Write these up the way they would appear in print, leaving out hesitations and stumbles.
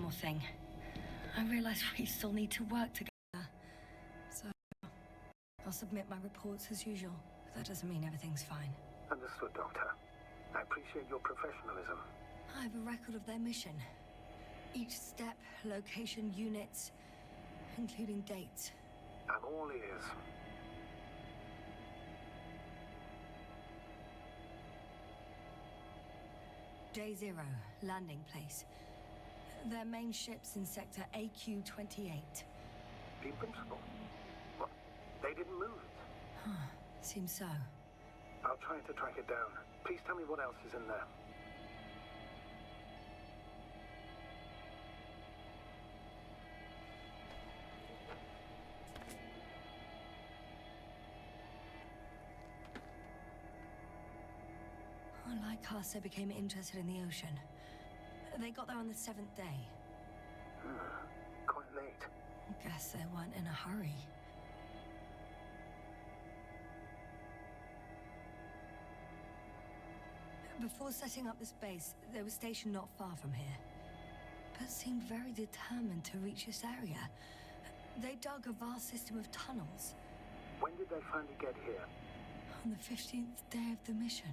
one more thing. I realize we still need to work together. So, I'll submit my reports as usual. But that doesn't mean everything's fine. Understood, Doctor. I appreciate your professionalism. I have a record of their mission. Each step, location, units, including dates. I'm all ears. Day 0, landing place. Their main ship's in sector AQ-28. The Invincible? What? They didn't move it? Seems so. I'll try to track it down. Please tell me what else is in there. Like us, they became interested in the ocean. They got there on the 7th day. Quite late. Guess they weren't in a hurry. Before setting up this base, they were stationed not far from here, but seemed very determined to reach this area. They dug a vast system of tunnels. When did they finally get here? On the 15th day of the mission.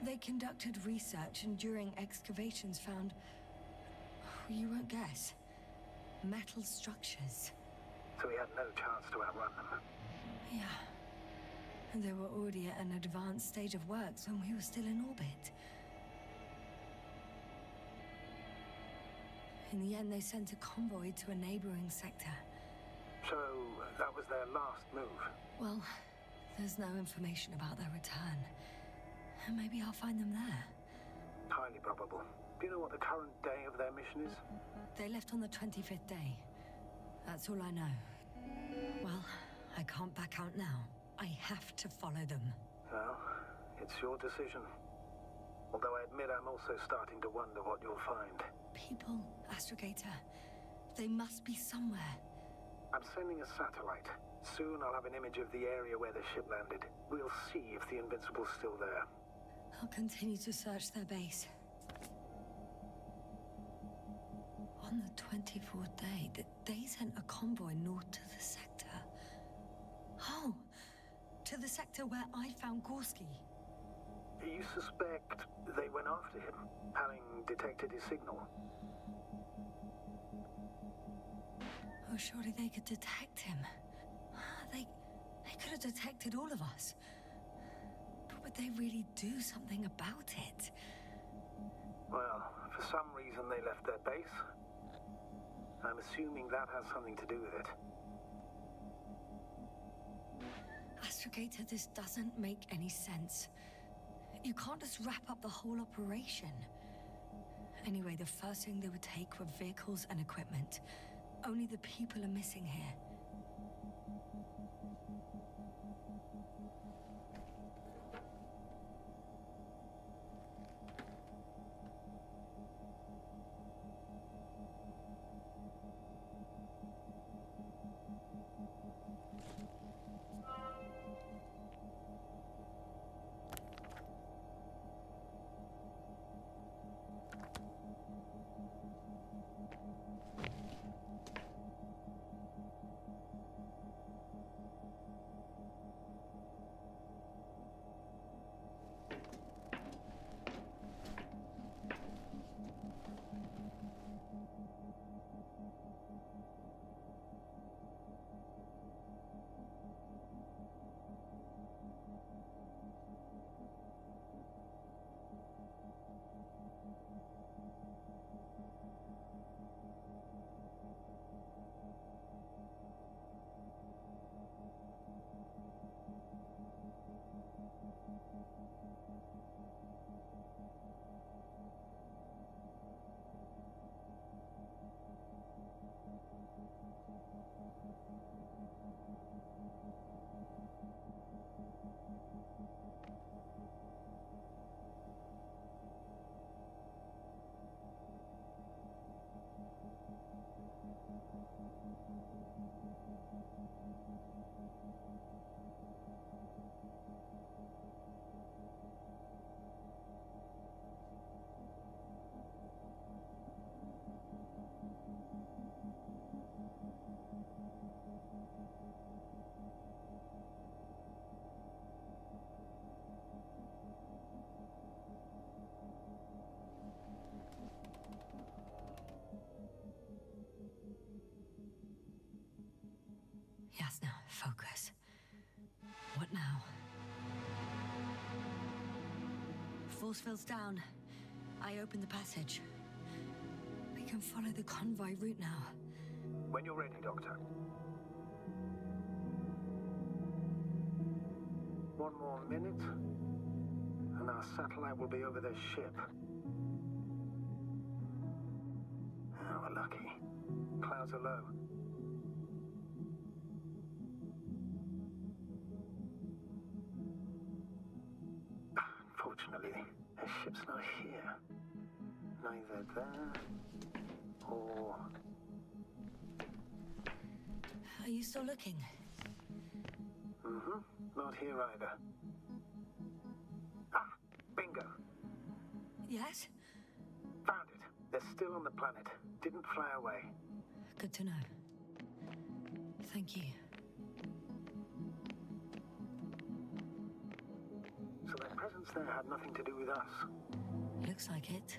They conducted research and during excavations found, you won't guess, metal structures. So we had no chance to outrun them. Yeah. And they were already at an advanced stage of works when we were still in orbit. In the end, they sent a convoy to a neighboring sector. So that was their last move? Well, there's no information about their return. And maybe I'll find them there. Highly probable. Do you know what the current day of their mission is? They left on the 25th day. That's all I know. Well, I can't back out now. I have to follow them. Well, it's your decision. Although I admit I'm also starting to wonder what you'll find. People, Astrogator. They must be somewhere. I'm sending a satellite. Soon I'll have an image of the area where the ship landed. We'll see if the Invincible's still there. I'll continue to search their base. On the 24th day, they sent a convoy north to the sector. Oh, to the sector where I found Gorski. You suspect they went after him, having detected his signal? Oh, surely they could detect him. They could have detected all of us. But would they really do something about it? Well, for some reason they left their base. I'm assuming that has something to do with it. Astrogator, this doesn't make any sense. You can't just wrap up the whole operation. Anyway, the first thing they would take were vehicles and equipment. Only the people are missing here. Focus. What now? Force field's down. I open the passage. We can follow the convoy route now. When you're ready, Doctor. One more minute, and our satellite will be over their ship. Oh, we're lucky. Clouds are low. Unfortunately, their ship's not here. Neither there or... Are you still looking? Mm-hmm. Not here either. Ah, bingo. Yes? Found it. They're still on the planet. Didn't fly away. Good to know. Thank you. So their presence there had nothing to do with us. Looks like it.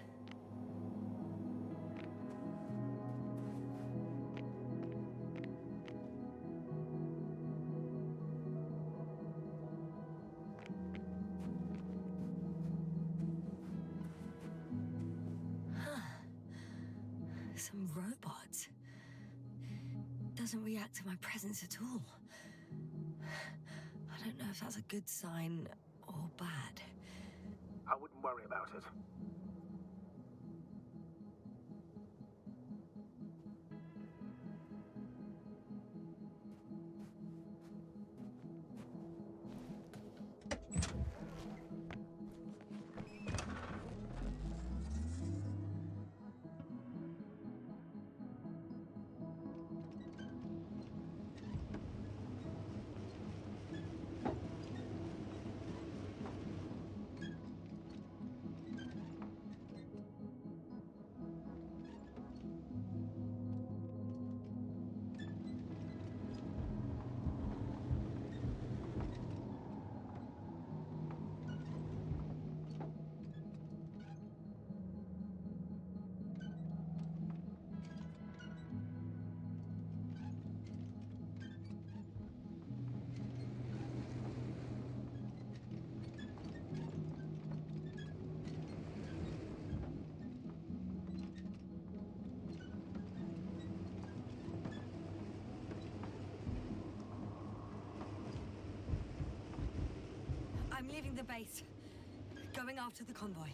Some robots. Doesn't react to my presence at all. I don't know if that's a good sign or bad. I wouldn't worry about it. I'm leaving the base. Going after the convoy.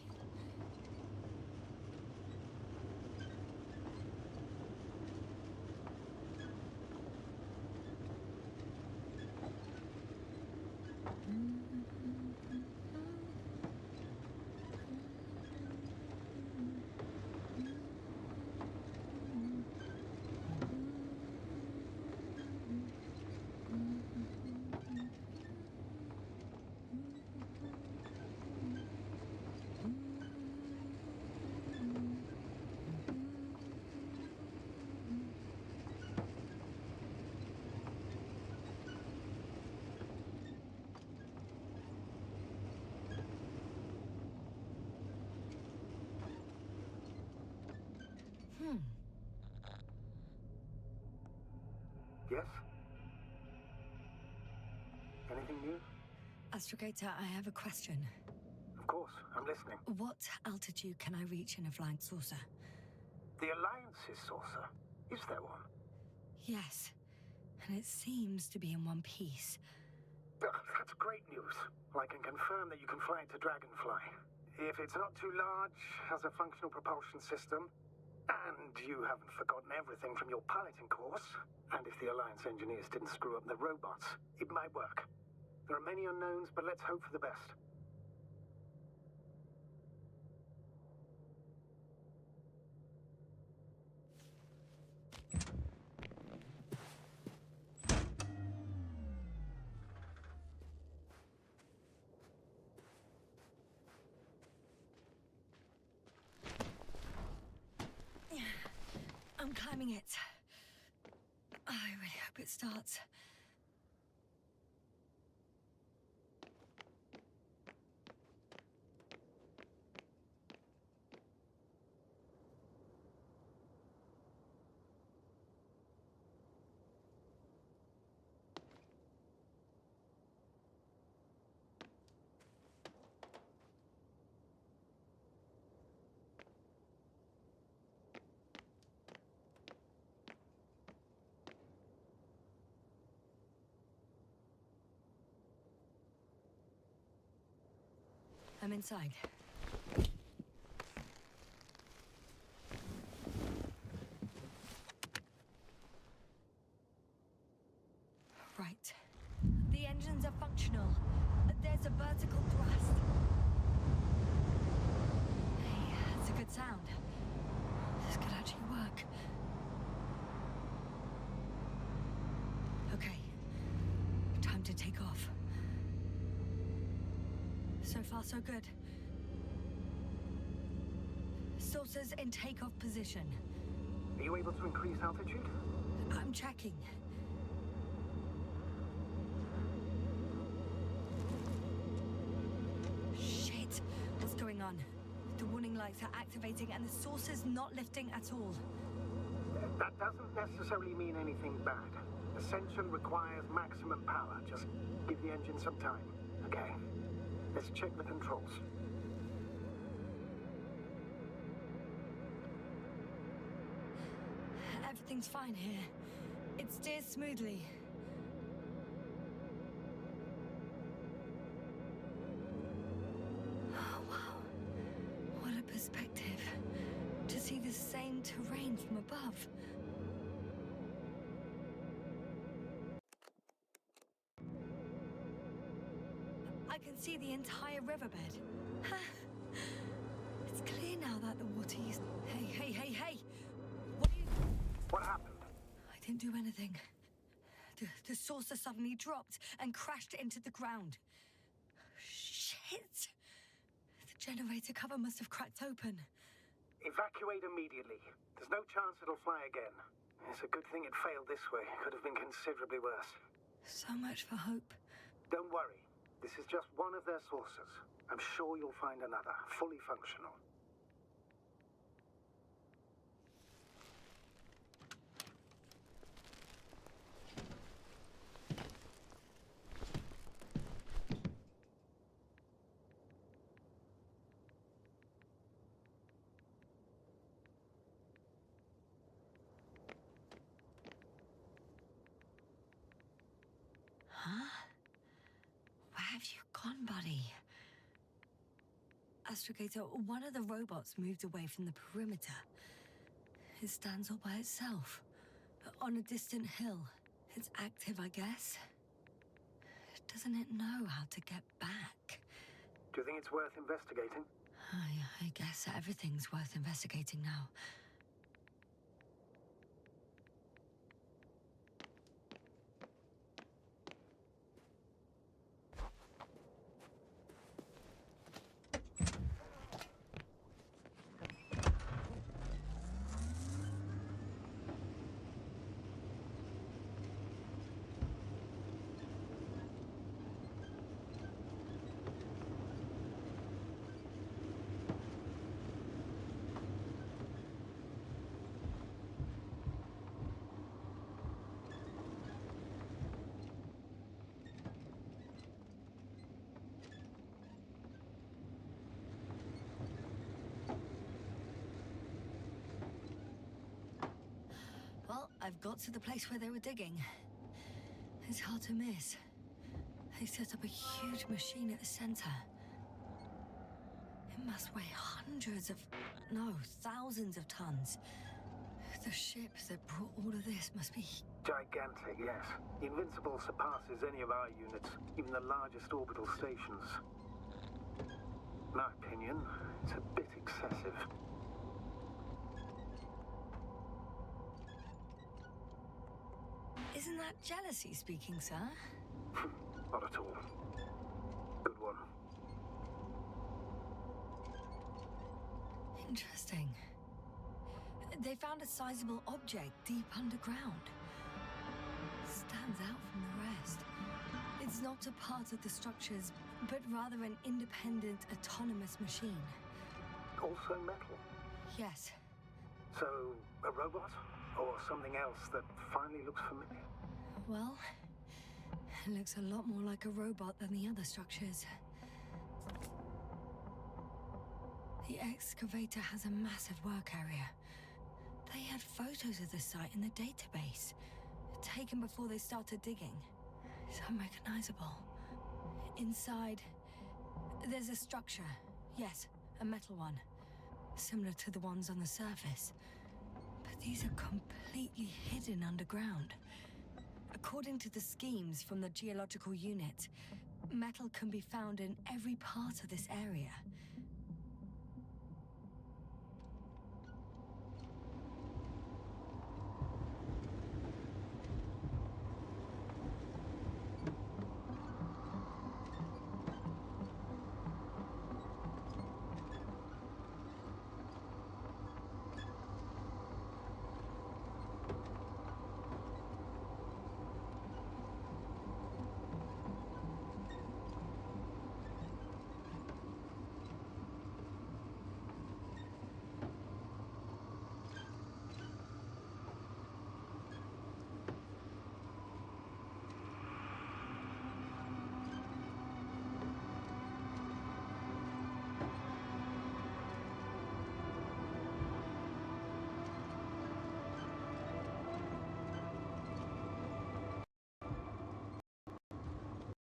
Yes? Anything new? Astrogator, I have a question. Of course, I'm listening. What altitude can I reach in a flying saucer? The Alliance's saucer. Is there one? Yes, and it seems to be in one piece. That's great news. I can confirm that you can fly into Dragonfly. If it's not too large, has a functional propulsion system, and you haven't forgotten everything from your piloting course, and if the Alliance engineers didn't screw up the robots, it might work. There are many unknowns, but let's hope for the best. I'm climbing it. I really hope it starts. I'm inside. Right. The engines are functional. There's a vertical thrust. Hey, that's a good sound. This could actually work. Okay. Time to take off. So far, so good. Saucers in takeoff position. Are you able to increase altitude? I'm checking. Shit! What's going on? The warning lights are activating and the saucer's not lifting at all. That doesn't necessarily mean anything bad. Ascension requires maximum power. Just give the engine some time, okay? Let's check the controls. Everything's fine here. It steers smoothly. Oh, wow. What a perspective. To see the same terrain from above. I can see the entire riverbed. It's clear now that the water is... Hey! What are you... What happened? I didn't do anything. The saucer suddenly dropped and crashed into the ground. Shit! The generator cover must have cracked open. Evacuate immediately. There's no chance it'll fly again. It's a good thing it failed this way. It could have been considerably worse. So much for hope. Don't worry. This is just one of their sources. I'm sure you'll find another, fully functional. Huh? Where have you gone, buddy? Astrogator, one of the robots moved away from the perimeter. It stands all by itself, on a distant hill. It's active, I guess. Doesn't it know how to get back? Do you think it's worth investigating? I guess everything's worth investigating now. Well, I've got to the place where they were digging. It's hard to miss. They set up a huge machine at the center. It must weigh thousands of tons. The ship that brought all of this must be... Gigantic, yes. The Invincible surpasses any of our units, even the largest orbital stations. In my opinion, it's a bit excessive. Isn't that jealousy speaking, sir? Not at all. Good one. Interesting. They found a sizable object deep underground. Stands out from the rest. It's not a part of the structures, but rather an independent, autonomous machine. Also metal? Yes. So, a robot? Or something else that finally looks familiar? Well, it looks a lot more like a robot than the other structures. The excavator has a massive work area. They had photos of the site in the database, taken before they started digging. It's unrecognizable. Inside, There's a structure. Yes, a metal one. Similar to the ones on the surface. But these are completely hidden underground. According to the schemes from the geological unit, metal can be found in every part of this area.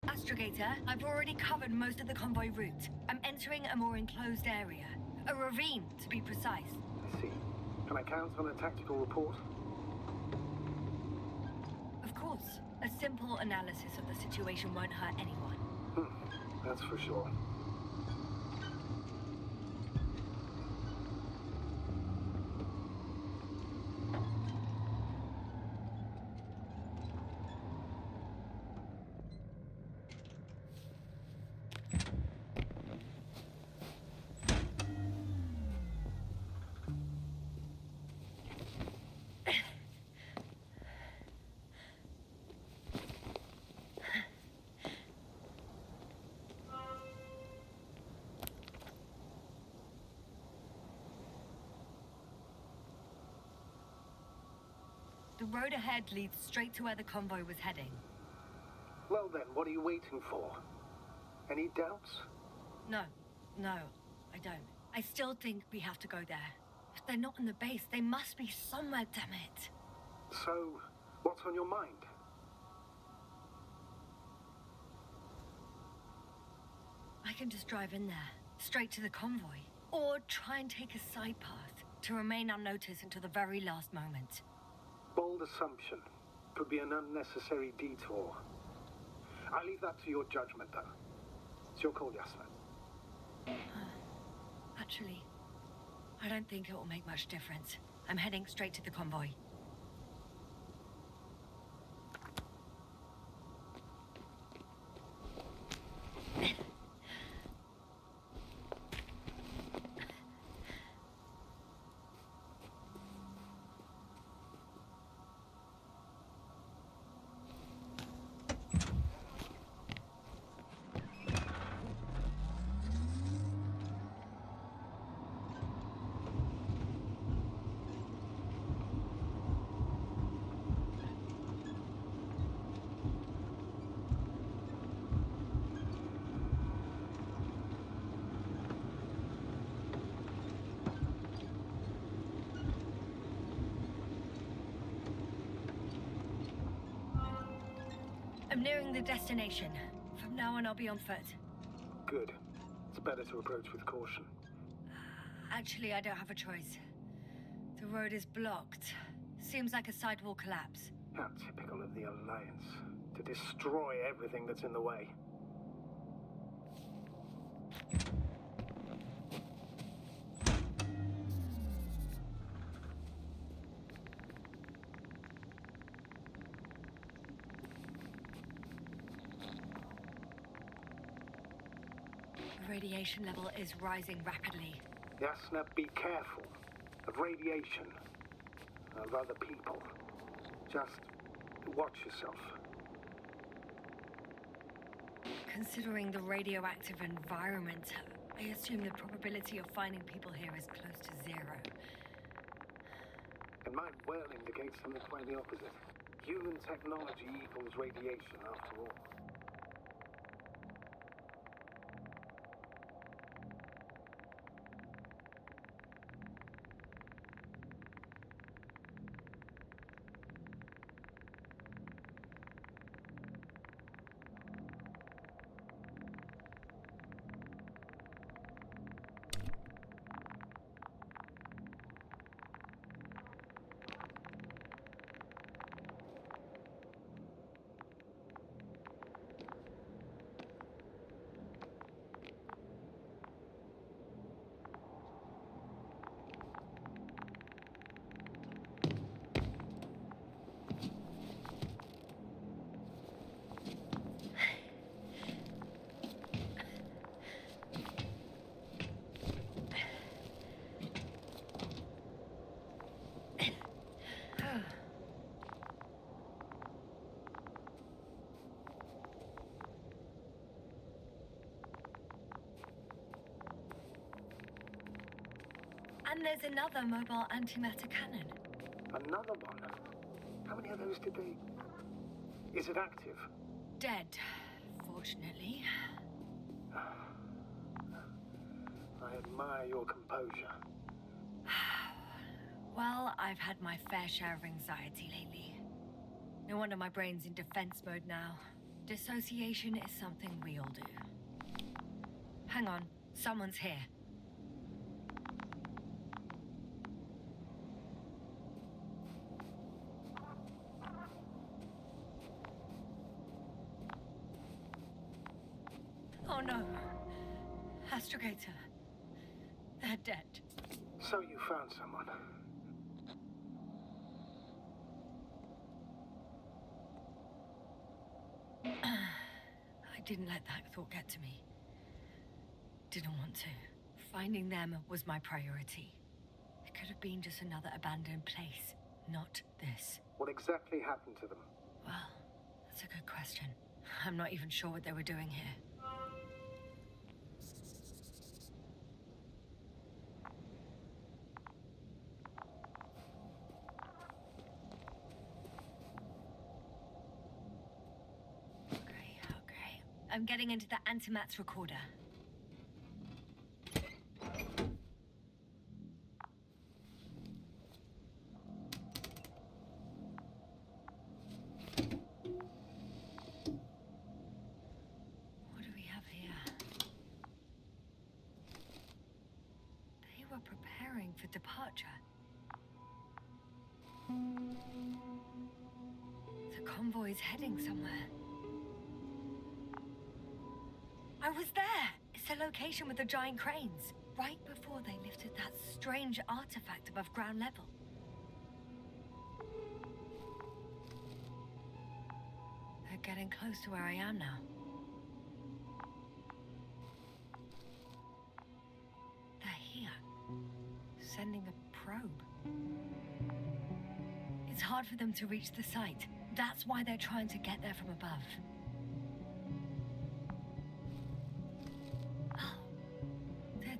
Astrogator, I've already covered most of the convoy route. I'm entering a more enclosed area. A ravine, to be precise. I see. Can I count on a tactical report? Of course. A simple analysis of the situation won't hurt anyone. That's for sure. The road ahead leads straight to where the convoy was heading. Well then, what are you waiting for? Any doubts? No, I don't. I still think we have to go there. If they're not in the base, they must be somewhere, damn it. So, what's on your mind? I can just drive in there, straight to the convoy. Or try and take a side path to remain unnoticed until the very last moment. Bold assumption. Could be an unnecessary detour. I leave that to your judgment, though. It's your call, Yasna. Actually, I don't think it will make much difference. I'm heading straight to the convoy. I'm nearing the destination. From now on, I'll be on foot. Good. It's better to approach with caution. Actually, I don't have a choice. The road is blocked. Seems like a sidewall collapse. How typical of the Alliance. To destroy everything that's in the way. The radiation level is rising rapidly. Yasna, be careful. Of radiation. Of other people. Just watch yourself. Considering the radioactive environment, I assume the probability of finding people here is close to zero. It might well indicate something quite the opposite. Human technology equals radiation, after all. And there's another mobile antimatter cannon. Another one? How many of those did they... Is it active? Dead, fortunately. I admire your composure. Well, I've had my fair share of anxiety lately. No wonder my brain's in defense mode now. Dissociation is something we all do. Hang on, someone's here. Oh no. Astrogator. They're dead. So you found someone. I didn't let that thought get to me. Didn't want to. Finding them was my priority. It could have been just another abandoned place, not this. What exactly happened to them? Well, that's a good question. I'm not even sure what they were doing here. Okay. I'm getting into the antimat's recorder. What do we have here? They were preparing for departure. The convoy's heading somewhere. I was there! It's the location with the giant cranes. Right before they lifted that strange artifact above ground level. They're getting close to where I am now. They're here. Sending a probe. It's hard for them to reach the site. That's why they're trying to get there from above.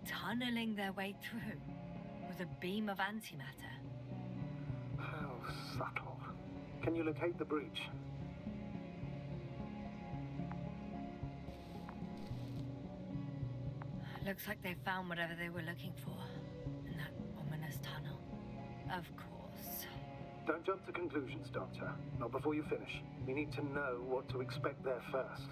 Tunneling their way through with a beam of antimatter. How subtle. Can you locate the breach? Looks like they found whatever they were looking for in that ominous tunnel. Of course. Don't jump to conclusions, Doctor. Not before you finish. We need to know what to expect there first.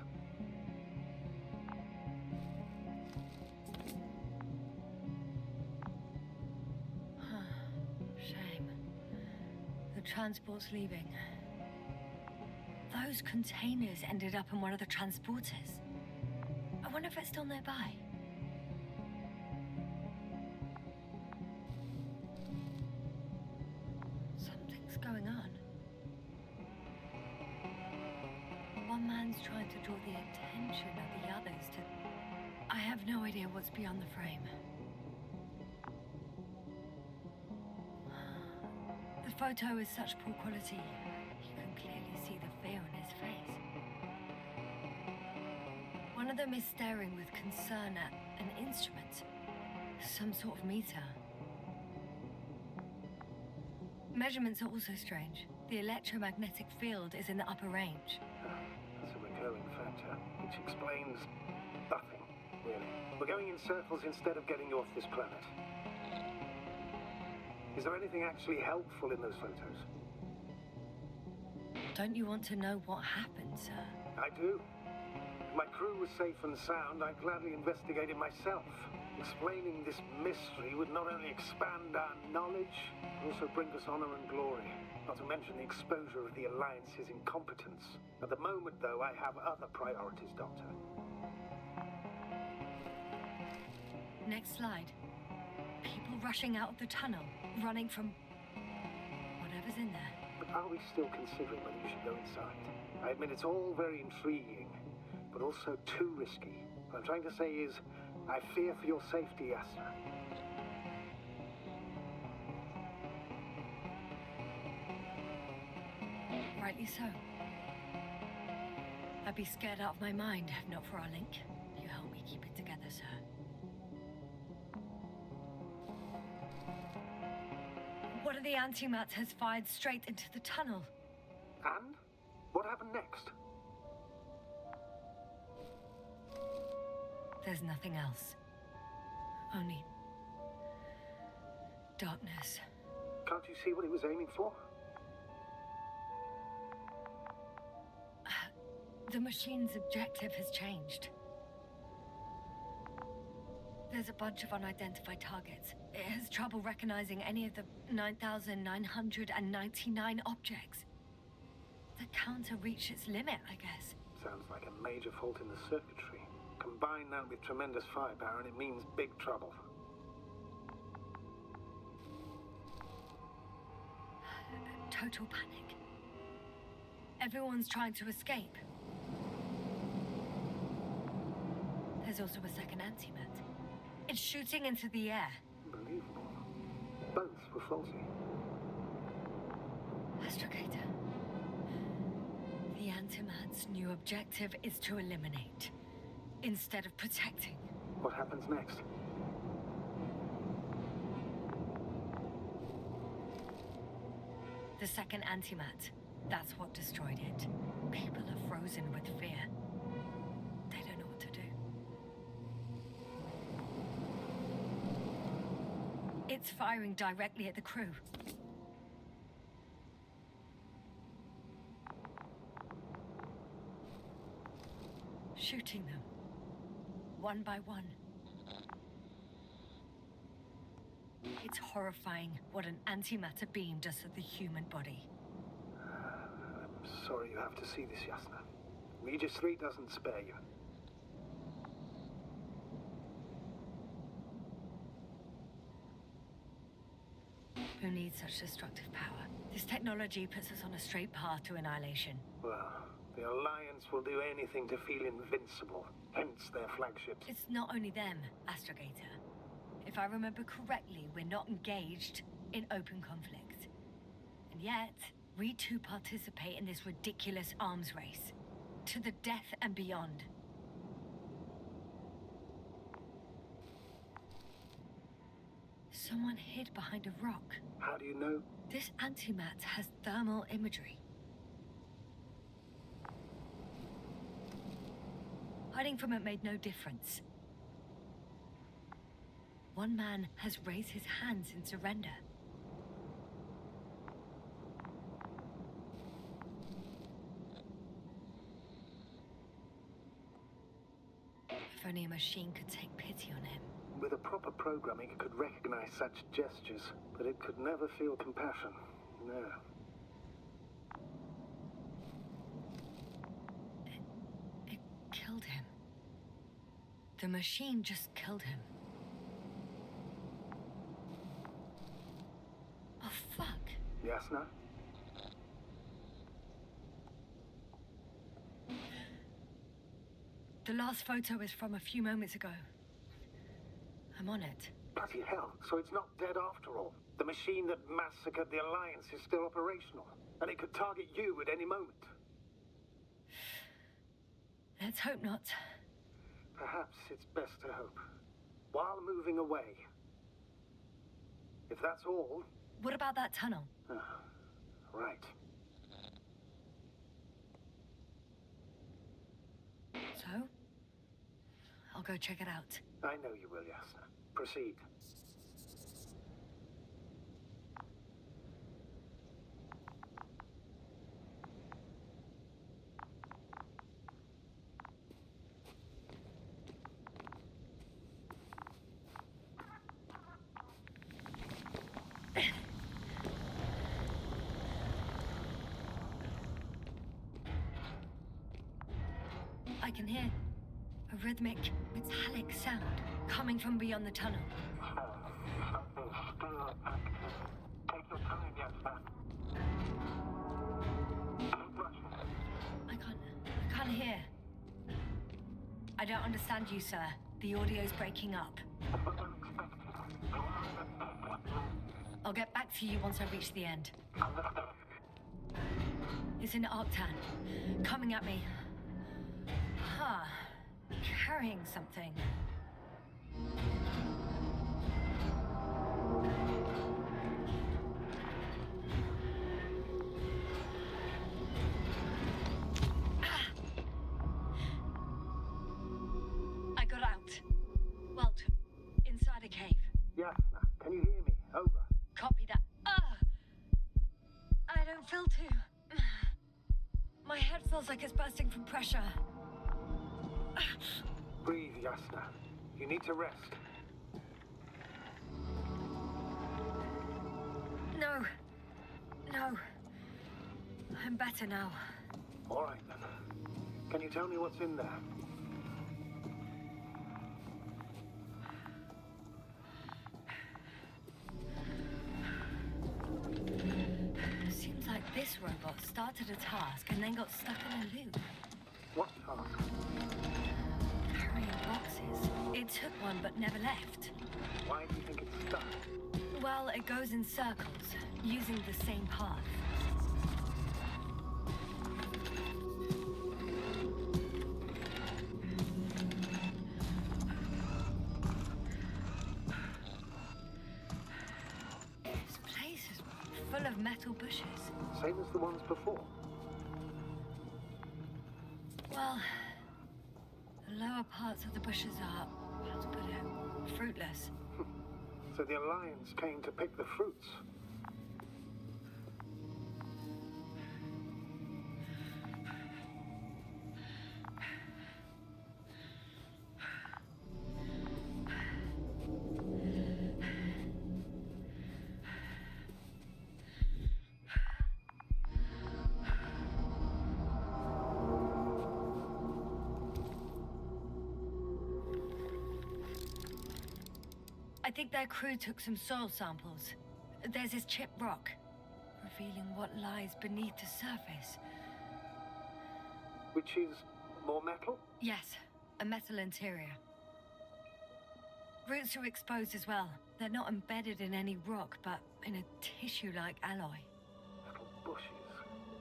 Shame. The transport's leaving. Those containers ended up in one of the transporters. I wonder if it's still nearby. Something's going on. One man's trying to draw the attention of the others to... I have no idea what's beyond the frame. The photo is such poor quality. You can clearly see the fear on his face. One of them is staring with concern at an instrument. Some sort of meter. Measurements are also strange. The electromagnetic field is in the upper range. That's a recurring factor, which explains nothing, really. We're going in circles instead of getting you off this planet. Is there anything actually helpful in those photos? Don't you want to know what happened, sir? I do. If my crew was safe and sound, I'd gladly investigate it myself. Explaining this mystery would not only expand our knowledge, but also bring us honor and glory. Not to mention the exposure of the Alliance's incompetence. At the moment, though, I have other priorities, Doctor. Next slide. People rushing out of the tunnel, running from whatever's in there. But are we still considering whether you should go inside? I admit it's all very intriguing, but also too risky. What I'm trying to say is, I fear for your safety, Yasna. Rightly so. I'd be scared out of my mind if not for our link. You help me keep it together, sir. One of the antimats has fired straight into the tunnel. And? What happened next? There's nothing else. Only darkness. Can't you see what it was aiming for? The machine's objective has changed. There's a bunch of unidentified targets. It has trouble recognizing any of the 9,999 objects. The counter reached its limit, I guess. Sounds like a major fault in the circuitry. Combine that with tremendous firepower and it means big trouble. Total panic. Everyone's trying to escape. There's also a second antimat. It's shooting into the air. Unbelievable. Both were faulty. Astrogator. The antimat's new objective is to eliminate, instead of protecting. What happens next? The second antimat. That's what destroyed it. People are frozen with fear. They don't know what to do. It's firing directly at the crew. Shooting them. One by one. It's horrifying what an antimatter beam does to the human body. I'm sorry you have to see this, Yasna. Regis III doesn't spare you. Who needs such destructive power? This technology puts us on a straight path to annihilation. Well, the Alliance will do anything to feel invincible, hence their flagships. It's not only them, Astrogator. If I remember correctly, we're not engaged in open conflict. And yet, we too participate in this ridiculous arms race. To the death and beyond. Someone hid behind a rock. How do you know? This antimat has thermal imagery. Hiding from it made no difference. One man has raised his hands in surrender. If only a machine could take pity on him. With a proper programming, it could recognize such gestures, but it could never feel compassion. No. It killed him. The machine just killed him. Oh, fuck. Yasna? The last photo is from a few moments ago. I'm on it. Bloody hell, so it's not dead after all. The machine that massacred the Alliance is still operational, and it could target you at any moment. Let's hope not. Perhaps it's best to hope. While moving away. If that's all... What about that tunnel? Right. So? I'll go check it out. I know you will, Yasna. Proceed. I can hear a rhythmic, metallic sound coming from beyond the tunnel. Take your time, Yasna. I can't hear. I don't understand you, sir. The audio's breaking up. I'll get back to you once I reach the end. It's in Auchan. Coming at me. Huh. Carrying something. feel too. My head feels like it's bursting from pressure. Breathe, Yasna. You need to rest. No. No. I'm better now. All right, then. Can you tell me what's in there? Seems like this robot started a task and then got stuck in a loop. What task? Carrying boxes. It took one but never left. Why do you think it's stuck? Well, it goes in circles, using the same path. This place is full of metal bushes. Same as the ones before. Well, the lower parts of the bushes are, how to put it, fruitless. So the Alliance came to pick the fruits. I think their crew took some soil samples. There's this chipped rock, revealing what lies beneath the surface. Which is more metal? Yes, a metal interior. Roots are exposed as well. They're not embedded in any rock, but in a tissue-like alloy. Metal bushes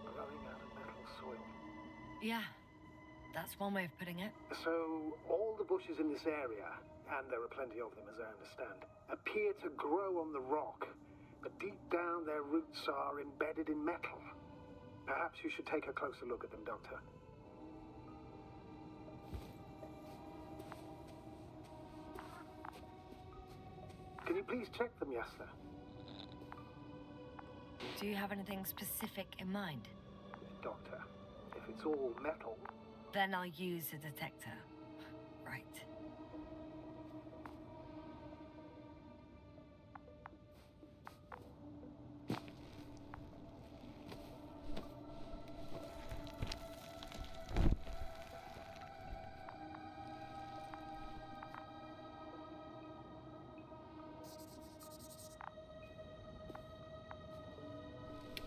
growing out of metal soil. Yeah, that's one way of putting it. So all the bushes in this area, and there are plenty of them as I understand, appear to grow on the rock, but deep down their roots are embedded in metal. Perhaps you should take a closer look at them, Doctor. Can you please check them, Yasna? Do you have anything specific in mind? Doctor, if it's all metal... Then I'll use a detector. Right.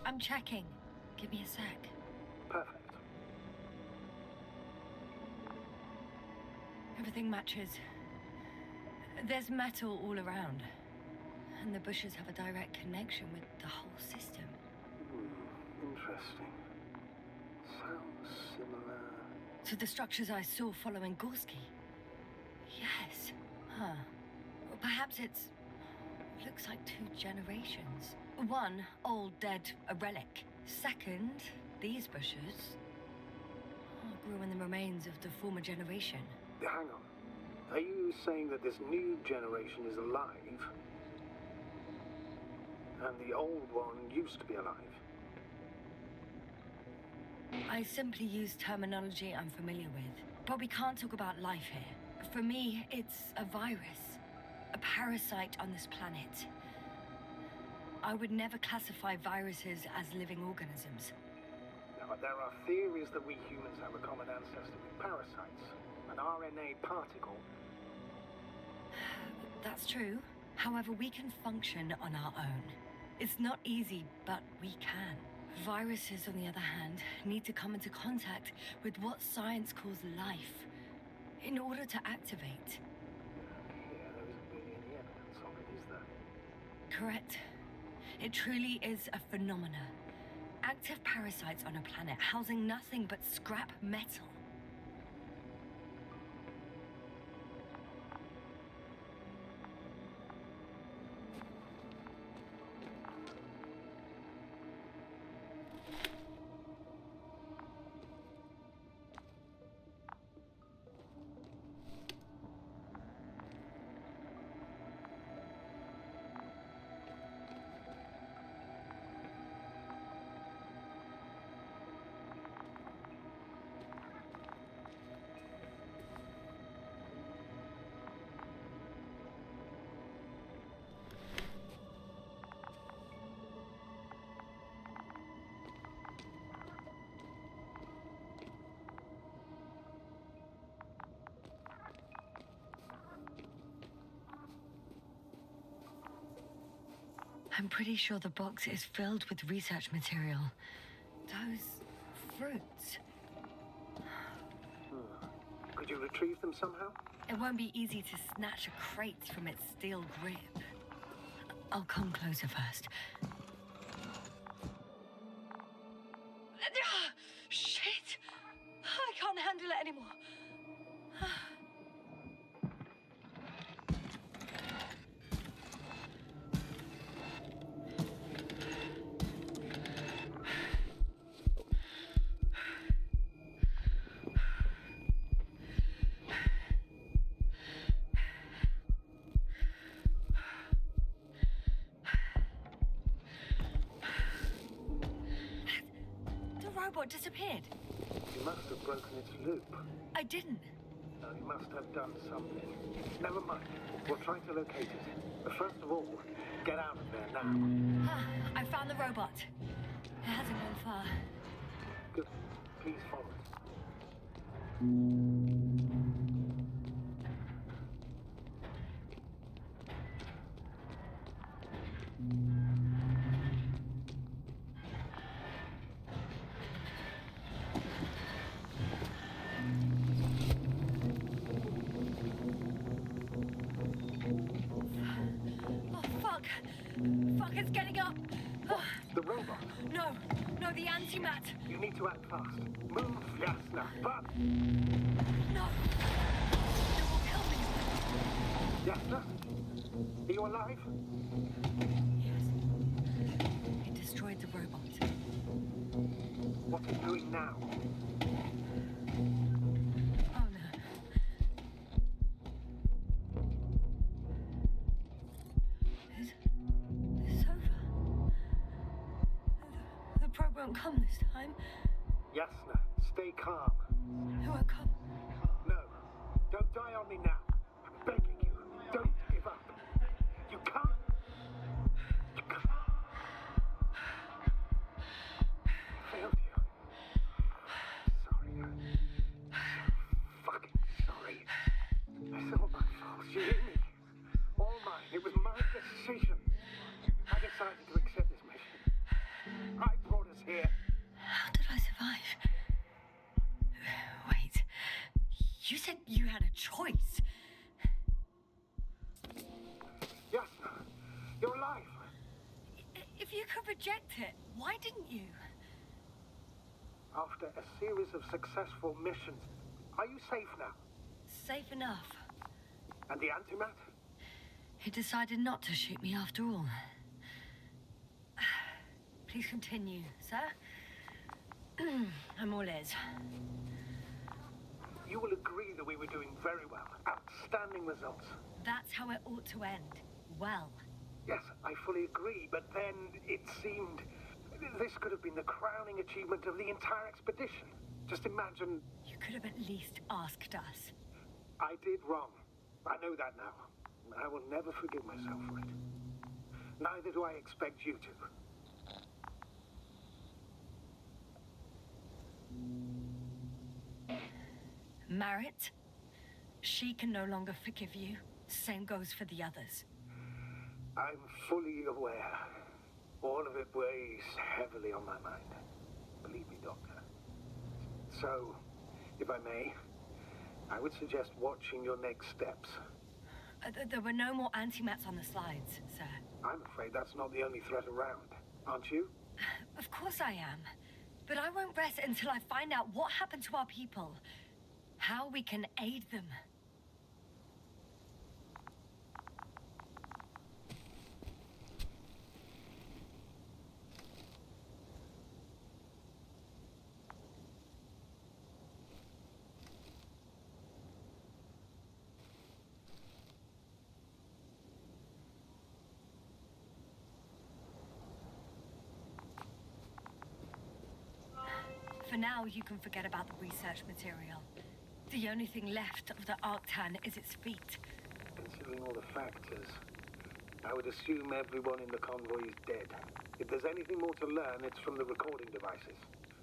I'm checking. Give me a sec. Perfect. Everything matches. There's metal all around. And the bushes have a direct connection with the whole system. Interesting. Sounds similar... To the structures I saw following Gorski. Yes. Huh. Well, perhaps it's... looks like 2 generations. One, old, dead, a relic. Second, these bushes grew in the remains of the former generation. Hang on. Are you saying that this new generation is alive? And the old one used to be alive? I simply use terminology I'm familiar with. But we can't talk about life here. For me, it's a virus. A parasite on this planet. I would never classify viruses as living organisms. Now, there are theories that we humans have a common ancestor with parasites. An RNA particle. That's true. However, we can function on our own. It's not easy, but we can. Viruses, on the other hand, need to come into contact with what science calls life in order to activate. Yeah, there isn't really any evidence of it, is there? Correct. It truly is a phenomena. Active parasites on a planet housing nothing but scrap metal. I'm pretty sure the box is filled with research material. Those fruits. Could you retrieve them somehow? It won't be easy to snatch a crate from its steel grip. I'll come closer first. Shit! I can't handle it anymore. Robot disappeared. You must have broken its loop. I didn't. No, you must have done something. Never mind. We'll try to locate it. But first of all, get out of there now. I found the robot. It hasn't gone far. Good. Please follow it. Fuck, it's getting up! The robot? No, the antimat! You need to act fast. Move, Yasna, but... No! It will kill me! Yasna? Are you alive? Yes. It destroyed the robot. What are you doing now? Oh no. It's over. The probe won't come this time. Yasna, stay calm. It won't come. No, don't die on me now. I'm begging you, don't give up. You can't. You can't. I failed you. Sorry. So fucking sorry. It's all my fault. You hear me? All mine. It was my decision. I decided to accept this mission. I brought us here. How did I survive? Wait. You said you had a choice. Yasna, you're alive. If you could reject it, why didn't you? After a series of successful missions, are you safe now? Safe enough. And the antimat? He decided not to shoot me after all. Please continue, sir. I'm all ears. You will agree that we were doing very well. Outstanding results. That's how it ought to end. Well. Yes, I fully agree, but then it seemed... This could have been the crowning achievement of the entire expedition. Just imagine... You could have at least asked us. I did wrong. I know that now. I will never forgive myself for it. Neither do I expect you to. Marit, she can no longer forgive you. Same goes for the others. I'm fully aware. All of it weighs heavily on my mind. Believe me, Doctor. So, if I may, I would suggest watching your next steps. There were no more antimats on the slides, sir. I'm afraid that's not the only threat around, aren't you? Of course I am. But I won't rest until I find out what happened to our people. How we can aid them. For now, you can forget about the research material. The only thing left of the Auchan is its feet. Considering all the factors, I would assume everyone in the convoy is dead. If there's anything more to learn, it's from the recording devices.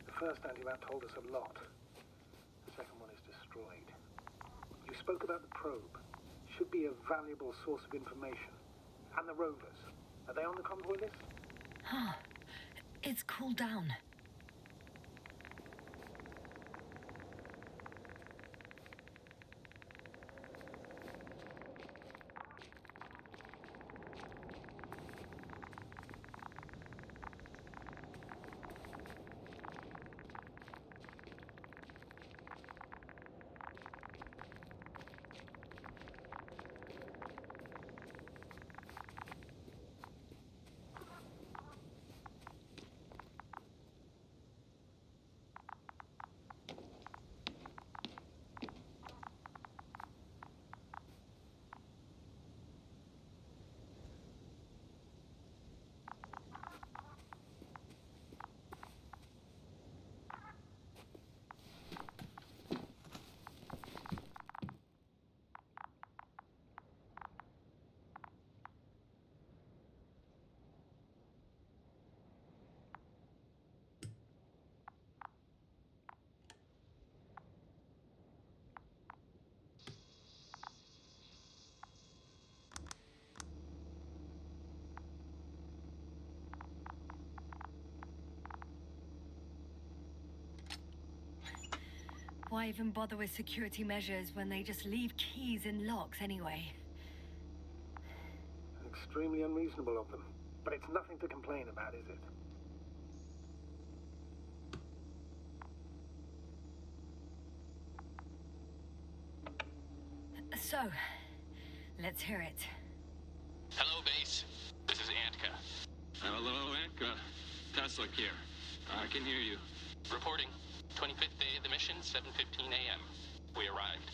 The first antimat told us a lot. The second one is destroyed. You spoke about the probe. Should be a valuable source of information. And the rovers. Are they on the convoy list? Huh. It's cooled down. Why even bother with security measures when they just leave keys in locks anyway? Extremely unreasonable of them. But it's nothing to complain about, is it? So, let's hear it. Hello, base. This is Antka. Hello, Antka. Tesla here. I can hear you. Reporting. 25th day of the mission, 7:15 a.m. We arrived.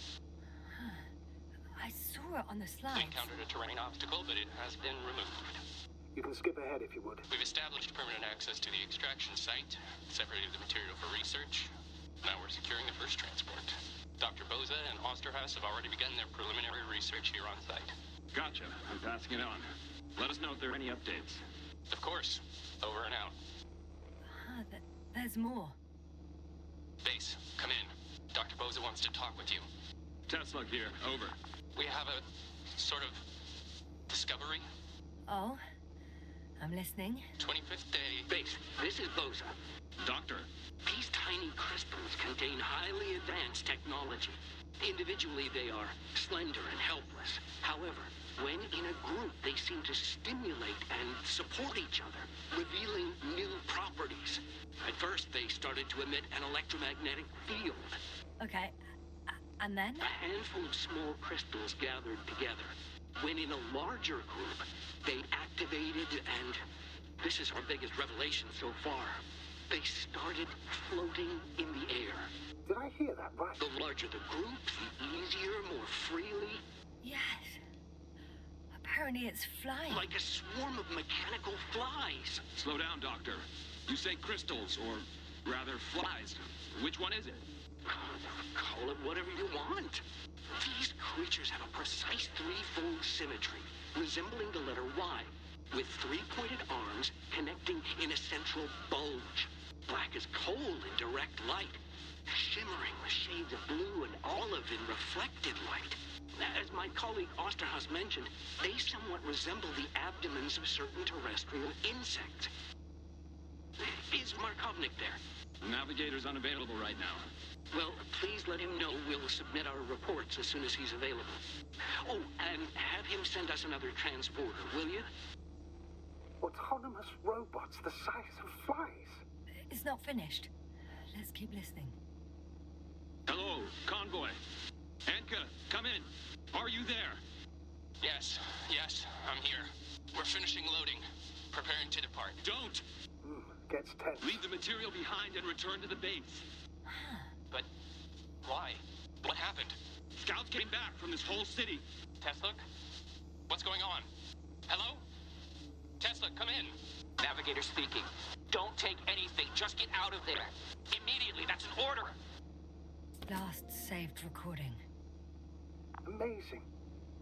I saw it on the We slides. encountered a terrain obstacle, but it has been removed. You can skip ahead if you would. We've established permanent access to the extraction site, separated the material for research. Now we're securing the first transport. Dr. Boza and Osterhaus have already begun their preliminary research here on site. Gotcha. I'm passing it on. Let us know if there are any updates. Of course. Over and out. There's more. Base, come in. Dr. Boza wants to talk with you. Tesla here. Over. We have a sort of discovery. Oh, I'm listening. 25th day. Base, this is Boza. Doctor. These tiny crystals contain highly advanced technology. Individually, they are slender and helpless. However, when in a group, they seem to stimulate and support each other, revealing new properties. At first, they started to emit an electromagnetic field. Okay, and then? A handful of small crystals gathered together. When in a larger group, they activated and... this is our biggest revelation so far. They started floating in the air. Did I hear that right? The larger the group, the easier, more freely. Yes. Apparently it's flying. Like a swarm of mechanical flies. Slow down, Doctor. You say crystals, or rather flies. Which one is it? Call it whatever you want. These creatures have a precise threefold symmetry, resembling the letter Y, with three-pointed arms connecting in a central bulge. Black as coal in direct light, shimmering with shades of blue and olive in reflected light. As my colleague Osterhaus mentioned, they somewhat resemble the abdomens of certain terrestrial insects. Is Markovnik there? Navigator's unavailable right now. Well, please let him know we'll submit our reports as soon as he's available. Oh, and have him send us another transporter, will you? Autonomous robots the size of flies. It's not finished. Let's keep listening. Hello, convoy. Antka, come in. Are you there? Yes, I'm here. We're finishing loading. Preparing to depart. Don't! Gets tense. Leave the material behind and return to the base. But why? What happened? Scouts came back from this whole city. Tesla? What's going on? Hello? Tesla, come in. Navigator speaking. Don't take anything. Just get out of there. Immediately. That's an order. Last saved recording. Amazing.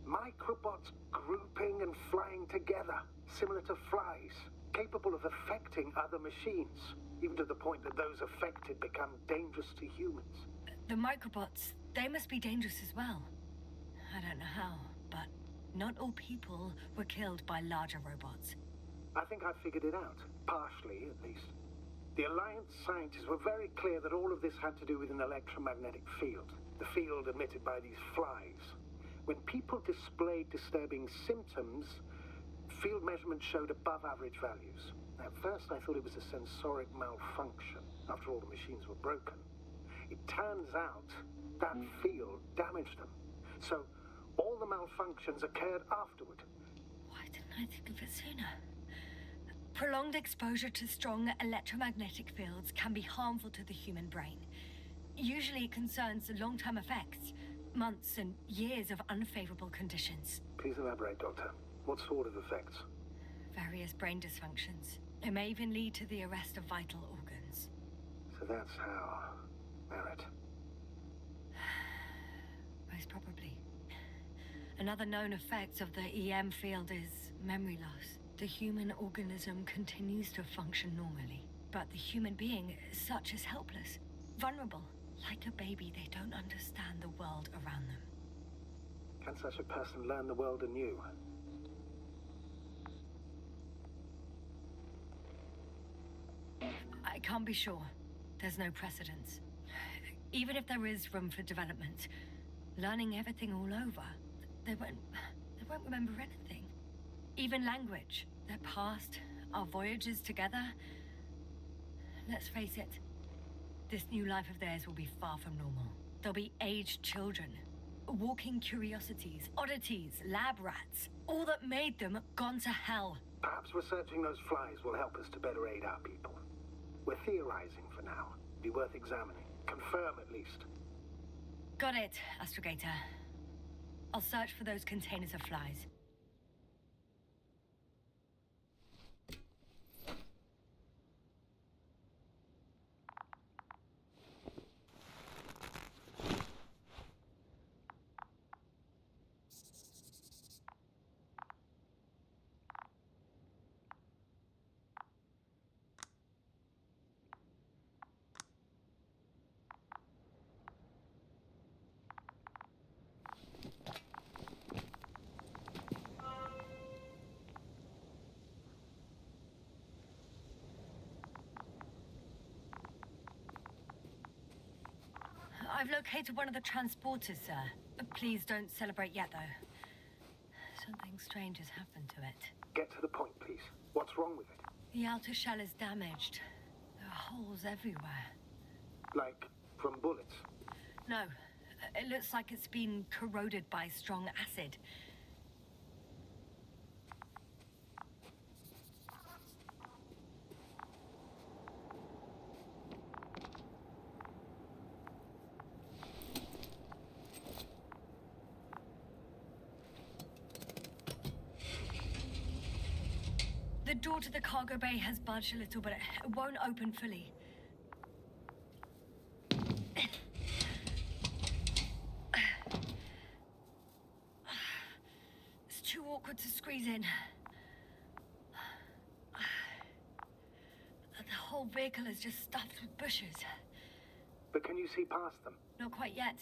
Microbots grouping and flying together, similar to flies, capable of affecting other machines, even to the point that those affected become dangerous to humans. The microbots, they must be dangerous as well. I don't know how, but not all people were killed by larger robots. I think I figured it out. Partially, at least. The Alliance scientists were very clear that all of this had to do with an electromagnetic field. The field emitted by these flies. When people displayed disturbing symptoms, field measurements showed above average values. At first, I thought it was a sensoric malfunction. After all, the machines were broken. It turns out that field damaged them. So, all the malfunctions occurred afterward. Why didn't I think of it sooner? Prolonged exposure to strong electromagnetic fields can be harmful to the human brain. Usually it concerns long-term effects, months and years of unfavorable conditions. Please elaborate, Doctor. What sort of effects? Various brain dysfunctions. It may even lead to the arrest of vital organs. So that's how... Merit. Most probably. Another known effect of the EM field is memory loss. The human organism continues to function normally, but the human being as such is helpless, vulnerable. Like a baby, they don't understand the world around them. Can such a person learn the world anew? I can't be sure. There's no precedence. Even if there is room for development, learning everything all over, they won't remember anything. Even language, their past, our voyages together. Let's face it, this new life of theirs will be far from normal. They'll be aged children, walking curiosities, oddities, lab rats. All that made them gone to hell. Perhaps researching those flies will help us to better aid our people. We're theorizing for now. Be worth examining. Confirm at least. Got it, Astrogator. I'll search for those containers of flies. I've located one of the transporters, sir. Please don't celebrate yet, though. Something strange has happened to it. Get to the point, please. What's wrong with it? The outer shell is damaged. There are holes everywhere. Like, from bullets? No. It looks like it's been corroded by strong acid. The door to the cargo bay has budged a little, but it won't open fully. It's too awkward to squeeze in. The whole vehicle is just stuffed with bushes. But can you see past them? Not quite yet.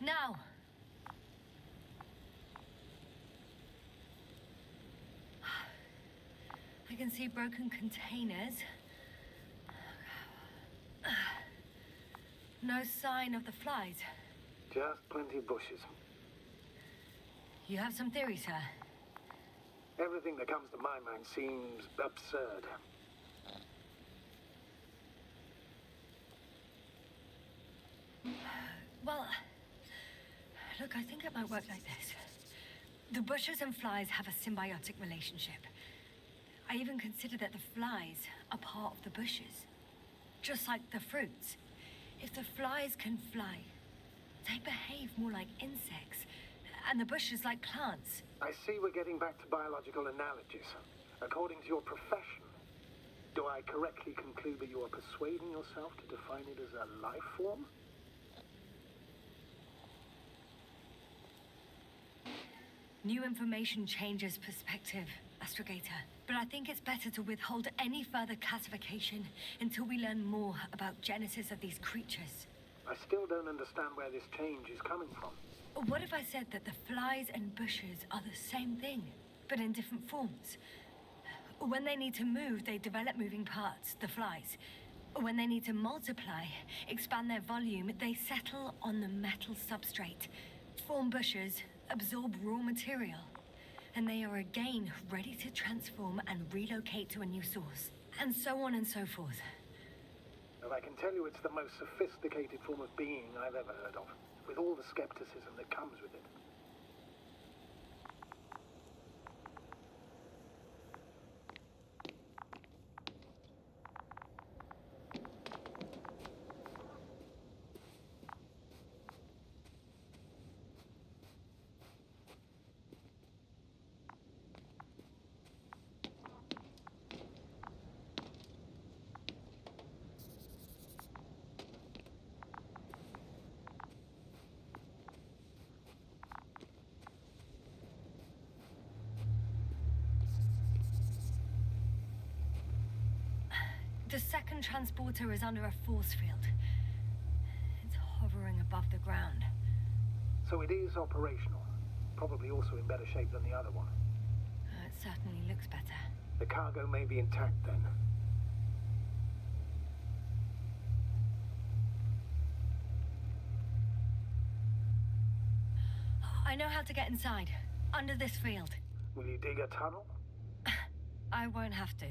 Now. I can see broken containers. No sign of the flies. Just plenty of bushes. You have some theories, sir? Everything that comes to my mind seems absurd. Well, look, I think it might work like this. The bushes and flies have a symbiotic relationship. I even consider that the flies are part of the bushes. Just like the fruits. If the flies can fly, they behave more like insects, and the bushes like plants. I see we're getting back to biological analogies. According to your profession, do I correctly conclude that you are persuading yourself to define it as a life form? New information changes perspective. Astrogator, but I think it's better to withhold any further classification until we learn more about genesis of these creatures. I still don't understand where this change is coming from. What if I said that the flies and bushes are the same thing, but in different forms? When they need to move, they develop moving parts, the flies. When they need to multiply, expand their volume, they settle on the metal substrate, form bushes, absorb raw material, and they are again ready to transform and relocate to a new source, and so on and so forth. Well, I can tell you it's the most sophisticated form of being I've ever heard of, with all the skepticism that comes with it. The second transporter is under a force field. It's hovering above the ground. So it is operational. Probably also in better shape than the other one. It certainly looks better. The cargo may be intact then. I know how to get inside. Under this field. Will you dig a tunnel? I won't have to.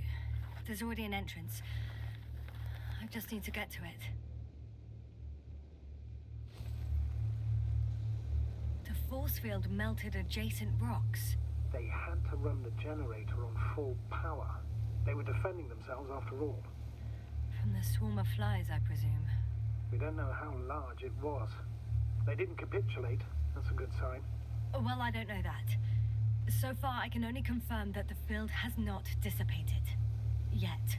There's already an entrance. I just need to get to it. The force field melted adjacent rocks. They had to run the generator on full power. They were defending themselves after all. From the swarm of flies, I presume. We don't know how large it was. They didn't capitulate. That's a good sign. Well, I don't know that. So far, I can only confirm that the field has not dissipated. Yet.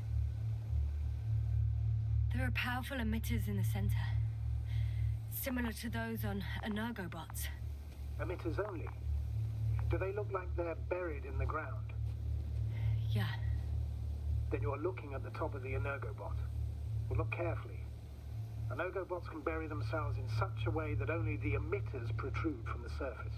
There are powerful emitters in the center. Similar to those on energobots. Emitters only? Do they look like they're buried in the ground? Yeah. Then you're looking at the top of the energobot. Well, look carefully. Energobots can bury themselves in such a way that only the emitters protrude from the surface.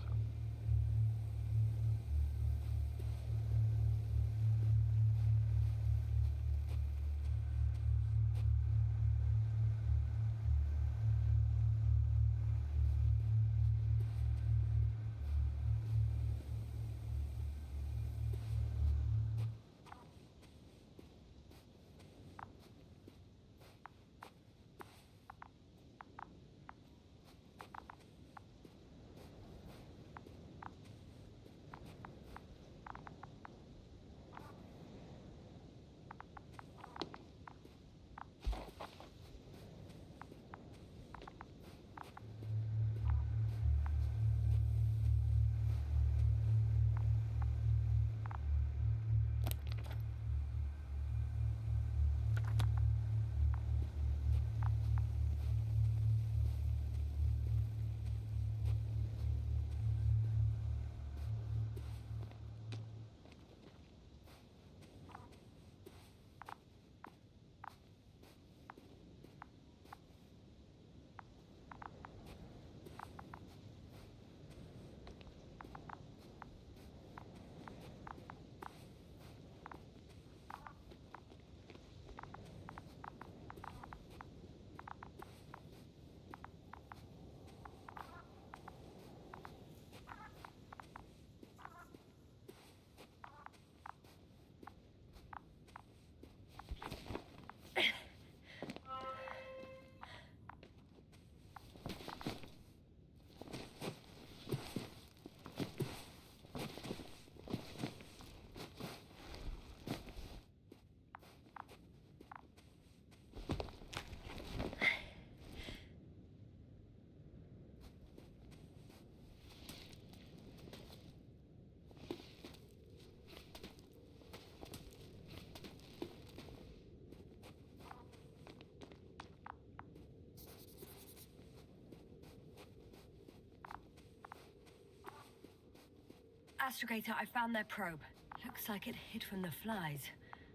Astrogator, I found their probe. Looks like it hid from the flies,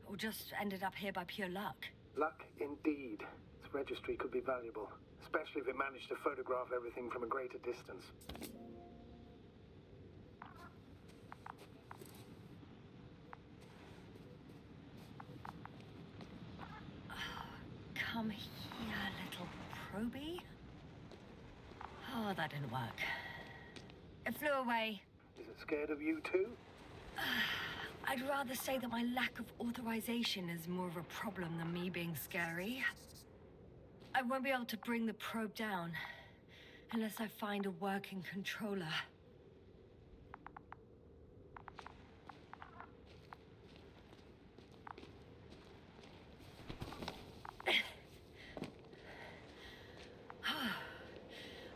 or just ended up here by pure luck. Luck indeed. Its registry could be valuable, especially if it managed to photograph everything from a greater distance. Come here, little probie. Oh, that didn't work. It flew away. Is it scared of you too? I'd rather say that my lack of authorization is more of a problem than me being scary. I won't be able to bring the probe down unless I find a working controller.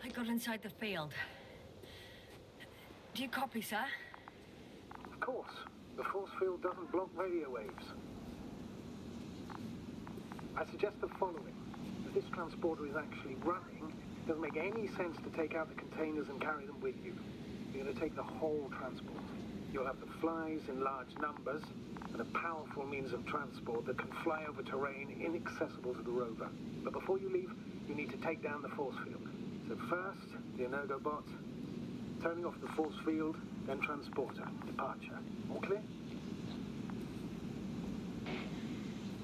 I got inside the field. Do you copy, sir? Of course. The force field doesn't block radio waves. I suggest the following. If this transporter is actually running, it doesn't make any sense to take out the containers and carry them with you. You're going to take the whole transport. You'll have the flies in large numbers, and a powerful means of transport that can fly over terrain inaccessible to the rover. But before you leave, you need to take down the force field. So first, the Energobot, turning off the force field, then transporter, departure. All clear?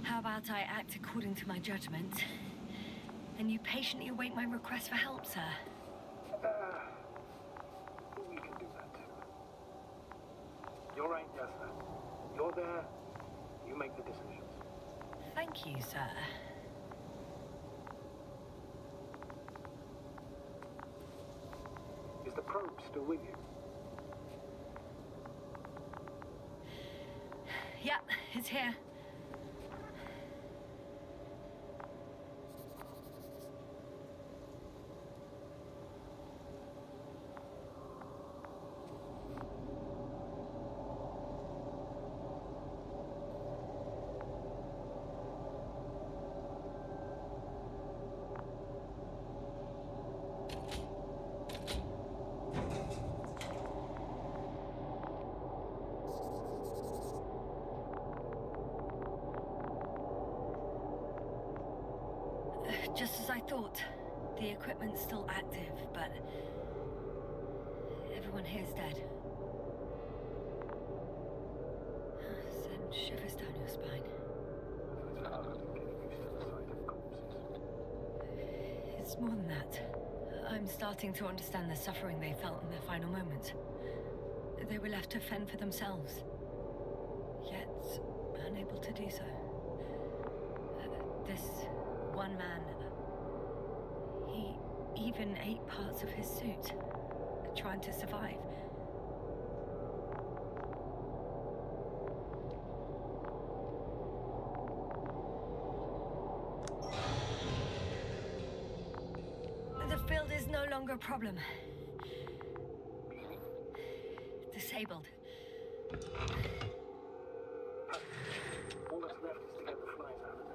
How about I act according to my judgment, and you patiently await my request for help, sir? We can do that too. You're right, Yasna. You're there. You make the decisions. Thank you, sir. Is the probe still with you? Yep, it's here. Just as I thought. The equipment's still active, but everyone here's dead. Send shivers down your spine. It's hard getting used to the sight of corpses. It's more than that. I'm starting to understand the suffering they felt in their final moments. They were left to fend for themselves, yet unable to do so. This one man, he even ate parts of his suit, trying to survive. The field is no longer a problem. Disabled. All that's left is to get the flies out of there.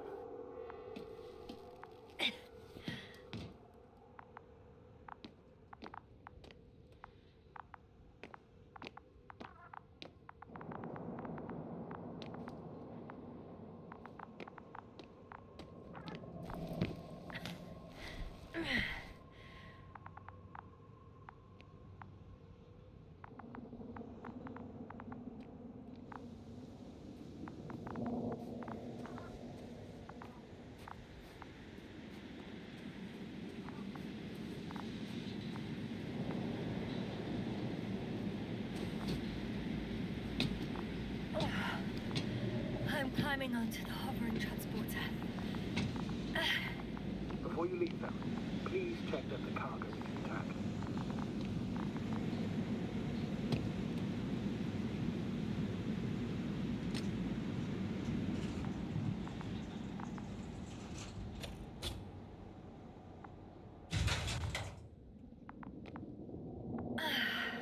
I'm climbing onto the hovering transporter. Before you leave them, please check that the cargo is intact.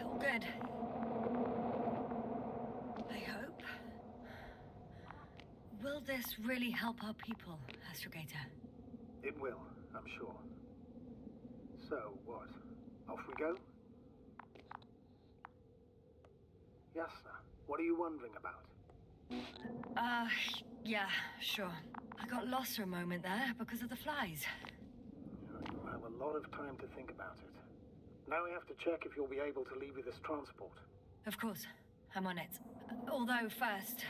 All good. I hope. Will this really help our people, Astrogator? It will, I'm sure. So, what? Off we go? Yasna, What are you wondering about? Yeah, sure. I got lost for a moment there because of the flies. You'll have a lot of time to think about it. Now we have to check if you'll be able to leave with this transport. Of course, I'm on it. Although first,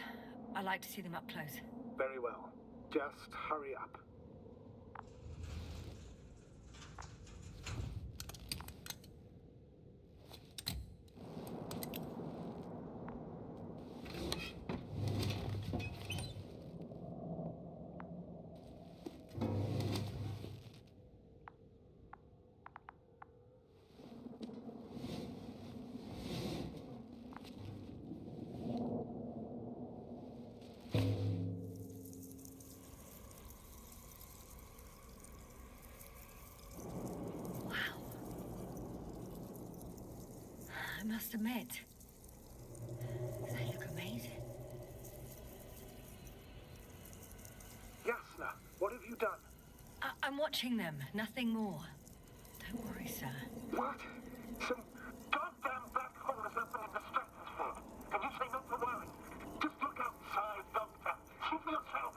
I like to see them up close. Very well. Just hurry up. I must admit, they look amazing. Yasna, what have you done? I'm watching them, nothing more. Don't worry, sir. What? Some goddamn black hole is opening the stratosphere. And you say not to worry. Just look outside, Doctor. See for yourself.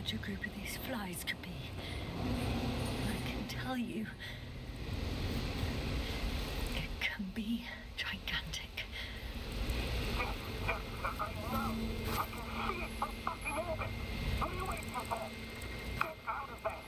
A group of these flies could be. I can tell you, it can be gigantic. Yes, I know. I can see it on fucking orbit. What are you waiting for? Get out of there.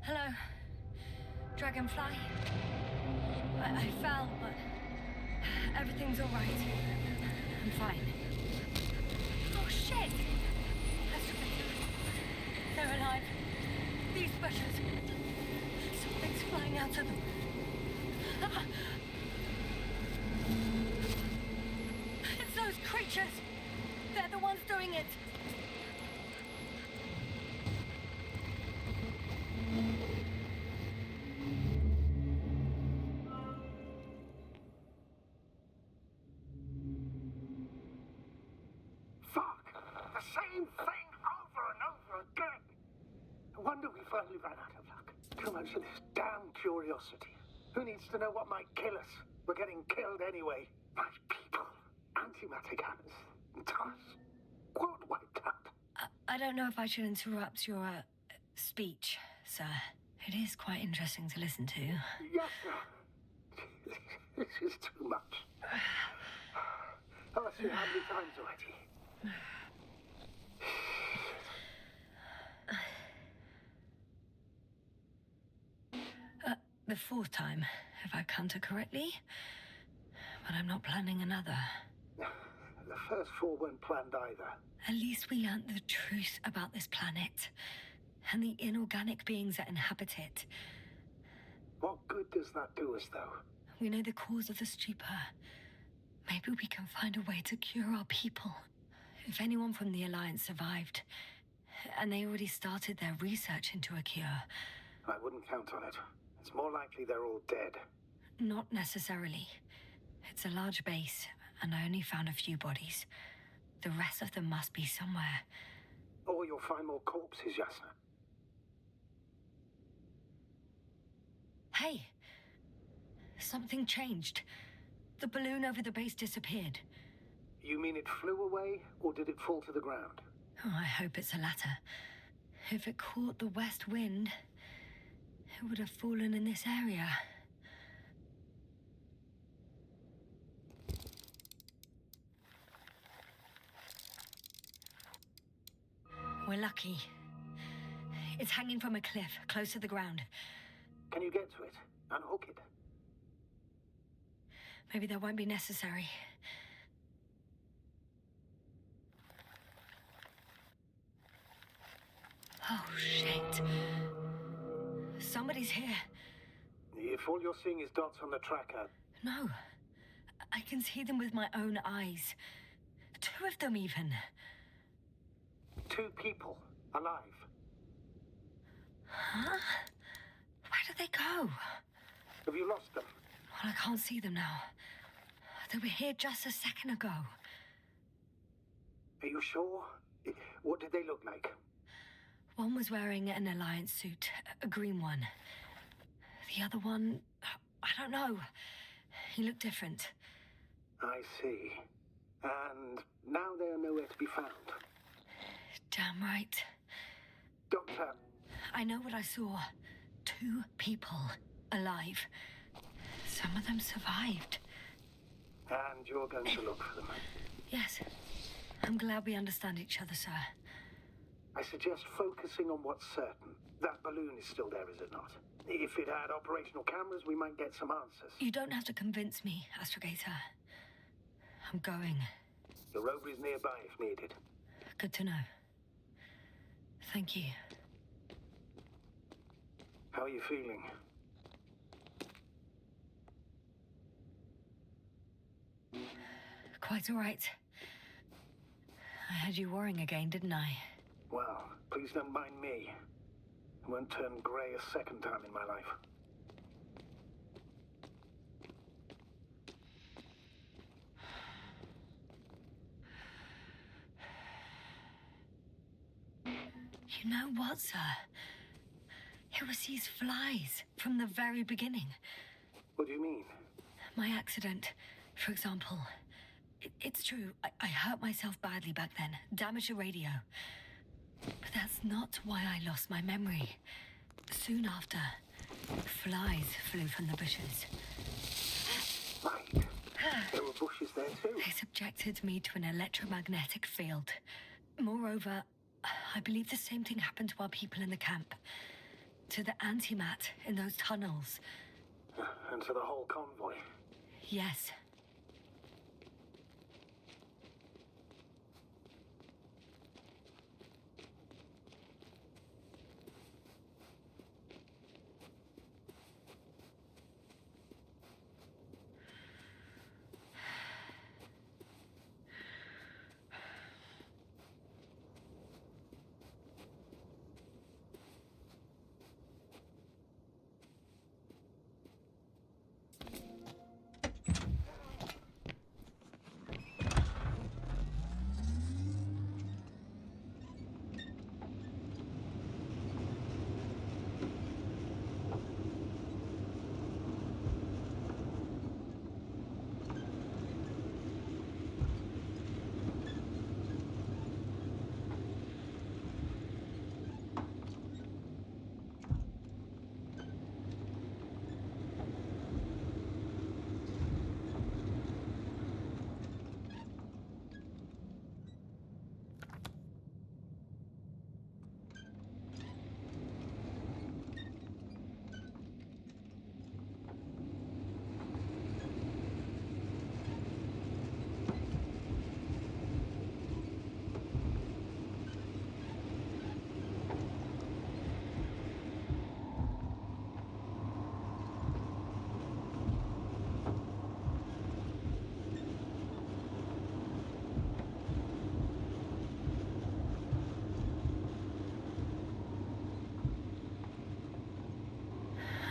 Hello, Dragonfly. I fell, but everything's all right. I'm fine. Oh shit! They're alive. These bushes. Something's flying out of them. It's those creatures. They're the ones doing it. Finally ran out of luck. Too much of this damn curiosity. Who needs to know what might kill us? We're getting killed anyway. My people. Antimatter cannons. Toss. Quad wiped out. I don't know if I should interrupt your speech, sir. It is quite interesting to listen to. Yes, sir. This is too much. I've asked you how many times already? The fourth time, if I counted correctly. But I'm not planning another. The first four weren't planned either. At least we learnt the truth about this planet and the inorganic beings that inhabit it. What good does that do us, though? We know the cause of the stupor. Maybe we can find a way to cure our people. If anyone from the Alliance survived, And they already started their research into a cure. I wouldn't count on it. It's more likely they're all dead. Not necessarily. It's a large base, and I only found a few bodies. The rest of them must be somewhere. Or you'll find more corpses, Yasna. Hey! Something changed. The balloon over the base disappeared. You mean it flew away, or did it fall to the ground? Oh, I hope it's the latter. If it caught the west wind, it would have fallen in this area. We're lucky. It's hanging from a cliff, close to the ground. Can you get to it? Unhook it? Maybe that won't be necessary. Oh, shit. Somebody's here. If all you're seeing is dots on the tracker... No. I can see them with my own eyes. 2 of them, even. 2 people. Alive. Huh? Where did they go? Have you lost them? Well, I can't see them now. They were here just a second ago. Are you sure? What did they look like? One was wearing an Alliance suit, a green one. The other one, I don't know. He looked different. I see. And now they are nowhere to be found. Damn right. Doctor... I know what I saw. 2 people alive. Some of them survived. And you're going to look for them? Yes. I'm glad we understand each other, sir. I suggest focusing on what's certain. That balloon is still there, is it not? If it had operational cameras, we might get some answers. You don't have to convince me, Astrogator. I'm going. The rover is nearby if needed. Good to know. Thank you. How are you feeling? Quite all right. I had you worrying again, didn't I? Well, please don't mind me. I won't turn grey a second time in my life. You know what, sir? It was these flies from the very beginning. What do you mean? My accident, for example. It's true, I hurt myself badly back then, damaged a radio. But that's not why I lost my memory. Soon after, flies flew from the bushes. Right. There were bushes there too. They subjected me to an electromagnetic field. Moreover, I believe the same thing happened to our people in the camp. To the antimat in those tunnels. And to the whole convoy. Yes.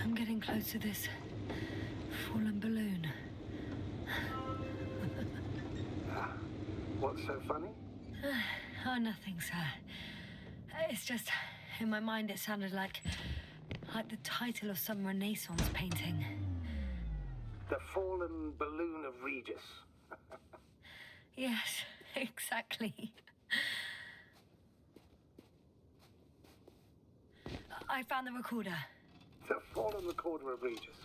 I'm getting close to this fallen balloon. What's so funny? Oh, nothing, sir. It's just, in my mind it sounded like the title of some Renaissance painting. The fallen balloon of Regis. Yes, exactly. I found the recorder. The fallen recorder of Regis.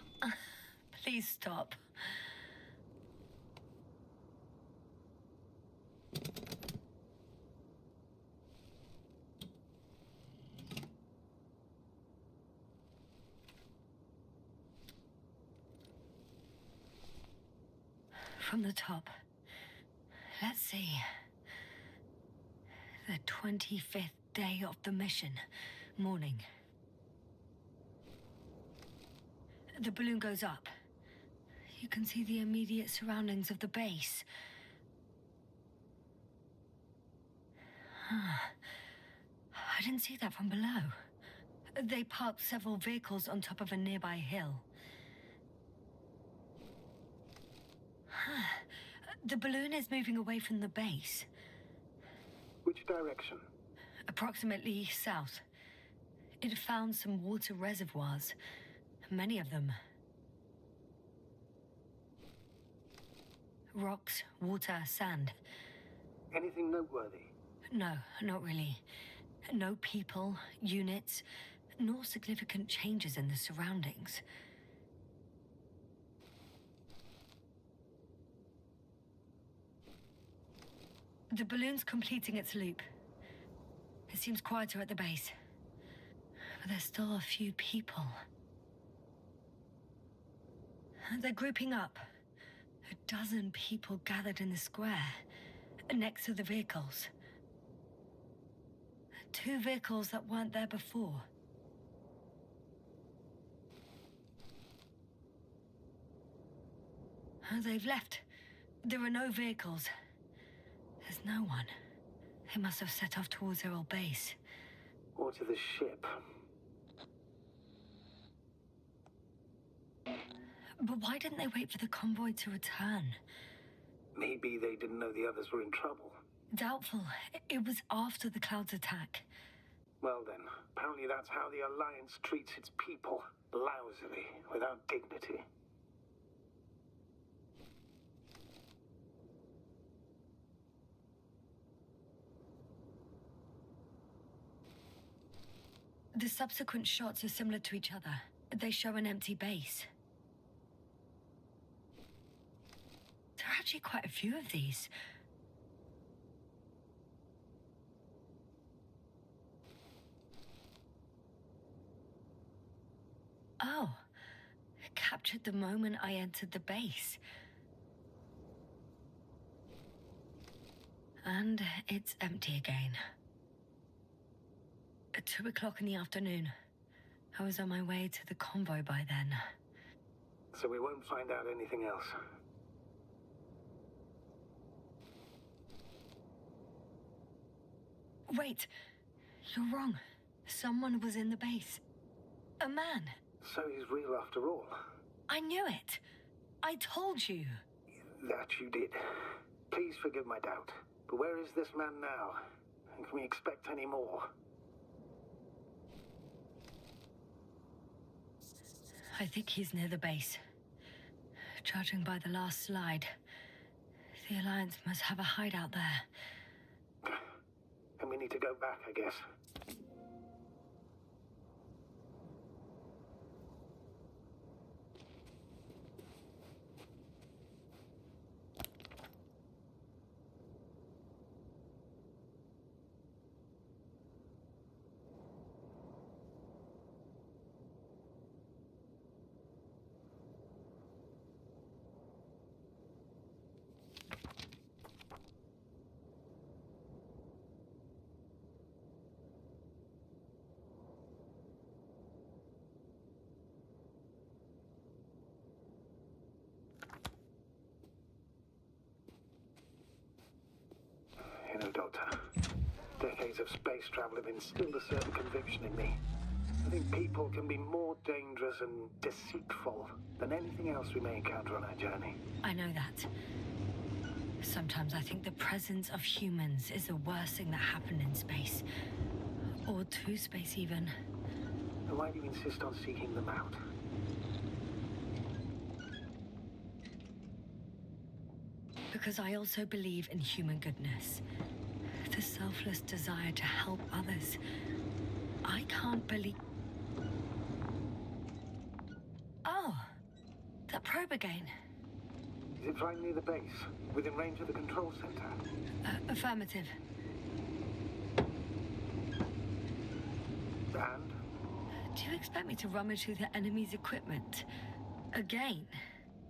Please stop. From the top. Let's see. The 25th day of the mission. Morning. The balloon goes up. You can see the immediate surroundings of the base. I didn't see that from below. They parked several vehicles on top of a nearby hill. The balloon is moving away from the base. Which direction? Approximately south. It found some water reservoirs. Many of them. Rocks, water, sand. Anything noteworthy? No, not really. No people, units, nor significant changes in the surroundings. The balloon's completing its loop. It seems quieter at the base. But there's still a few people. They're grouping up. 12 people gathered in the square, next to the vehicles. 2 vehicles that weren't there before. They've left. There are no vehicles. There's no one. They must have set off towards their old base. Or to the ship. But why didn't they wait for the convoy to return? Maybe they didn't know the others were in trouble. Doubtful. It was after the Cloud's attack. Well then, apparently that's how the Alliance treats its people. Lousily, without dignity. The subsequent shots are similar to each other. They show an empty base. There are actually quite a few of these. Oh, it captured the moment I entered the base. And it's empty again. At 2 o'clock in the afternoon. I was on my way to the convoy by then. So we won't find out anything else. Wait, you're wrong. Someone was in the base. A man. So he's real after all. I knew it. I told you. That you did. Please forgive my doubt. But where is this man now? And can we expect any more? I think he's near the base. Judging by the last slide, the Alliance must have a hideout there. And we need to go back, I guess. You know, Doctor, decades of space travel have instilled a certain conviction in me. I think people can be more dangerous and deceitful than anything else we may encounter on our journey. I know that. Sometimes I think the presence of humans is the worst thing that happened in space. Or to space, even. Then why do you insist on seeking them out? Because I also believe in human goodness. The selfless desire to help others. I can't believe... Oh! That probe again. Is it flying near the base? Within range of the control center? Affirmative. And? Do you expect me to rummage through the enemy's equipment? Again?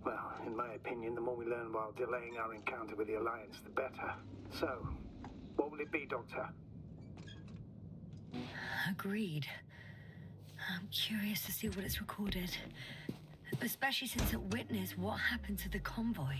Well, in my opinion, the more we learn while delaying our encounter with the Alliance, the better. So, what will it be, Doctor? Agreed. I'm curious to see what it's recorded. Especially since it witnessed what happened to the convoy.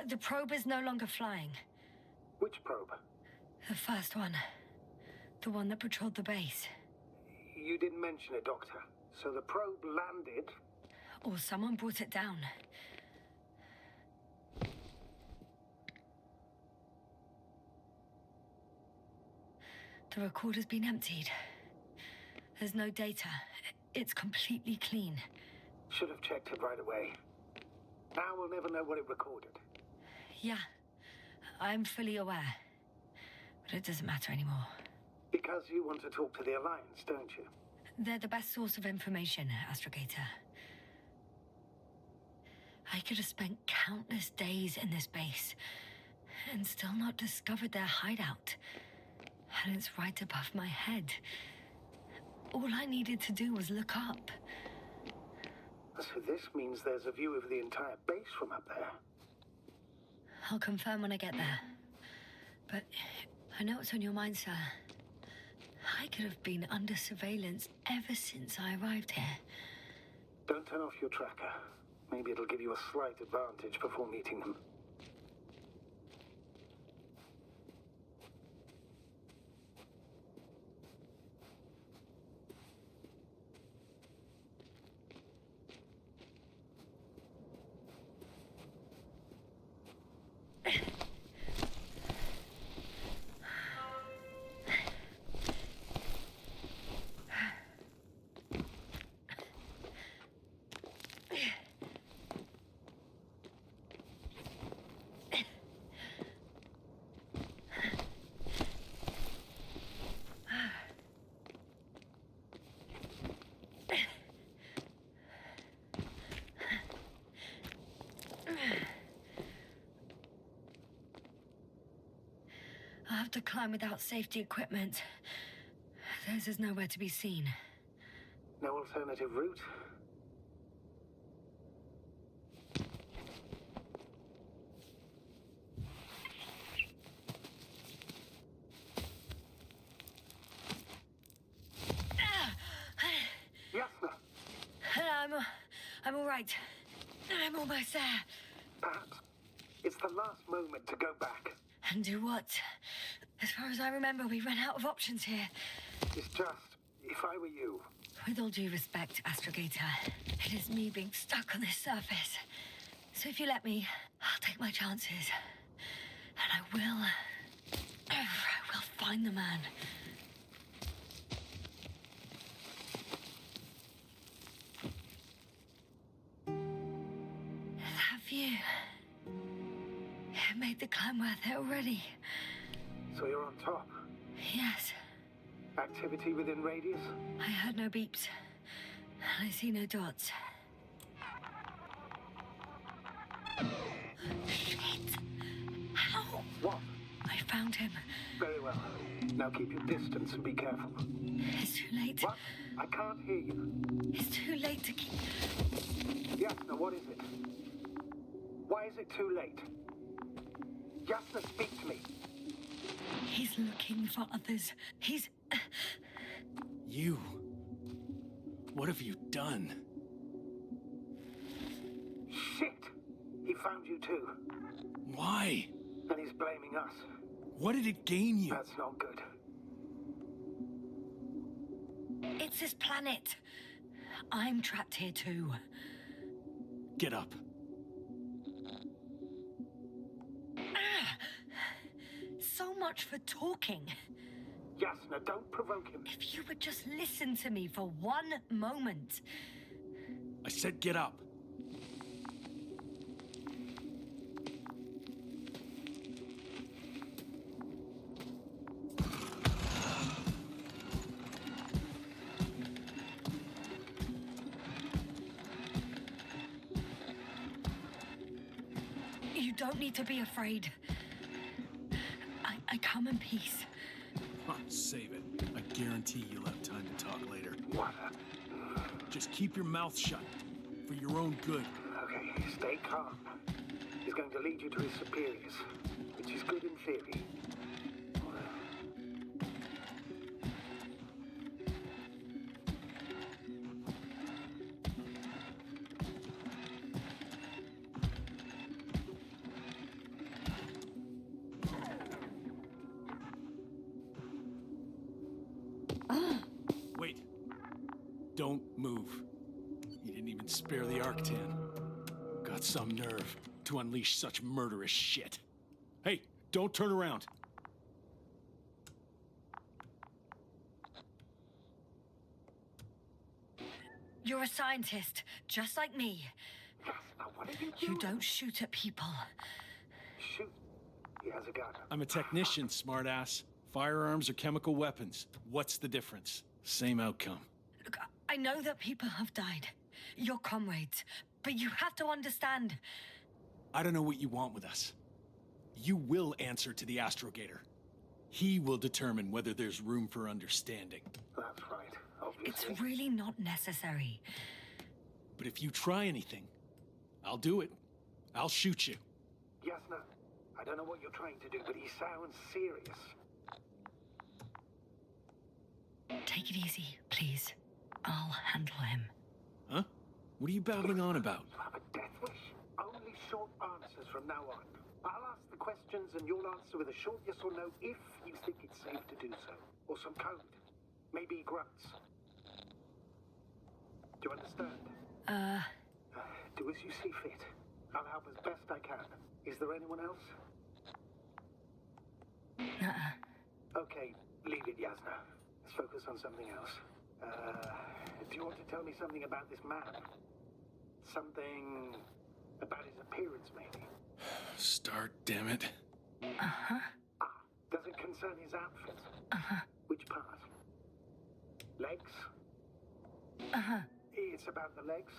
The probe is no longer flying. Which probe? The first one. The one that patrolled the base. You didn't mention it, Doctor. So the probe landed... Or someone brought it down. The recorder's been emptied. There's no data. It's completely clean. Should have checked it right away. Now we'll never know what it recorded. Yeah, I'm fully aware. But it doesn't matter anymore. Because you want to talk to the Alliance, don't you? They're the best source of information, Astrogator. I could have spent countless days in this base and still not discovered their hideout. And it's right above my head. All I needed to do was look up. So this means there's a view of the entire base from up there. I'll confirm when I get there. But I know what's on your mind, sir. I could have been under surveillance ever since I arrived here. Don't turn off your tracker. Maybe it'll give you a slight advantage before meeting them. I'll have to climb without safety equipment. Theirs is nowhere to be seen. No alternative route? Yasna! I'm all right. I'm almost there. Perhaps it's the last moment to go back. And do what? As far as I remember, we ran out of options here. It's just, if I were you... With all due respect, Astrogator, it is me being stuck on this surface. So if you let me, I'll take my chances. And I will find the man. That view. It made the climb worth it already. So you're on top. Yes. Activity within radius? I heard no beeps. I see no dots. Shit! How? What? I found him. Very well. Now keep your distance and be careful. It's too late. What? I can't hear you. It's too late to keep... Yasna, what is it? Why is it too late? Yasna, speak to me. He's looking for others. He's... You... What have you done? Shit! He found you too. Why? And he's blaming us. What did it gain you? That's not good. It's his planet. I'm trapped here too. Get up. So much for talking. Yasna, don't provoke him. If you would just listen to me for one moment. I said get up. You don't need to be afraid. I come in peace. Oh, save it. I guarantee you'll have time to talk later. What? Just keep your mouth shut. For your own good. Okay, stay calm. He's going to lead you to his superiors, which is good in theory. Wait. Don't move. You didn't even spare the Arctan. Got some nerve to unleash such murderous shit. Hey, don't turn around. You're a scientist, just like me. Yasna, what are you doing? You don't shoot at people. Shoot. He has a gun. I'm a technician, smartass. Firearms or chemical weapons. What's the difference? Same outcome. Look, I know that people have died. Your comrades. But you have to understand. I don't know what you want with us. You will answer to the Astrogator. He will determine whether there's room for understanding. That's right, obviously. It's really not necessary. But if you try anything, I'll do it. I'll shoot you. Yasna, I don't know what you're trying to do, but he sounds serious. Take it easy, please. I'll handle him. Huh? What are you babbling on about? You have a death wish? Only short answers from now on. I'll ask the questions and you'll answer with a short yes or no if you think it's safe to do so. Or some code. Maybe grunts. Do you understand? Do as you see fit. I'll help as best I can. Is there anyone else? Okay, leave it, Yasna. Let's focus on something else. Do you want to tell me something about this man? Something about his appearance, maybe? Start, damn it. Does it concern his outfit? Which part? Legs? It's about the legs?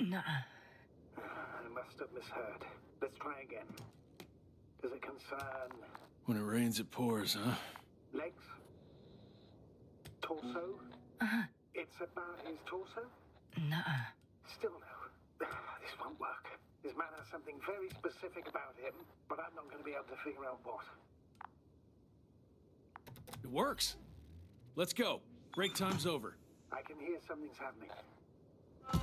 I must have misheard. Let's try again. Does it concern... When it rains, it pours, huh? legs? Torso? It's about his torso? Still no. This won't work. This man has something very specific about him, but I'm not going to be able to figure out what. It works. Let's go. Break time's over. I can hear something's happening. Do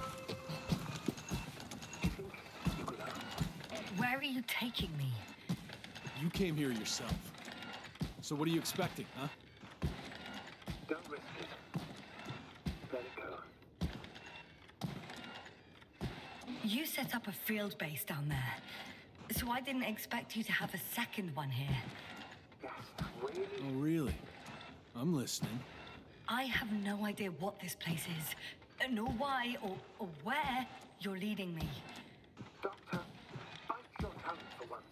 you think you could Where are you taking me? You came here yourself. So what are you expecting, huh? Don't risk it. Let it go. You set up a field base down there, so I didn't expect you to have a second one here. Yes. Really? Oh, really? I'm listening. I have no idea what this place is, nor why or where you're leading me. Doctor, bite your tongue for once.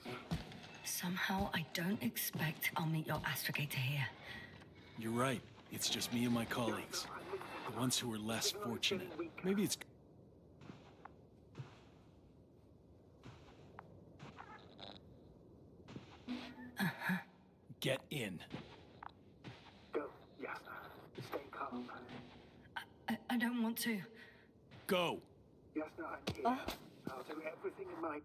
Somehow I don't expect I'll meet your astrogator here. You're right. It's just me and my colleagues. The ones who are less fortunate. Maybe it's... Get in. Go, Yasna. Stay calm. I don't want to. Go! Yasna, I'm here. I'll do everything in my...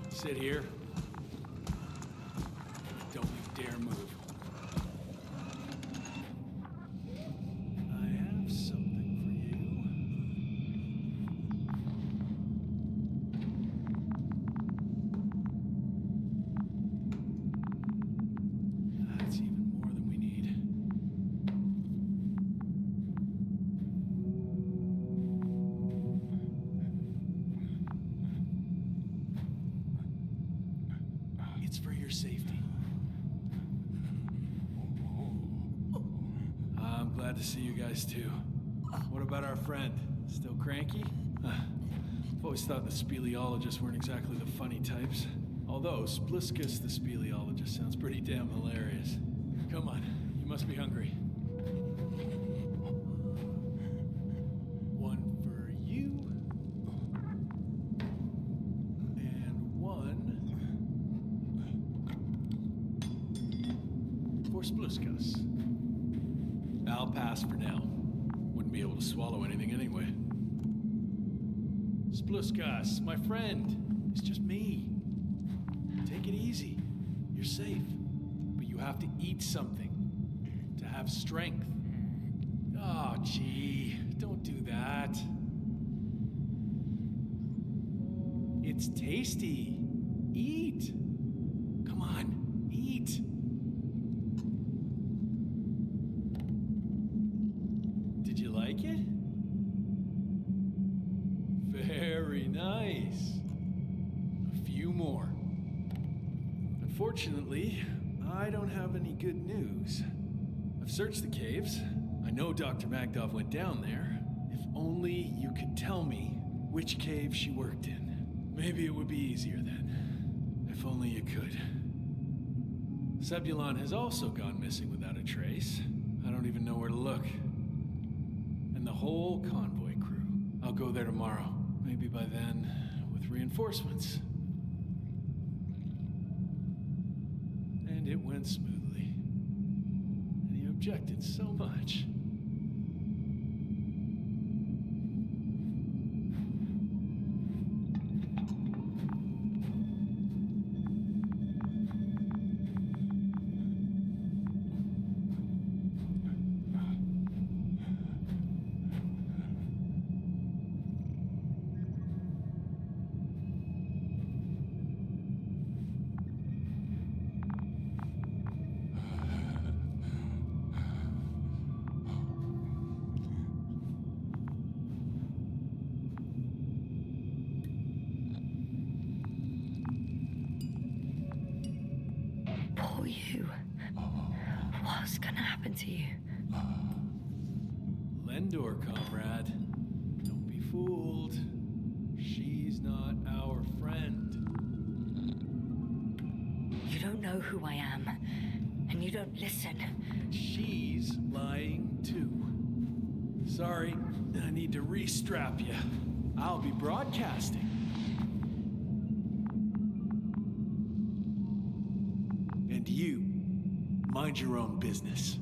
Sit here. Don't you dare move. I have something for you. That's even more than we need. It's for your safety. I'm glad to see you guys too. What about our friend? Still cranky? I've always thought the speleologists weren't exactly the funny types. Although Spliskus the speleologist sounds pretty damn hilarious. Come on, you must be hungry. One for you. And one for Spliskus. I'll pass for now. Wouldn't be able to swallow anything anyway. Spliskus, my friend. It's just me. Take it easy. You're safe. But you have to eat something to have strength. Oh, gee. Don't do that. It's tasty. Eat. Come on, eat. Did you like it? Very nice. A few more. Unfortunately, I don't have any good news. I've searched the caves. I know Dr. Magdov went down there. If only you could tell me which cave she worked in. Maybe it would be easier then. If only you could. Zebulon has also gone missing without a trace. I don't even know where to look. And the whole convoy crew. I'll go there tomorrow. Maybe by then, with reinforcements. And it went smoothly. And he objected so much. Poor you. What's gonna happen to you? Lendor, comrade. Don't be fooled. She's not our friend. You don't know who I am, and you don't listen. And she's lying too. Sorry, I need to re-strap you. I'll be broadcasting. And you, mind your own business.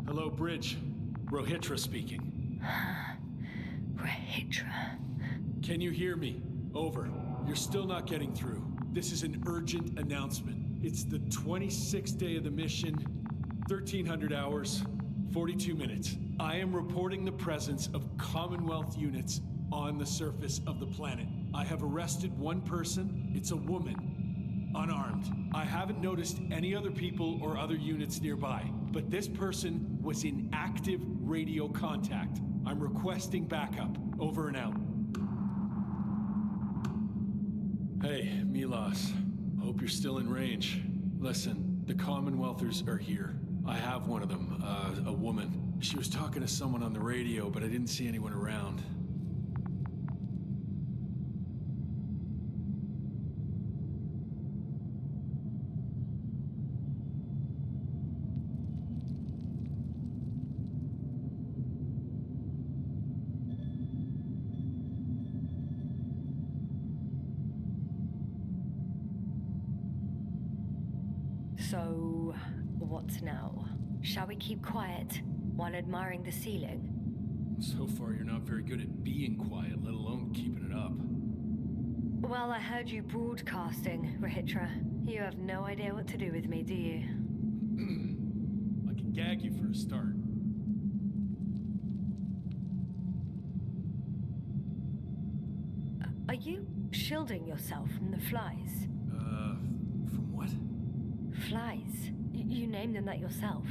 Hello, Bridge. Rohitra speaking. Rohitra. Can you hear me? Over. You're still not getting through. This is an urgent announcement. It's the 26th day of the mission, 1300 hours, 42 minutes. I am reporting the presence of Commonwealth units on the surface of the planet. I have arrested one person. It's a woman, unarmed. I haven't noticed any other people or other units nearby, but this person was in active radio contact. I'm requesting backup. Over and out. Hey, Milos. Hope you're still in range. Listen, the Commonwealthers are here. I have one of them, a woman. She was talking to someone on the radio, but I didn't see anyone around. So, what now? Shall we keep quiet while admiring the ceiling? So far, you're not very good at being quiet, let alone keeping it up. Well, I heard you broadcasting, Rohitra. You have no idea what to do with me, do you? I can gag you for a start. Are you shielding yourself from the flies? From what? Flies. You named them that yourself.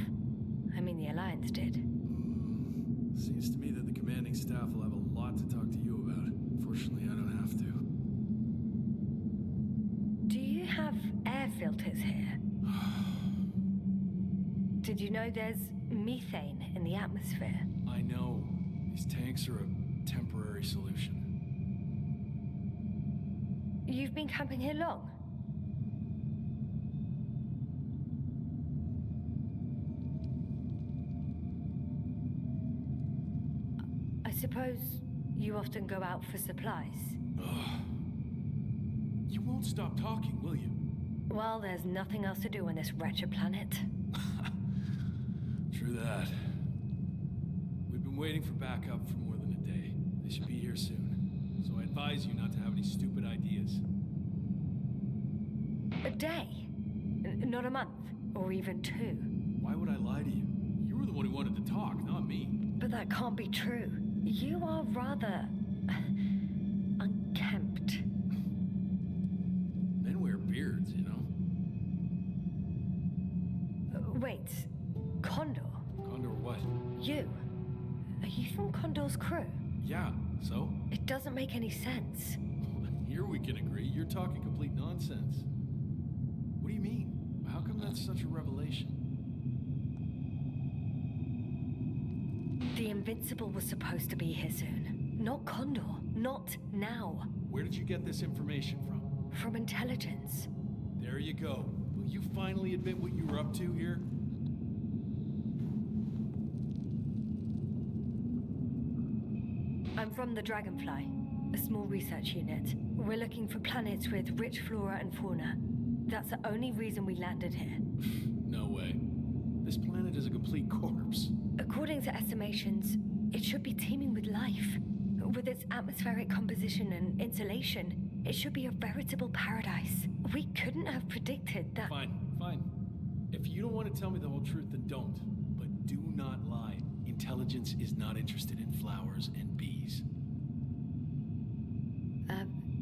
I mean, the Alliance did. Seems to me that the commanding staff will have a lot to talk to you about. Fortunately, I don't have to. Do you have air filters here? Did you know there's methane in the atmosphere? I know. These tanks are a temporary solution. You've been camping here long? I suppose you often go out for supplies. You won't stop talking, will you? Well, there's nothing else to do on this wretched planet. True that. We've been waiting for backup for more than a day. They should be here soon. So I advise you not to have any stupid ideas. A day? Not a month? Or even 2? Why would I lie to you? You were the one who wanted to talk, not me. But that can't be true. You are rather... unkempt. Men wear beards, you know? Wait. Condor? Condor what? You? Are you from Condor's crew? Yeah, so? It doesn't make any sense. Here we can agree. You're talking complete nonsense. What do you mean? How come that's such a revelation? The Invincible was supposed to be here soon. Not Condor. Not now. Where did you get this information from? From intelligence. There you go. Will you finally admit what you were up to here? I'm from the Dragonfly, a small research unit. We're looking for planets with rich flora and fauna. That's the only reason we landed here. No way. This planet is a complete corpse. According to estimations, it should be teeming with life. With its atmospheric composition and insulation, it should be a veritable paradise. We couldn't have predicted that. Fine. If you don't want to tell me the whole truth, then don't. But do not lie. Intelligence is not interested in flowers and bees.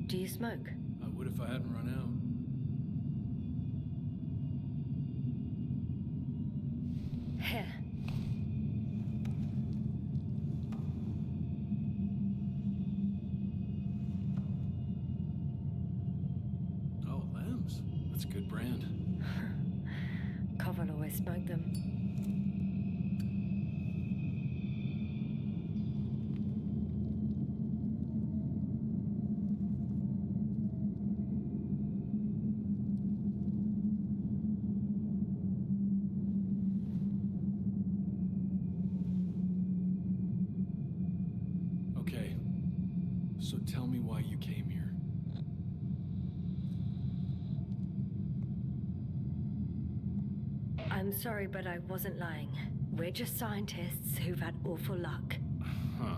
Do you smoke? I would if I hadn't run out. Here. Oh, lambs. That's a good brand. Covel always smoked them. So tell me why you came here. I'm sorry, but I wasn't lying. We're just scientists who've had awful luck. Huh.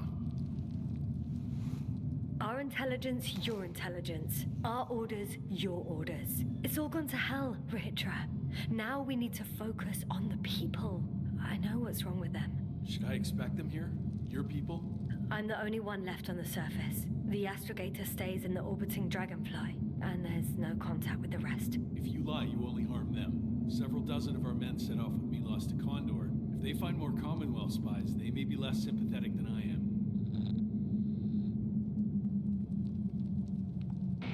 Our intelligence, your intelligence. Our orders, your orders. It's all gone to hell, Ritra. Now we need to focus on the people. I know what's wrong with them. Should I expect them here? Your people? I'm the only one left on the surface. The astrogator stays in the orbiting dragonfly, and there's no contact with the rest. If you lie, you only harm them. Several dozen of our men set off with Milos to Condor. If they find more Commonwealth spies, they may be less sympathetic than I am.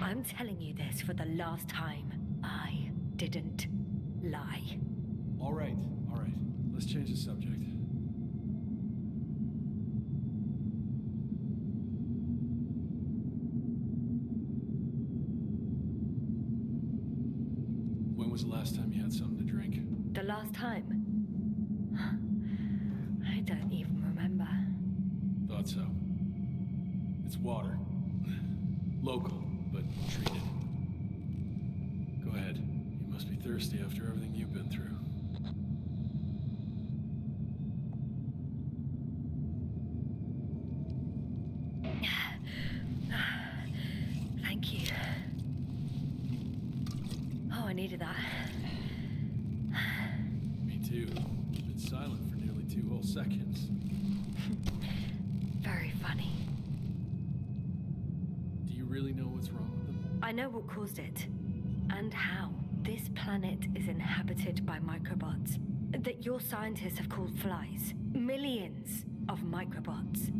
I'm telling you this for the last time. I didn't lie. All right. Let's change the subject. When was the last time you had something to drink? The last time? I don't even remember. Thought so. It's water. Local, but treated. Go ahead. You must be thirsty after everything you've been through. Thank you. Oh, I needed that. Me too. You've been silent for nearly 2 whole seconds. Very funny. Do you really know what's wrong with them? I know what caused it. And how. This planet is inhabited by microbots that your scientists have called flies. Millions of microbots.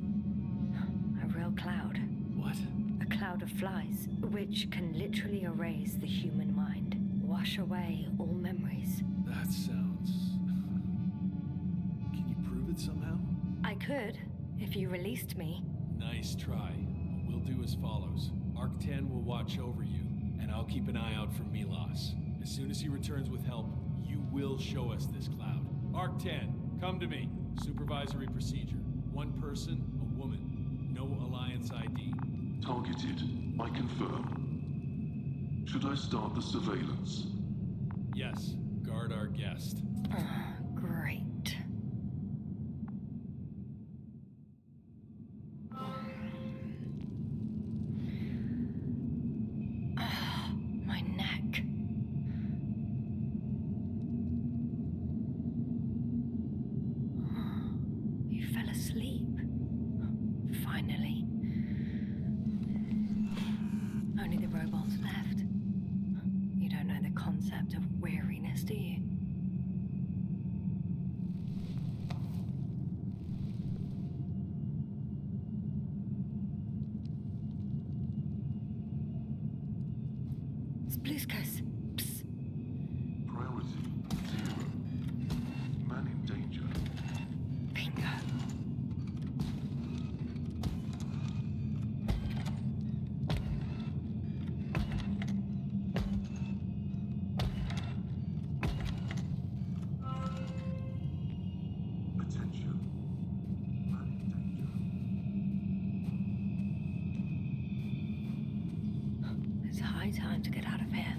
A real cloud. What? A cloud of flies, which can literally erase the human mind. Wash away all memories. That sounds... Can you prove it somehow? I could, if you released me. Nice try. We'll do as follows. Arc 10 will watch over you, and I'll keep an eye out for Milos. As soon as he returns with help, you will show us this cloud. Arc 10, come to me. Supervisory procedure. One person, a woman. No Alliance ID. Targeted. I confirm. Should I start the surveillance? Yes. Guard our guest. Great. My neck. You fell asleep. Finally. Only the robots left. You don't know the concept of weariness, do you? Spluskas. Psst. Priority 0. Man in danger. Bingo. Attention. Man in danger. It's high time to get out of here.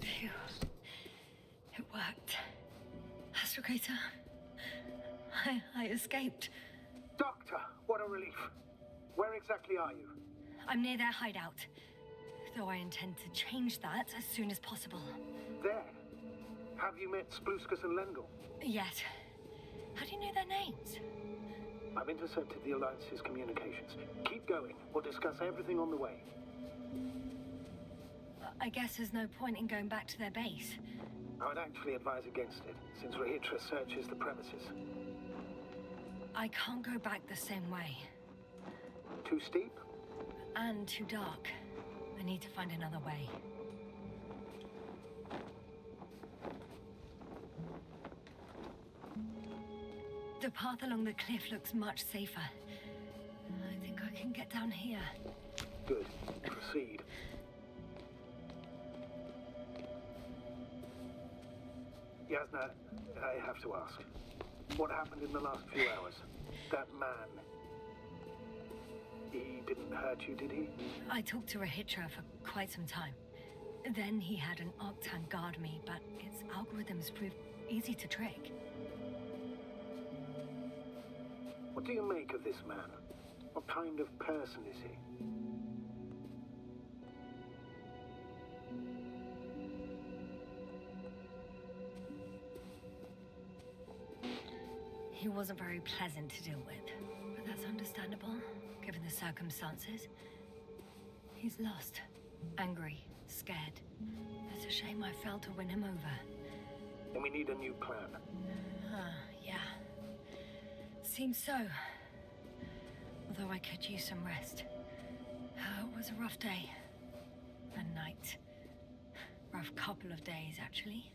Phew. It worked. Astrogator. I escaped. Doctor, what a relief. Where exactly are you? I'm near their hideout. Though I intend to change that as soon as possible. There. Have you met Spluskas and Lendl? Yet. How do you know their names? I've intercepted the Alliance's communications. Keep going. We'll discuss everything on the way. I guess there's no point in going back to their base. I would actually advise against it, since Regis III searches the premises. I can't go back the same way. Too steep? And too dark. I need to find another way. The path along the cliff looks much safer. I think I can get down here. Good. Proceed. Yasna, I have to ask. What happened in the last few hours? That man. He didn't hurt you, did he? I talked to Regis III for quite some time. Then he had an Auchan guard me, but its algorithms proved easy to trick. What do you make of this man? What kind of person is he? He wasn't very pleasant to deal with, but that's understandable, given the circumstances. He's lost, angry, scared. It's a shame I failed to win him over. And we need a new plan. Yeah. Seems so. Although I could use some rest. It was a rough day. A night. Rough couple of days, actually.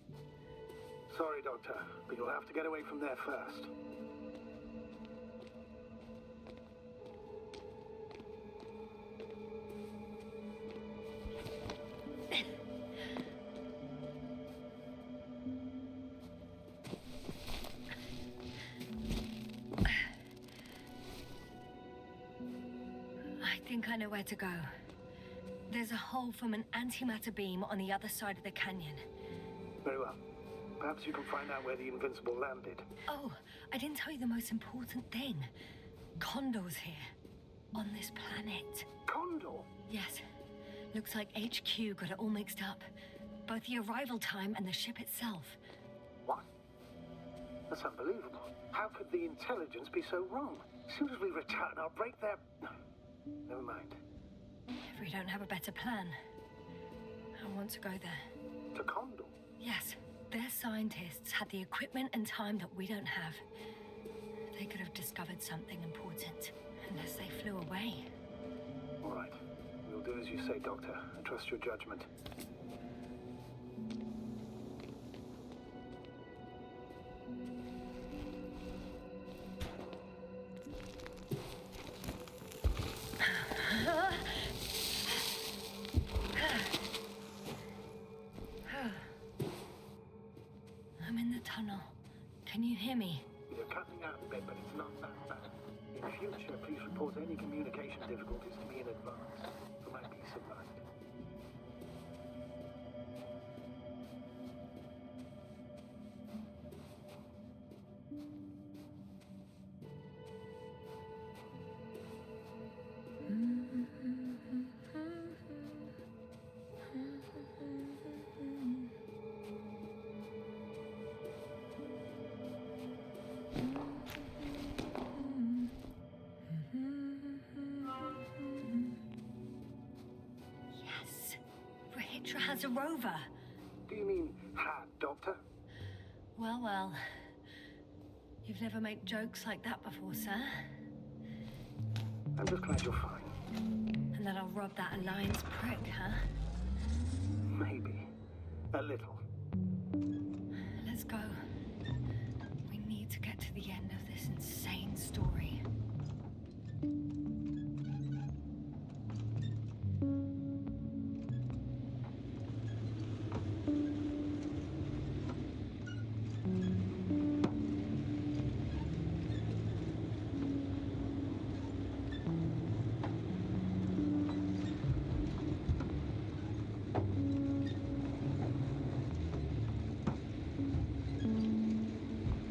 Sorry, Doctor, but you'll have to get away from there first. I think I know where to go. There's a hole from an antimatter beam on the other side of the canyon. Very well. Perhaps you can find out where the Invincible landed. Oh, I didn't tell you the most important thing. Condor's here. On this planet. Condor? Yes. Looks like HQ got it all mixed up. Both the arrival time and the ship itself. What? That's unbelievable. How could the intelligence be so wrong? As soon as we return, I'll break their... Never mind. If we don't have a better plan, I want to go there. To Condor? Yes. Their scientists had the equipment and time that we don't have. They could have discovered something important, unless they flew away. All right. We'll do as you say, Doctor. I trust your judgment. I'm in the tunnel. Can you hear me? You're cutting out a bit, but it's not that bad. In future, please report any communication difficulties to me in advance, for my peace of mind. Has a rover. Do you mean had, Doctor? Well. You've never made jokes like that before, sir. I'm just glad you're fine. And that I'll rob that Alliance prick, huh? Maybe. A little. Let's go. We need to get to the end of this insane story.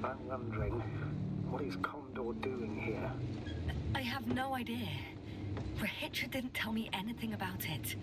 I'm wondering, what is Condor doing here? I have no idea. Regis didn't tell me anything about it.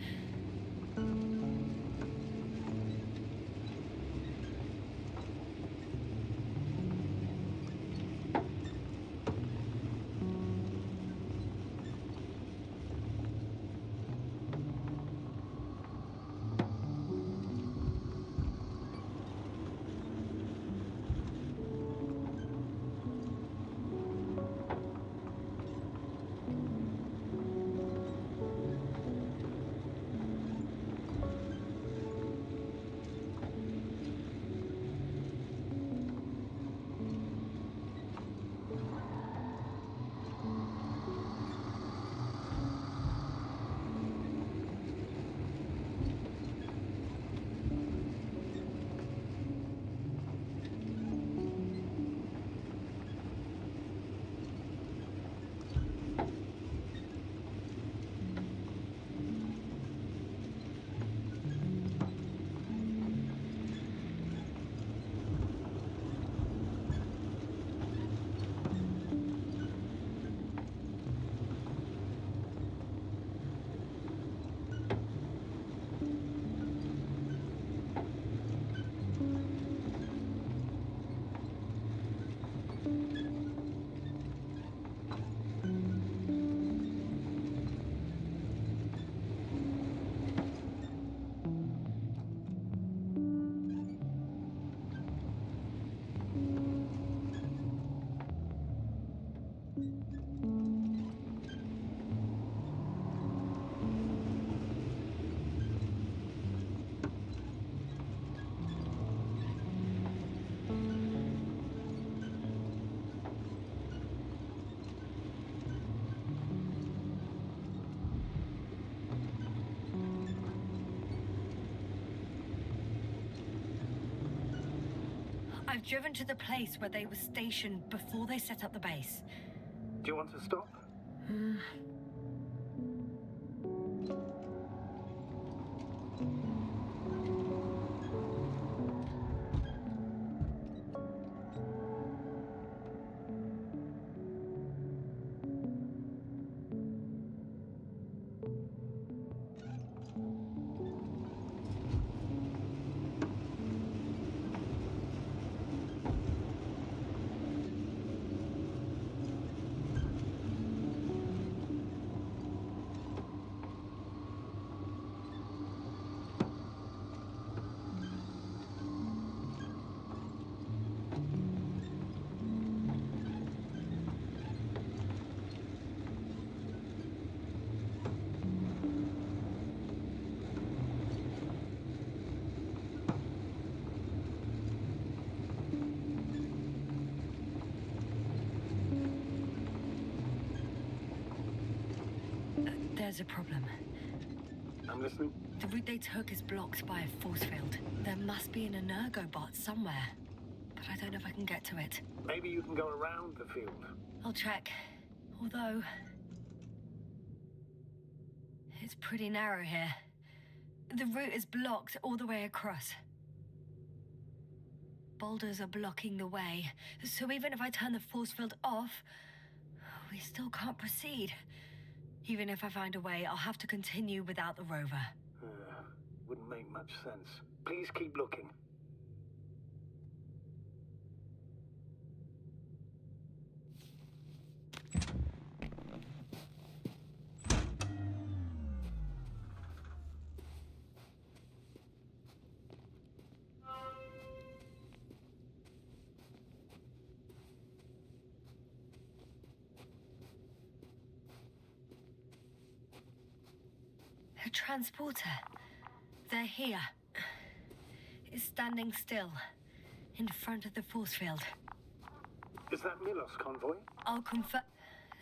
I've driven to the place where they were stationed before they set up the base. Do you want to stop? There's a problem. I'm listening. The route they took is blocked by a force field. There must be an energobot somewhere, but I don't know if I can get to it. Maybe you can go around the field. I'll check. Although... it's pretty narrow here. The route is blocked all the way across. Boulders are blocking the way, so even if I turn the force field off, we still can't proceed. Even if I find a way, I'll have to continue without the rover. Wouldn't make much sense. Please keep looking. A transporter. They're here. It's standing still, in front of the force field. Is that Milos convoy? I'll confirm.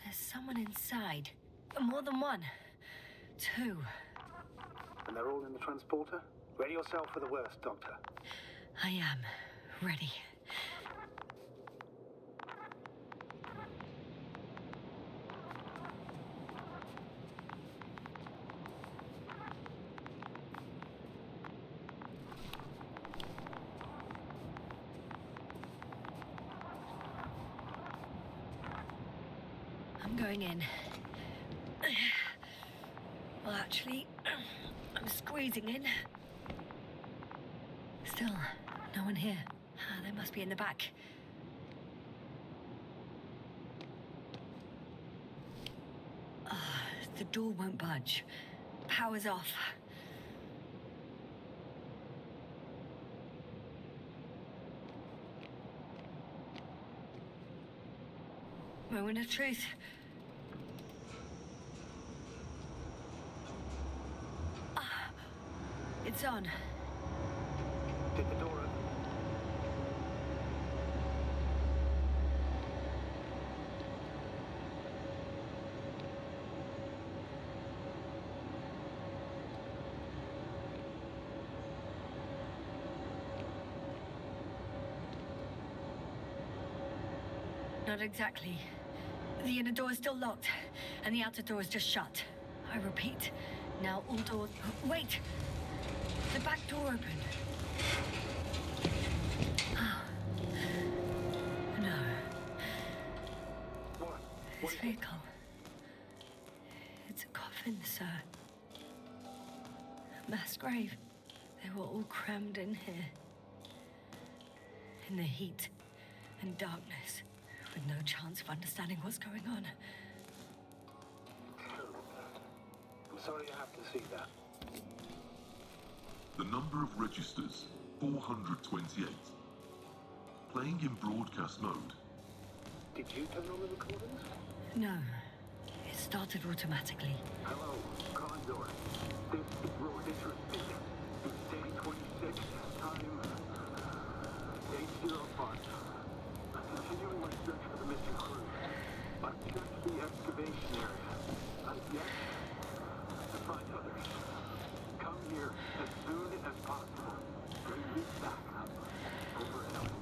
There's someone inside. More than one. Two. And they're all in the transporter? Ready yourself for the worst, Doctor. I am. Ready. I'm going in. Well, actually, I'm squeezing in. Still, no one here. They must be in the back. The door won't budge. Power's off. Moment of truth. It's on. Did the door open? Not exactly. The inner door is still locked, and the outer door is just shut. I repeat, now all doors... Wait! The back door opened. No. What? This vehicle. It's a coffin, sir. A mass grave. They were all crammed in here. In the heat and darkness, with no chance of understanding what's going on. I'm sorry you have to see that. The number of registers, 428. Playing in broadcast mode. Did you turn on the recordings? No. It started automatically. Hello, Condor. This is Regis III. It's day 26, time 8:05. I'm continuing my search for the missing crew. I've checked the excavation area. I've yet to find others. Come here as soon as possible. Bring me back up. Over and out.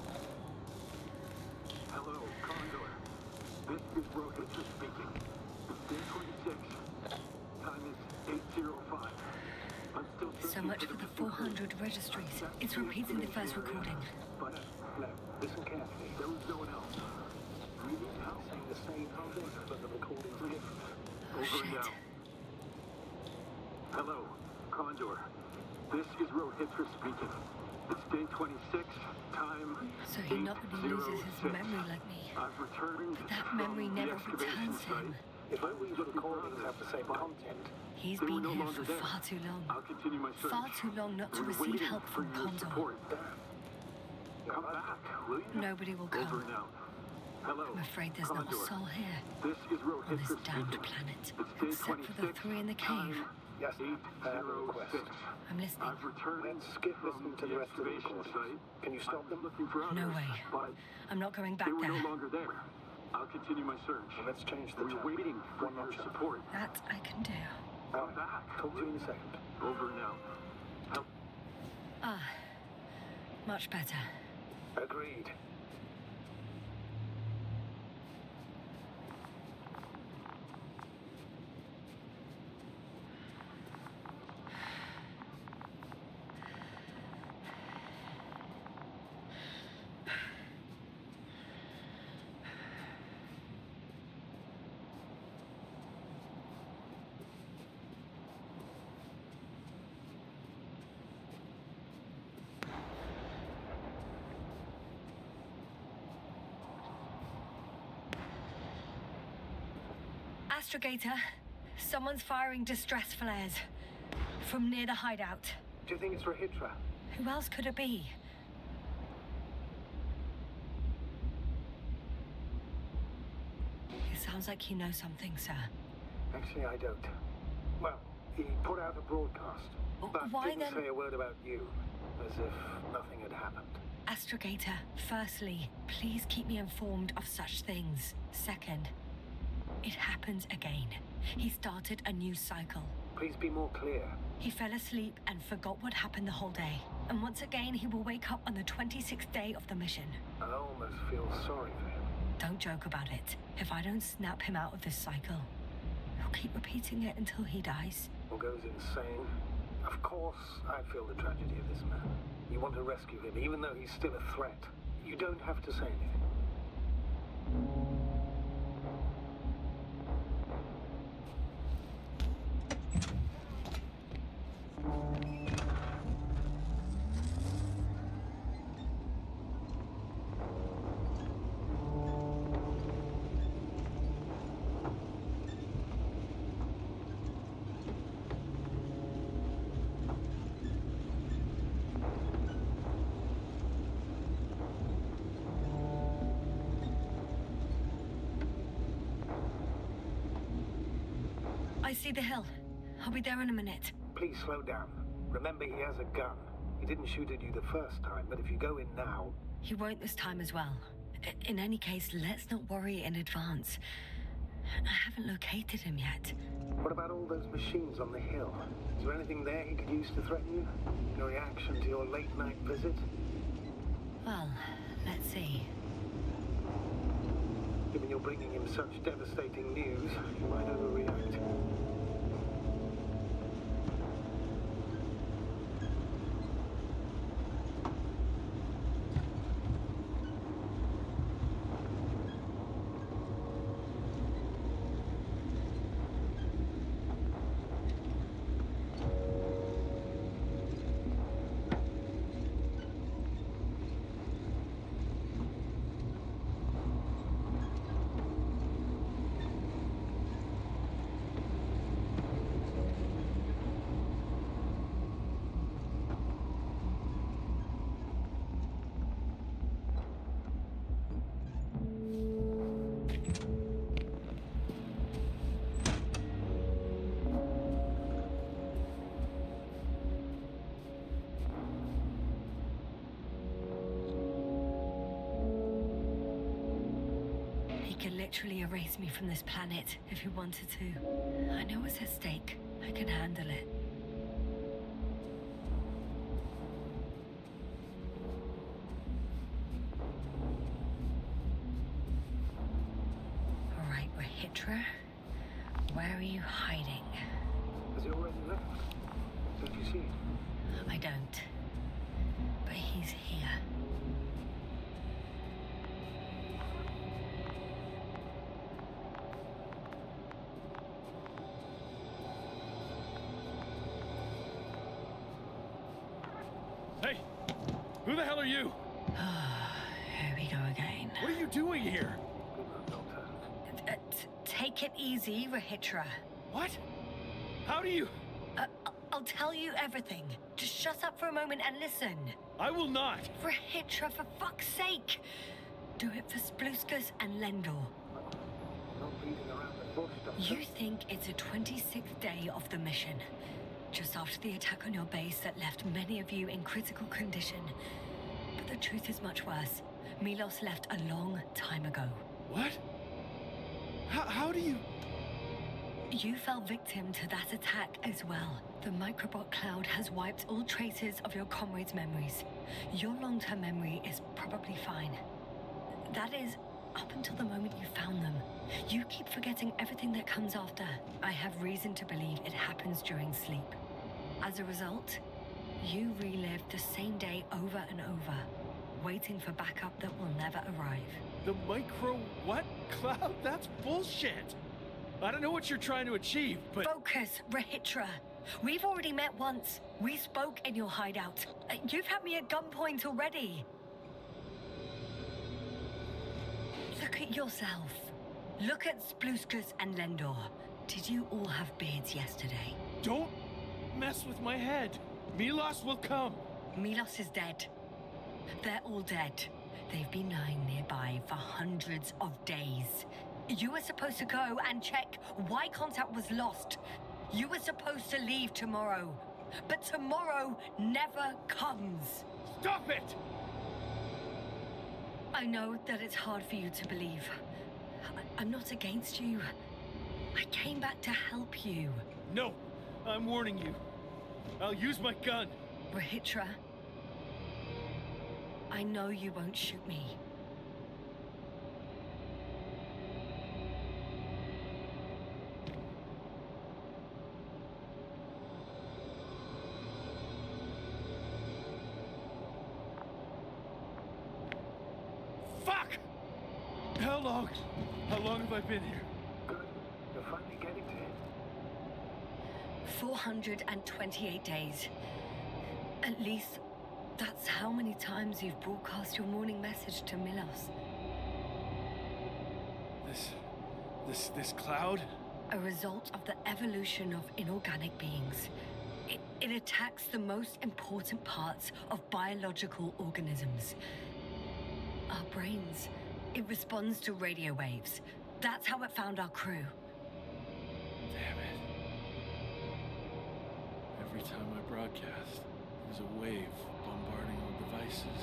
So much for the 400 registries. It's repeating the first recording. But, no, listen carefully. There was no one else. Really? Saying the same thing, but the recording's different. Oh, shit. Hello, Condor. This is Regis speaking. It's day 26, time So he not only loses his 8:06. memory like me, I've returned but that from memory the never excavation returns him. site. If only the recordings have the same content. He's They were been no here longer for there. far too long. I'll continue my search. Far too long not to We're receive waiting help for from your Condor. support. Come back, will you? Nobody will come. Over and out. Hello, I'm afraid there's not a Condor. soul here This is on Regis this damned speaking. planet, It's day except for the 26, three in the cave. time Yes, I have a request. 8:06. I'm listening. I've returned Let's skip from listening to the rest of the excavation recordings. site. Can you stop them? Looking for others, No way. but I'm not going back they were there. no longer there. I'll continue my search. Well, let's change the We're channel. waiting for One your notch up. support. That I can do. All right, talk to you in a second. Over and out. Help. Ah, much better. Agreed. Astrogator, someone's firing distress flares from near the hideout. Do you think it's Regis? Who else could it be? It sounds like you know something, sir. Actually, I don't. Well, he put out a broadcast, but Why didn't then- say a word about you, as if nothing had happened. Astrogator, firstly, please keep me informed of such things. Second, it happens again. He started a new cycle. Please be more clear. He fell asleep and forgot what happened the whole day. And once again, he will wake up on the 26th day of the mission. I almost feel sorry for him. Don't joke about it. If I don't snap him out of this cycle, he'll keep repeating it until he dies. Or goes insane. Of course, I feel the tragedy of this man. You want to rescue him, even though he's still a threat. You don't have to say anything. I see the hill. I'll be there in a minute. Please slow down. Remember, he has a gun. He didn't shoot at you the first time, but if you go in now... He won't this time as well. In any case, let's not worry in advance. I haven't located him yet. What about all those machines on the hill? Is there anything there he could use to threaten you? Your reaction to your late-night visit? Well, let's see. Given you're bringing him such devastating news, he might overreact. Literally erase me from this planet if he wanted to. I know what's at stake. I can handle it. All right, Regis. Where are you hiding? Has he already left? Don't you see it? Who the hell are you? Here we go again. What are you doing here? Take it easy, Regis. What? How do you... I'll tell you everything. Just shut up for a moment and listen. I will not. Regis, for fuck's sake. Do it for Spluskus and Lendor. You think it's a 26th day of the mission. Just after the attack on your base that left many of you in critical condition. But the truth is much worse. Milos left a long time ago. What? How do you... You fell victim to that attack as well. The microbot cloud has wiped all traces of your comrades' memories. Your long-term memory is probably fine. That is, up until the moment you found them. You keep forgetting everything that comes after. I have reason to believe it happens during sleep. As a result, you relive the same day over and over, waiting for backup that will never arrive. The micro... what? Cloud? That's bullshit! I don't know what you're trying to achieve, but... Focus, Regis. We've already met once. We spoke in your hideout. You've had me at gunpoint already. Look at yourself. Look at Spluskus and Lendor. Did you all have beards yesterday? Don't mess with my head. Milos will come. Milos is dead. They're all dead. They've been lying nearby for hundreds of days. You were supposed to go and check why contact was lost. You were supposed to leave tomorrow. But tomorrow never comes. Stop it! I know that it's hard for you to believe. I'm not against you. I came back to help you. No, I'm warning you. I'll use my gun. Regis, I know you won't shoot me. Fuck! How long have I been here? Good. You're finally getting to it. 428 days. At least that's how many times you've broadcast your morning message to Milos. This cloud? A result of the evolution of inorganic beings. It attacks the most important parts of biological organisms. Our brains. It responds to radio waves. That's how it found our crew. Damn it. Every time I broadcast, there's a wave bombarding all devices.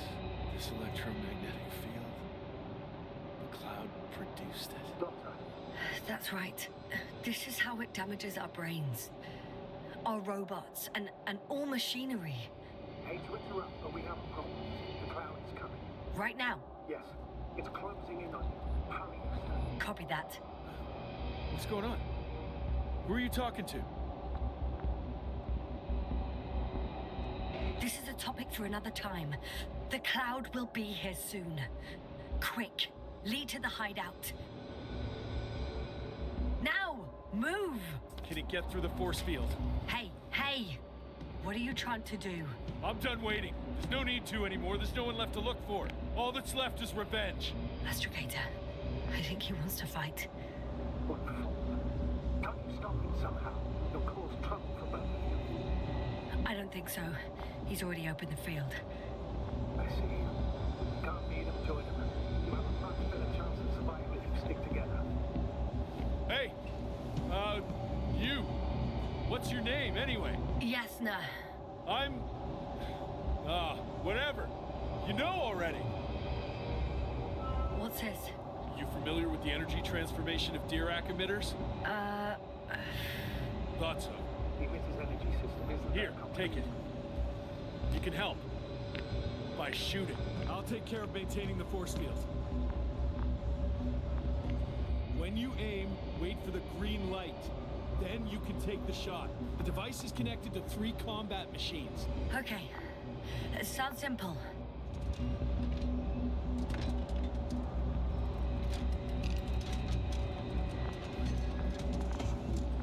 This electromagnetic field. The cloud produced it. Doctor, That's right. This is how it damages our brains. Our robots and all machinery. hate to interrupt, but we have a problem. The cloud is coming. Right now. Yes, it's closing in on you. Hurry, Yasna. Copy that. What's going on? Who are you talking to? This is a topic for another time. The cloud will be here soon. Quick, lead to the hideout. Now, move! Can it get through the force field? Hey! What are you trying to do? I'm done waiting. There's no need to anymore. There's no one left to look for. All that's left is revenge. Astrogator, I think he wants to fight. What for? Can't you stop him somehow? You'll cause trouble for both of you. I don't think so. He's already opened the field. I see. You can't beat him, join him. You have a much better chance of surviving if you stick together. Hey! You! What's your name, anyway? Yasna. I'm... whatever. You know already. What's this? You familiar with the energy transformation of Dirac emitters? Thought so. The emitter's energy system isn't Here, that take it. complicated. You can help. By shooting. I'll take care of maintaining the force field. When you aim, wait for the green light. Then you can take the shot. The device is connected to 3 combat machines. Okay. Sounds simple.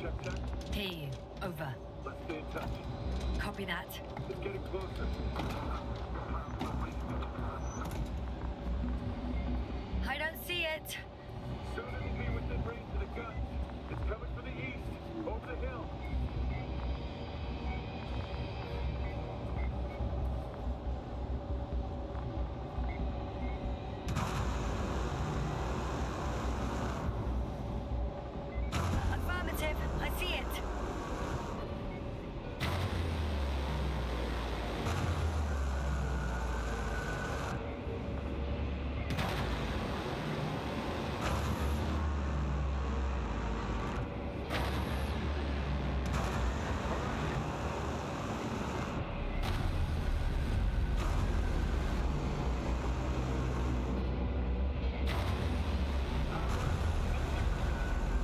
Check. Hey, over. Let's stay in touch. Copy that. It's getting closer. I don't see it. Soon it'll be within range of the gun. It's coming from the east, over the hill. Affirmative. I see it.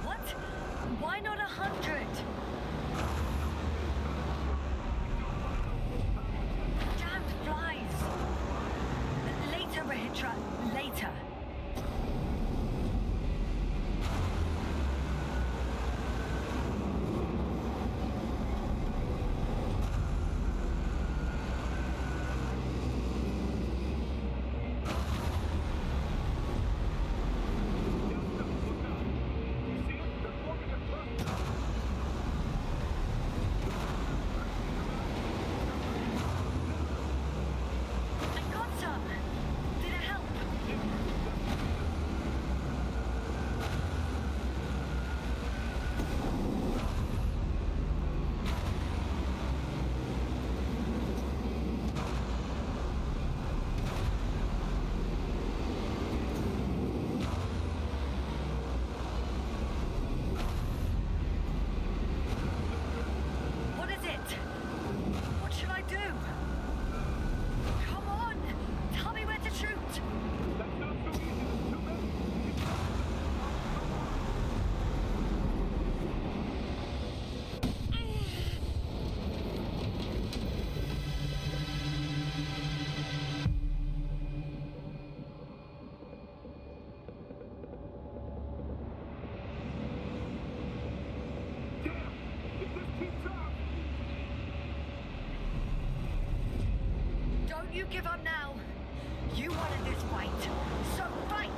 What? Why not 100? Damned flies. Later, Rahitra. Later. I got some. Did it help? What is it? What should I do? Come on! Tell me where to shoot! That's not so easy. There's too many. Damn! It just keeps up. Don't you give up now! You wanted this fight, so fight!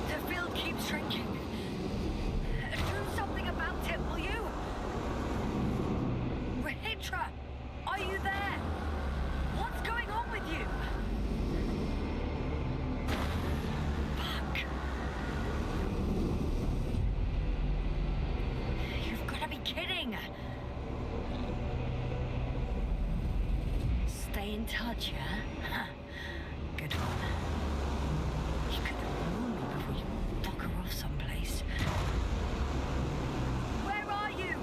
The field keeps shrinking. Do something about it, will you? Rahitra, are you there? What's going on with you? Fuck. You've got to be kidding. Stay in touch, yeah? Huh. Good one. You could have warned me before you bugger off someplace. Where are you?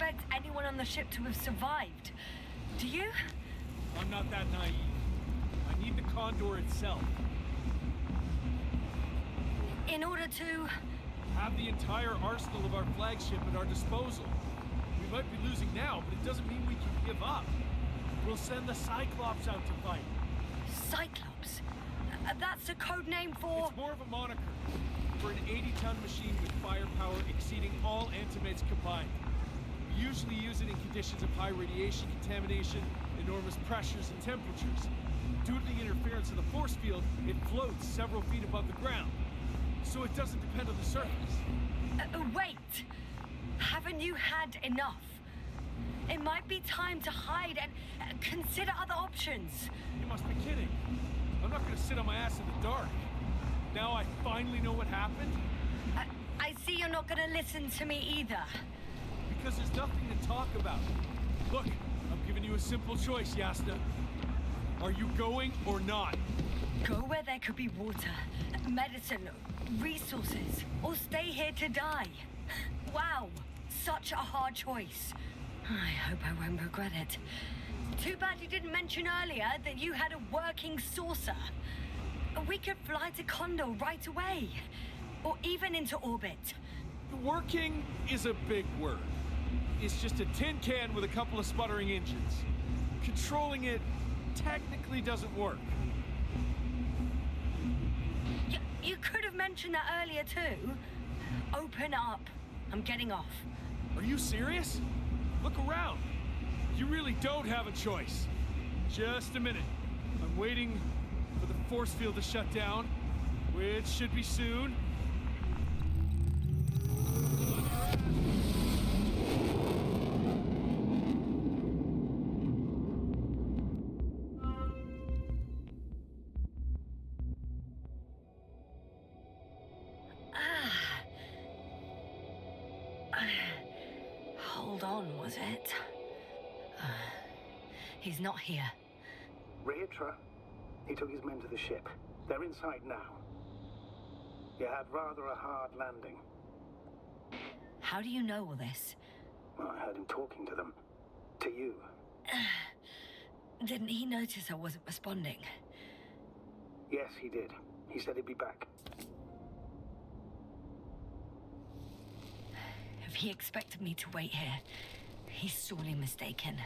expect anyone on the ship to have survived. Do you? I'm not that naive. I need the Condor itself. In order to... Have the entire arsenal of our flagship at our disposal. We might be losing now, but it doesn't mean we can give up. We'll send the Cyclops out to fight. Cyclops? That's a code name for... It's more of a moniker. For an 80-ton machine with firepower exceeding all Antimates combined. We usually use it in conditions of high radiation contamination, enormous pressures and temperatures. Due to the interference of the force field, it floats several feet above the ground. So it doesn't depend on the surface. Wait! Haven't you had enough? It might be time to hide and consider other options. You must be kidding. I'm not gonna sit on my ass in the dark. Now I finally know what happened? I see you're not gonna listen to me either. Because there's nothing to talk about. Look, I'm giving you a simple choice, Yasna. Are you going or not? Go where there could be water, medicine, resources, or stay here to die. Wow, such a hard choice. I hope I won't regret it. Too bad you didn't mention earlier that you had a working saucer. We could fly to Condor right away, or even into orbit. Working is a big word. It's just a tin can with a couple of sputtering engines. Controlling it technically doesn't work. You could have mentioned that earlier too. Open up. I'm getting off. Are you serious? Look around. You really don't have a choice. Just a minute. I'm waiting for the force field to shut down, which should be soon. Hold on, was it? He's not here. Regis, he took his men to the ship. They're inside now. You had rather a hard landing. How do you know all this? Well, I heard him talking to them. To you. Didn't he notice I wasn't responding? Yes, he did. He said he'd be back. If he expected me to wait here, he's sorely mistaken.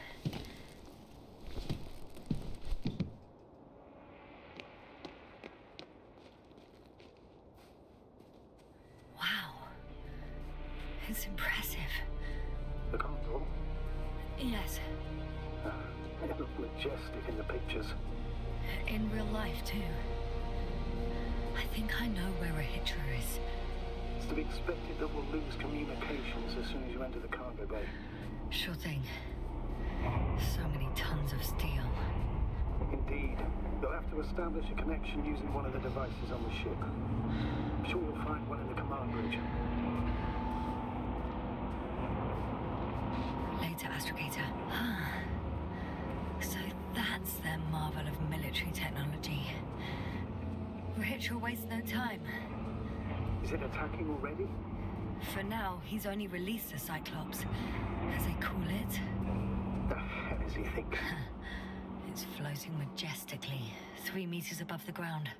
Wow. It's impressive. The Condor? Yes. It looked majestic in the pictures. In real life, too. I think I know where Regis is. It's to be expected that we'll lose communications as soon as you enter the cargo bay. Sure thing. So many tons of steel. Indeed. You'll have to establish a connection using one of the devices on the ship. I'm sure you'll find one in the command bridge. Later, Astrogator. So that's their marvel of military technology. Regis wastes no time. Is it attacking already? For now, he's only released the Cyclops, as they call it. The hell is he thinking? It's floating majestically, 3 meters above the ground.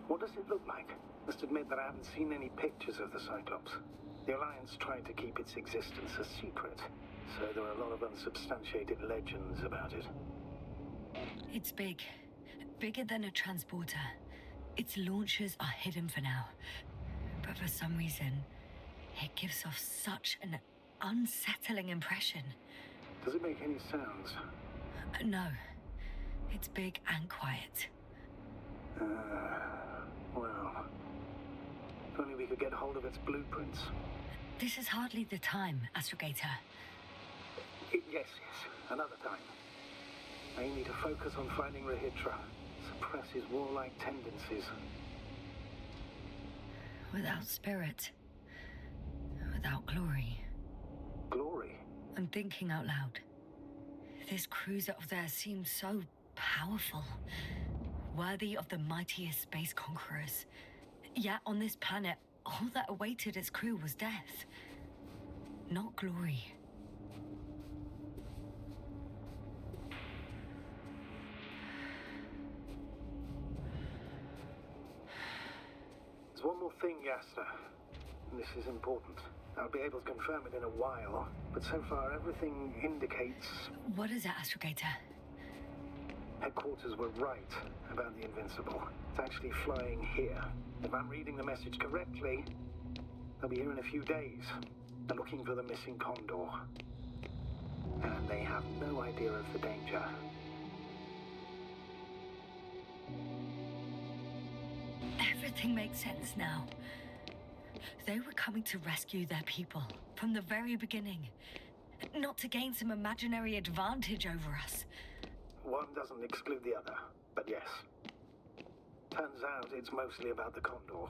What does it look like? Must admit that I haven't seen any pictures of the Cyclops. The Alliance tried to keep its existence a secret, so there are a lot of unsubstantiated legends about it. It's big. Bigger than a transporter. Its launchers are hidden for now. But for some reason, it gives off such an unsettling impression. Does it make any sounds? No. It's big and quiet. Well... If only we could get hold of its blueprints. This is hardly the time, Astrogator. Yes. Another time. I need to focus on finding Regis. Suppress his warlike tendencies. Without spirit. Without glory. Glory? I'm thinking out loud. This cruiser of theirs seems so powerful. Worthy of the mightiest space conquerors. Yet on this planet, all that awaited its crew was death. not glory. There's one more thing, Yasna. This is important. I'll be able to confirm it in a while, but so far everything indicates... What is it, Astrogator? Headquarters were right about the Invincible. It's actually flying here. If I'm reading the message correctly, they'll be here in a few days. They're looking for the missing Condor. And they have no idea of the danger. Everything makes sense now. They were coming to rescue their people from the very beginning. Not to gain some imaginary advantage over us. One doesn't exclude the other, but yes. Turns out it's mostly about the Condor.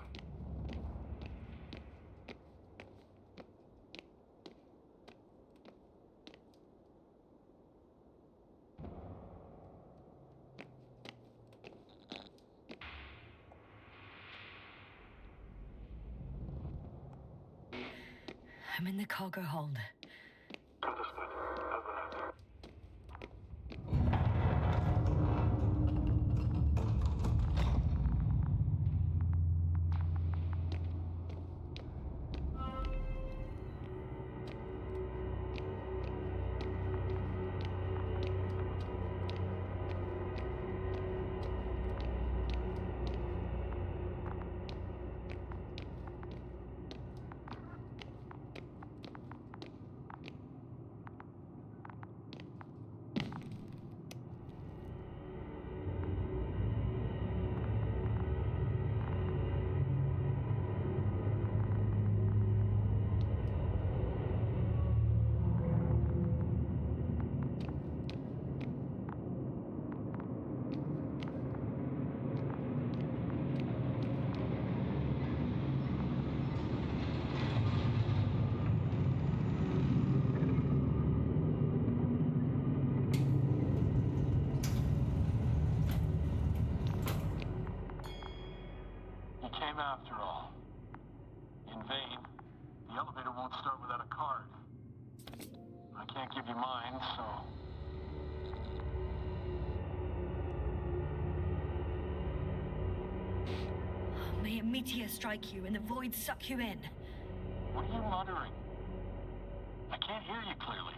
I'm in the cargo hold. Understood. Over out. After all. In vain. The elevator won't start without a card. I can't give you mine, so... May a meteor strike you and the void suck you in. What are you muttering? I can't hear you clearly.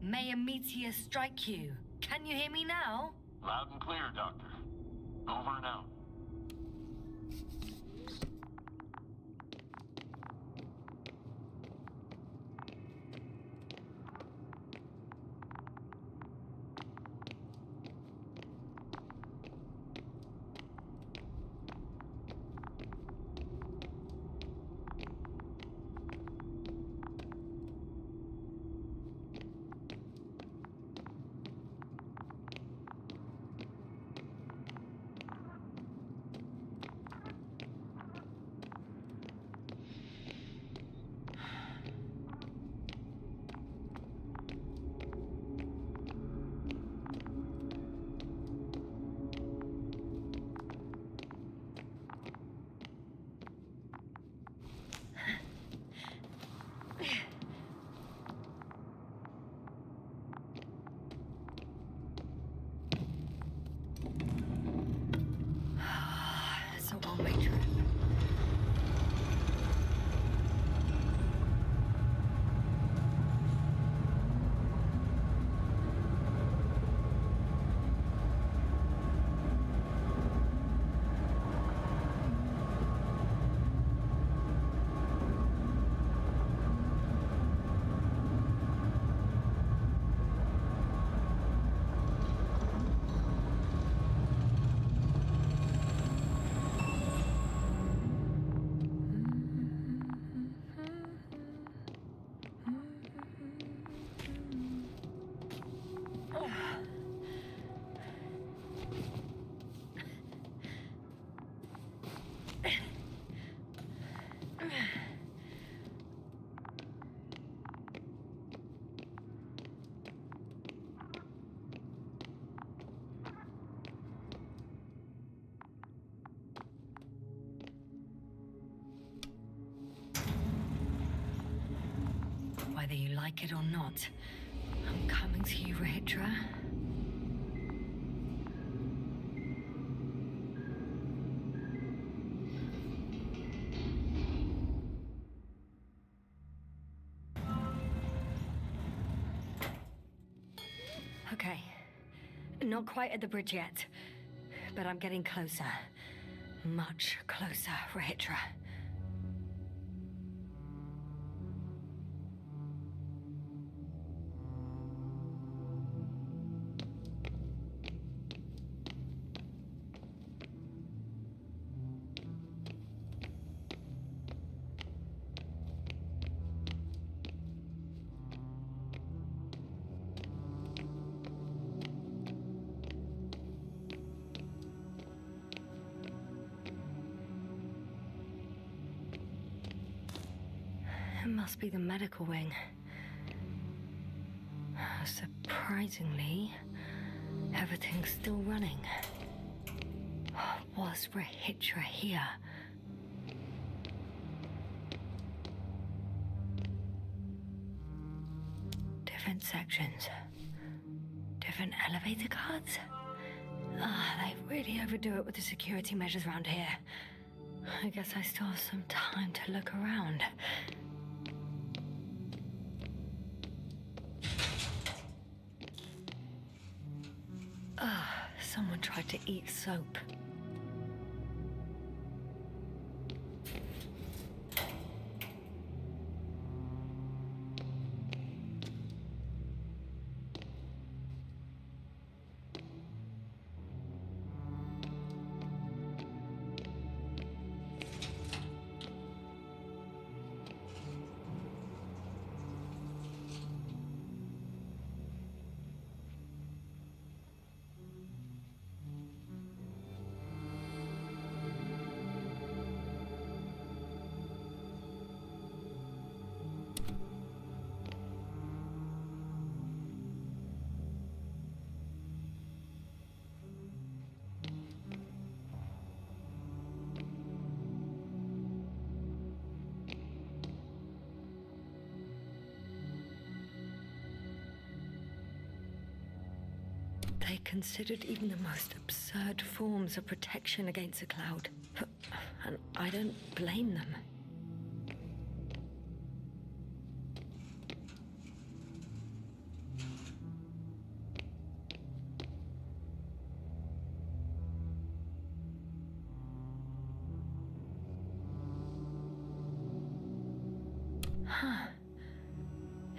May a meteor strike you. Can you hear me now? Loud and clear, Doctor. Over and out. It's a one-way trip. like it or not, I'm coming to you, Regis. Okay. Not quite at the bridge yet, but I'm getting closer. Much closer, Regis. It must be the medical wing. Surprisingly, everything's still running. Was Regis here? Different sections. Different elevator cards? They really overdo it with the security measures around here. I guess I still have some time to look around. Someone tried to eat soap. They considered even the most absurd forms of protection against a cloud. And I don't blame them. Huh.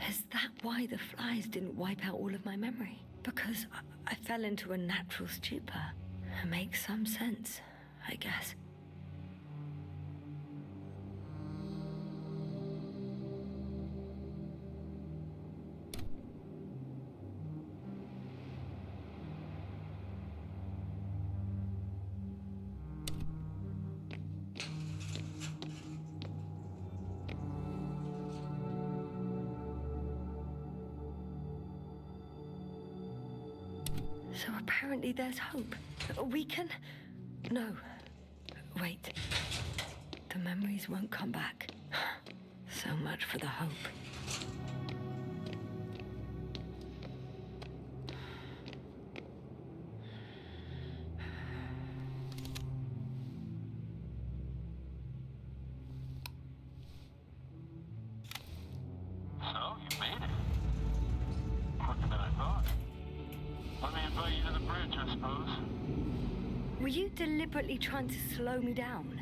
Is that why the flies didn't wipe out all of my memory? Because I fell into a natural stupor. It makes some sense, I guess. So apparently there's hope. We can... No. Wait. The memories won't come back. So much for the hope. So, you made it. Quicker than I thought. Let me invite you to the bridge, I suppose. Were you deliberately trying to slow me down?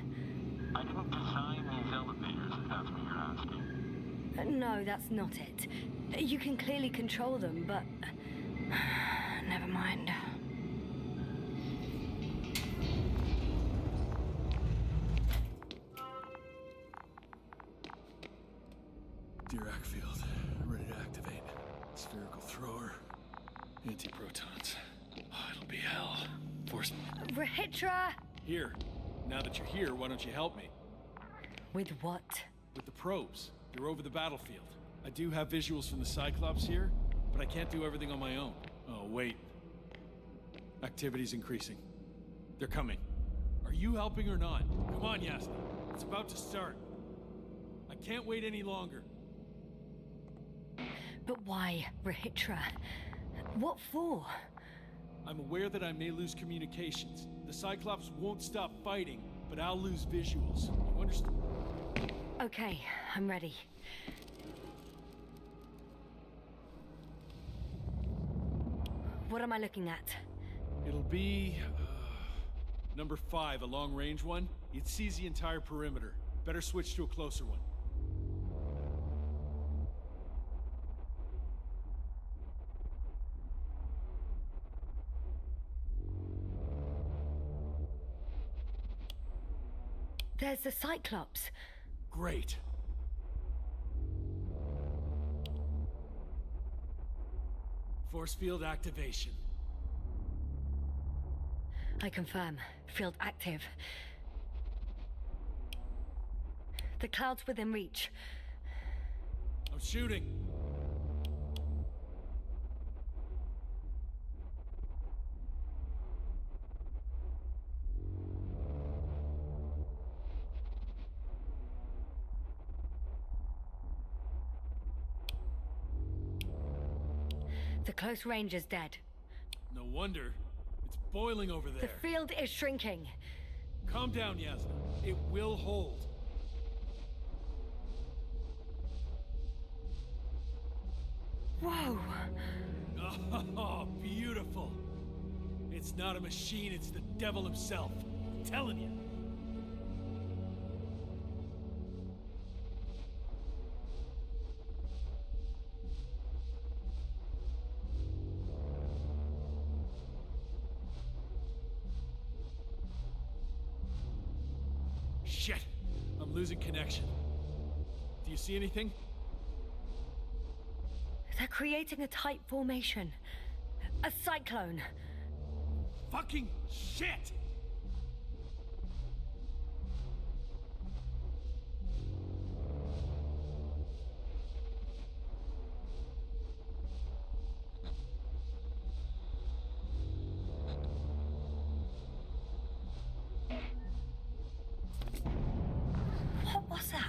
I didn't design these elevators, if that's what you're asking. No, that's not it. You can clearly control them, but... Never mind. Dirac field. Ready to activate. Spherical thrower. Anti-protons. Oh, it'll be hell. Force... Regis! Here. Now that you're here, why don't you help me? With what? With the probes. They're over the battlefield. I do have visuals from the Cyclops here, but I can't do everything on my own. Oh, wait. Activity's increasing. They're coming. Are you helping or not? Come on, Yasna. It's about to start. I can't wait any longer. But why, Regis? What for? I'm aware that I may lose communications. The Cyclops won't stop fighting, but I'll lose visuals. You understand? Okay, I'm ready. What am I looking at? It'll be... number 5, a long-range one. It sees the entire perimeter. Better switch to a closer one. There's the Cyclops. Great. Force field activation. I confirm. Field active. The cloud's within reach. I'm shooting. The close range is dead. No wonder. It's boiling over there. The field is shrinking. Calm down, Yasna. It will hold. Whoa! Oh, beautiful. It's not a machine, it's the devil himself. I'm telling you. Shit! I'm losing connection. Do you see anything? They're creating a tight formation. A cyclone. Fucking shit! What was that?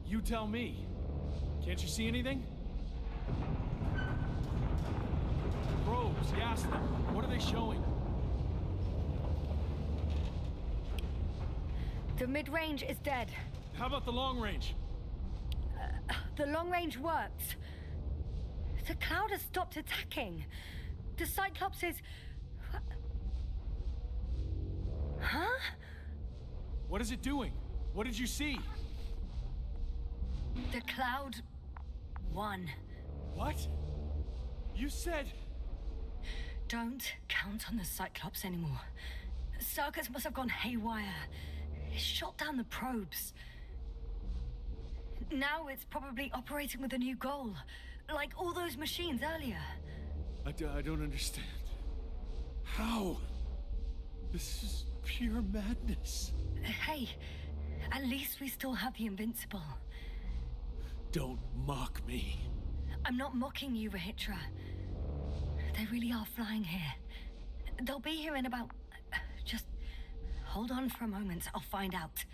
You tell me. Can't you see anything? Probes, Yasna. What are they showing? The mid-range is dead. How about the long range? The long range works. The cloud has stopped attacking. The Cyclops is... Huh? What is it doing? What did you see? The cloud won. What? You said... Don't count on the Cyclops anymore. Circuits must have gone haywire. It shot down the probes. Now it's probably operating with a new goal. Like all those machines earlier. I don't understand. How? This is pure madness. Hey, at least we still have the Invincible. Don't mock me. I'm not mocking you, Regis. They really are flying here. They'll be here in about... Just hold on for a moment. I'll find out.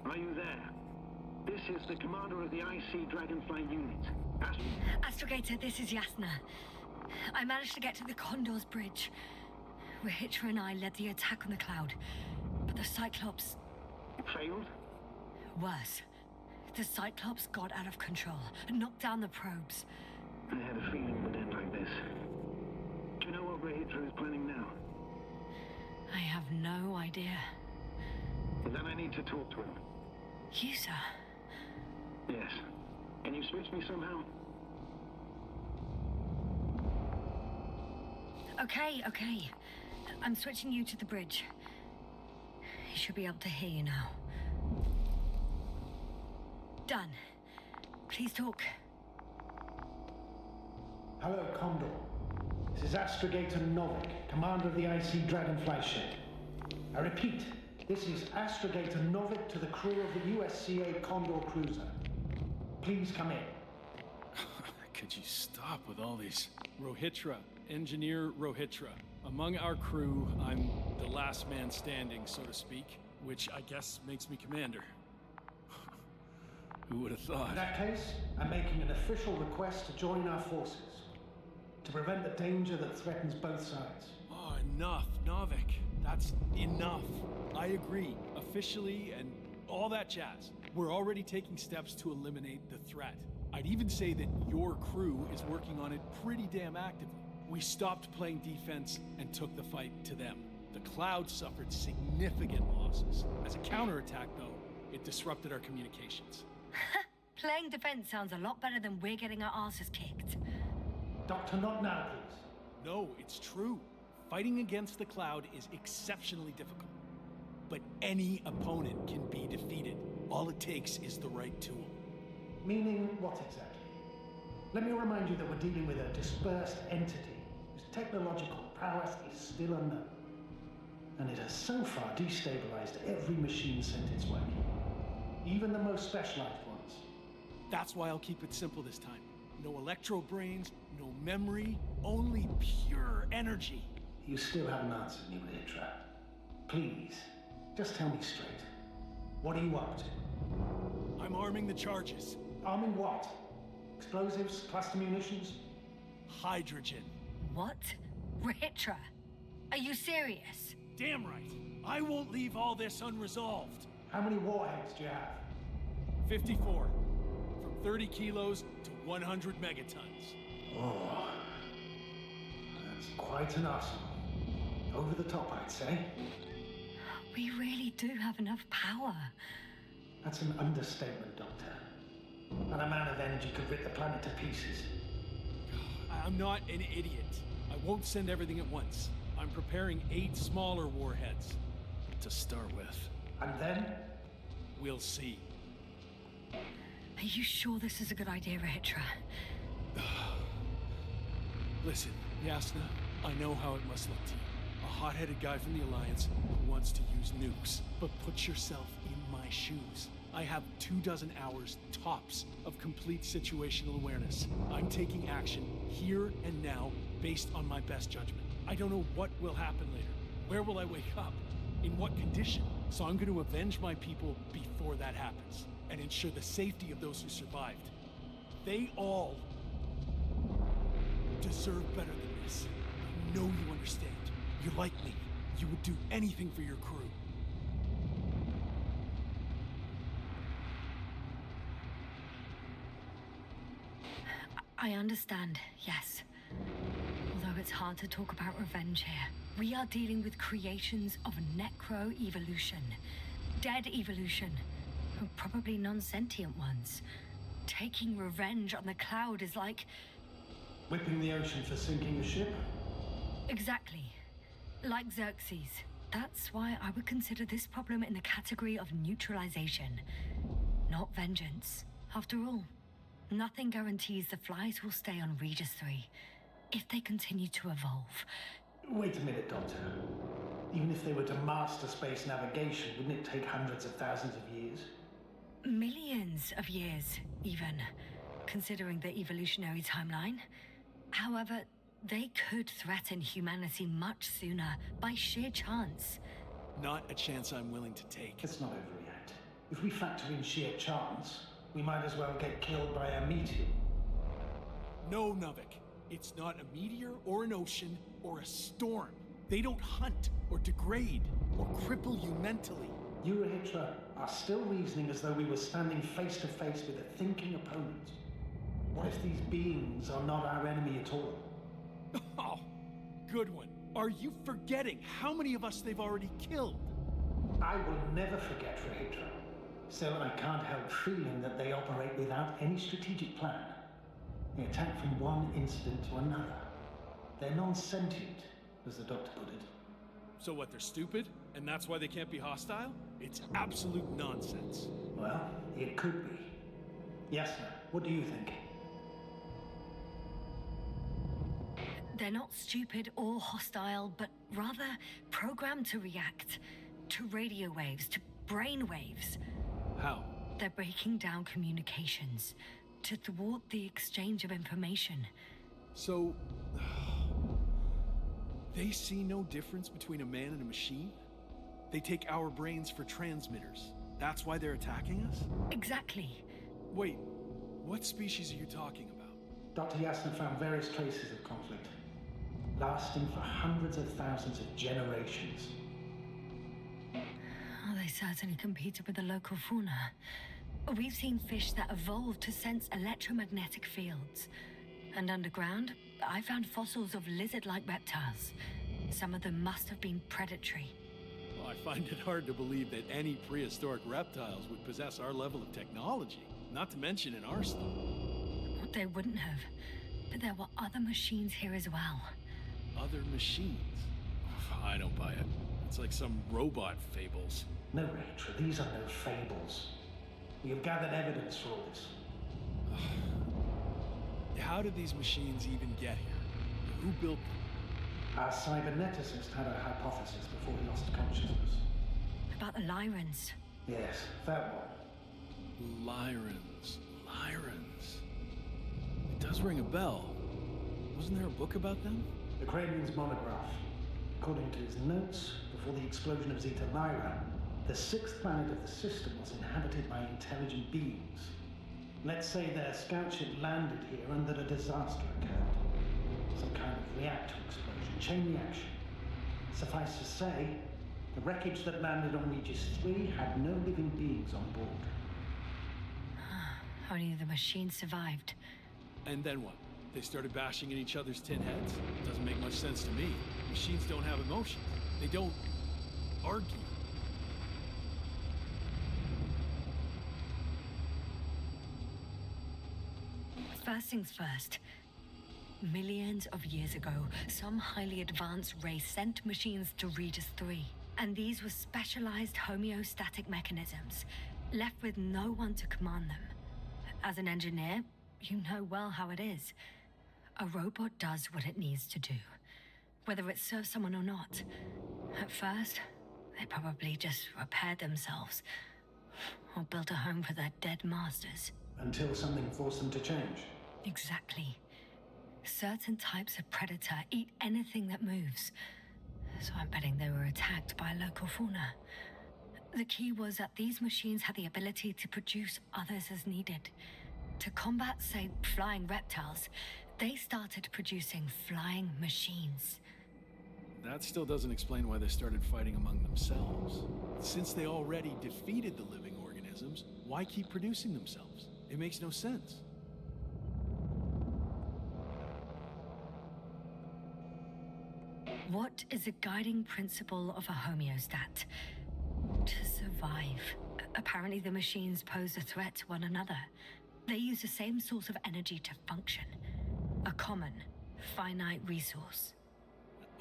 Are you there? This is the commander of the IC Dragonfly unit. Astrogator, this is Yasna. I managed to get to the Condor's bridge. Regis and I led the attack on the cloud, but the Cyclops... Failed? Worse. The Cyclops got out of control and knocked down the probes. I had a feeling it would end like this. Do you know what Regis is planning now? I have no idea. Then I need to talk to him. You, sir? Yes. Can you switch me somehow? Okay. I'm switching you to the bridge. He should be able to hear you now. Done. Please talk. Hello, Condor. This is Astrogator Novik, commander of the IC Dragonfly ship. I repeat, this is Astrogator Novik to the crew of the USCA Condor cruiser. Please come in. Could you stop with all these? Rohitra, Engineer Rohitra. Among our crew, I'm the last man standing, so to speak, which I guess makes me commander. Who would have thought? In that case, I'm making an official request to join our forces. To prevent the danger that threatens both sides. Oh, enough, Novik. That's enough. I agree, officially, and all that jazz. We're already taking steps to eliminate the threat. I'd even say that your crew is working on it pretty damn actively. We stopped playing defense and took the fight to them. The Cloud suffered significant losses. As a counterattack, though, it disrupted our communications. Playing defense sounds a lot better than we're getting our asses kicked. Doctor, not now, please. No, it's true. Fighting against the Cloud is exceptionally difficult. But any opponent can be defeated. All it takes is the right tool. Meaning what exactly? Let me remind you that we're dealing with a dispersed entity whose technological prowess is still unknown. And it has so far destabilized every machine sent its way. Even the most specialized ones. That's why I'll keep it simple this time. No electro brains, no memory, only pure energy. You still haven't answered me, Rediffusion. Please, just tell me straight. What are you up to? I'm arming the charges. Arming what? Explosives, cluster munitions? Hydrogen. What? Rediffusion? Are you serious? Damn right. I won't leave all this unresolved. How many warheads do you have? 54. From 30 kilos to 100 megatons. Oh, that's quite an arsenal. Over the top, I'd say. We really do have enough power. That's an understatement, Doctor. And a man of energy could rip the planet to pieces. I'm not an idiot. I won't send everything at once. I'm preparing 8 smaller warheads to start with. And then? We'll see. Are you sure this is a good idea, Rediffusion? Listen, Yasna, I know how it must look to you. A hot-headed guy from the Alliance who wants to use nukes. But put yourself in my shoes. I have 24 hours tops of complete situational awareness. I'm taking action here and now based on my best judgment. I don't know what will happen later. Where will I wake up? In what condition? So I'm going to avenge my people before that happens and ensure the safety of those who survived. They all deserve better than this. I know you understand. You're like me. You would do anything for your crew. I understand, yes. Although it's hard to talk about revenge here. We are dealing with creations of necro-evolution. Dead evolution. Probably non-sentient ones. Taking revenge on the Cloud is like... Whipping the ocean for sinking a ship? Exactly. Like Xerxes. That's why I would consider this problem in the category of neutralization. Not vengeance. After all, nothing guarantees the flies will stay on Regis III if they continue to evolve. Wait a minute, Doctor. Even if they were to master space navigation, wouldn't it take hundreds of thousands of years? Millions of years, even, considering the evolutionary timeline. However, they could threaten humanity much sooner by sheer chance. Not a chance I'm willing to take. Let's not overreact. If we factor in sheer chance, we might as well get killed by a meteor. No, Novik. It's not a meteor or an ocean or a storm. They don't hunt or degrade or cripple you mentally. You, Rediffusion, are still reasoning as though we were standing face to face with a thinking opponent. What if these beings are not our enemy at all? Oh, good one. Are you forgetting how many of us they've already killed? I will never forget, Rediffusion. Still, I can't help feeling that they operate without any strategic plan. They attack from one incident to another. They're non-sentient, as the doctor put it. So what, they're stupid? And that's why they can't be hostile? It's absolute nonsense. Well, it could be. Yasna, what do you think? They're not stupid or hostile, but rather programmed to react to radio waves, to brain waves. How? They're breaking down communications to thwart the exchange of information. So... they see no difference between a man and a machine? They take our brains for transmitters. That's why they're attacking us? Exactly. Wait, what species are you talking about? Dr. Yasna found various traces of conflict, lasting for hundreds of thousands of generations. Oh, they certainly competed with the local fauna. We've seen fish that evolved to sense electromagnetic fields. And underground, I found fossils of lizard-like reptiles. Some of them must have been predatory. Well, I find it hard to believe that any prehistoric reptiles would possess our level of technology, not to mention an arsenal. They wouldn't have. But there were other machines here as well. Other machines? I don't buy it. It's like some robot fables. No, Rachel, these are no fables. We have gathered evidence for all this. How did these machines even get here? Who built them? Our cyberneticist had a hypothesis before he lost consciousness. About the Lyrans. Yes, that one. Lyrans. It does ring a bell. Wasn't there a book about them? The Cranian's monograph. According to his notes, before the explosion of Zeta Lyra, the sixth planet of the system was inhabited by intelligent beings. Let's say their scout ship landed here and that a disaster occurred. Some kind of reactor explosion, chain reaction. Suffice to say, the wreckage that landed on Regis III had no living beings on board. Only the machines survived. And then what? They started bashing in each other's tin heads? Doesn't make much sense to me. Machines don't have emotions. They don't argue. First things first. Millions of years ago, some highly advanced race sent machines to Regis III. And these were specialized homeostatic mechanisms, left with no one to command them. As an engineer, you know well how it is. A robot does what it needs to do, whether it serves someone or not. At first, they probably just repaired themselves, or built a home for their dead masters. Until something forced them to change. Exactly. Certain types of predator eat anything that moves. So I'm betting they were attacked by local fauna. The key was that these machines had the ability to produce others as needed. To combat, say, flying reptiles, they started producing flying machines. That still doesn't explain why they started fighting among themselves. Since they already defeated the living organisms, why keep producing themselves? It makes no sense. What is the guiding principle of a homeostat? To survive. Apparently the machines pose a threat to one another. They use the same source of energy to function. A common, finite resource.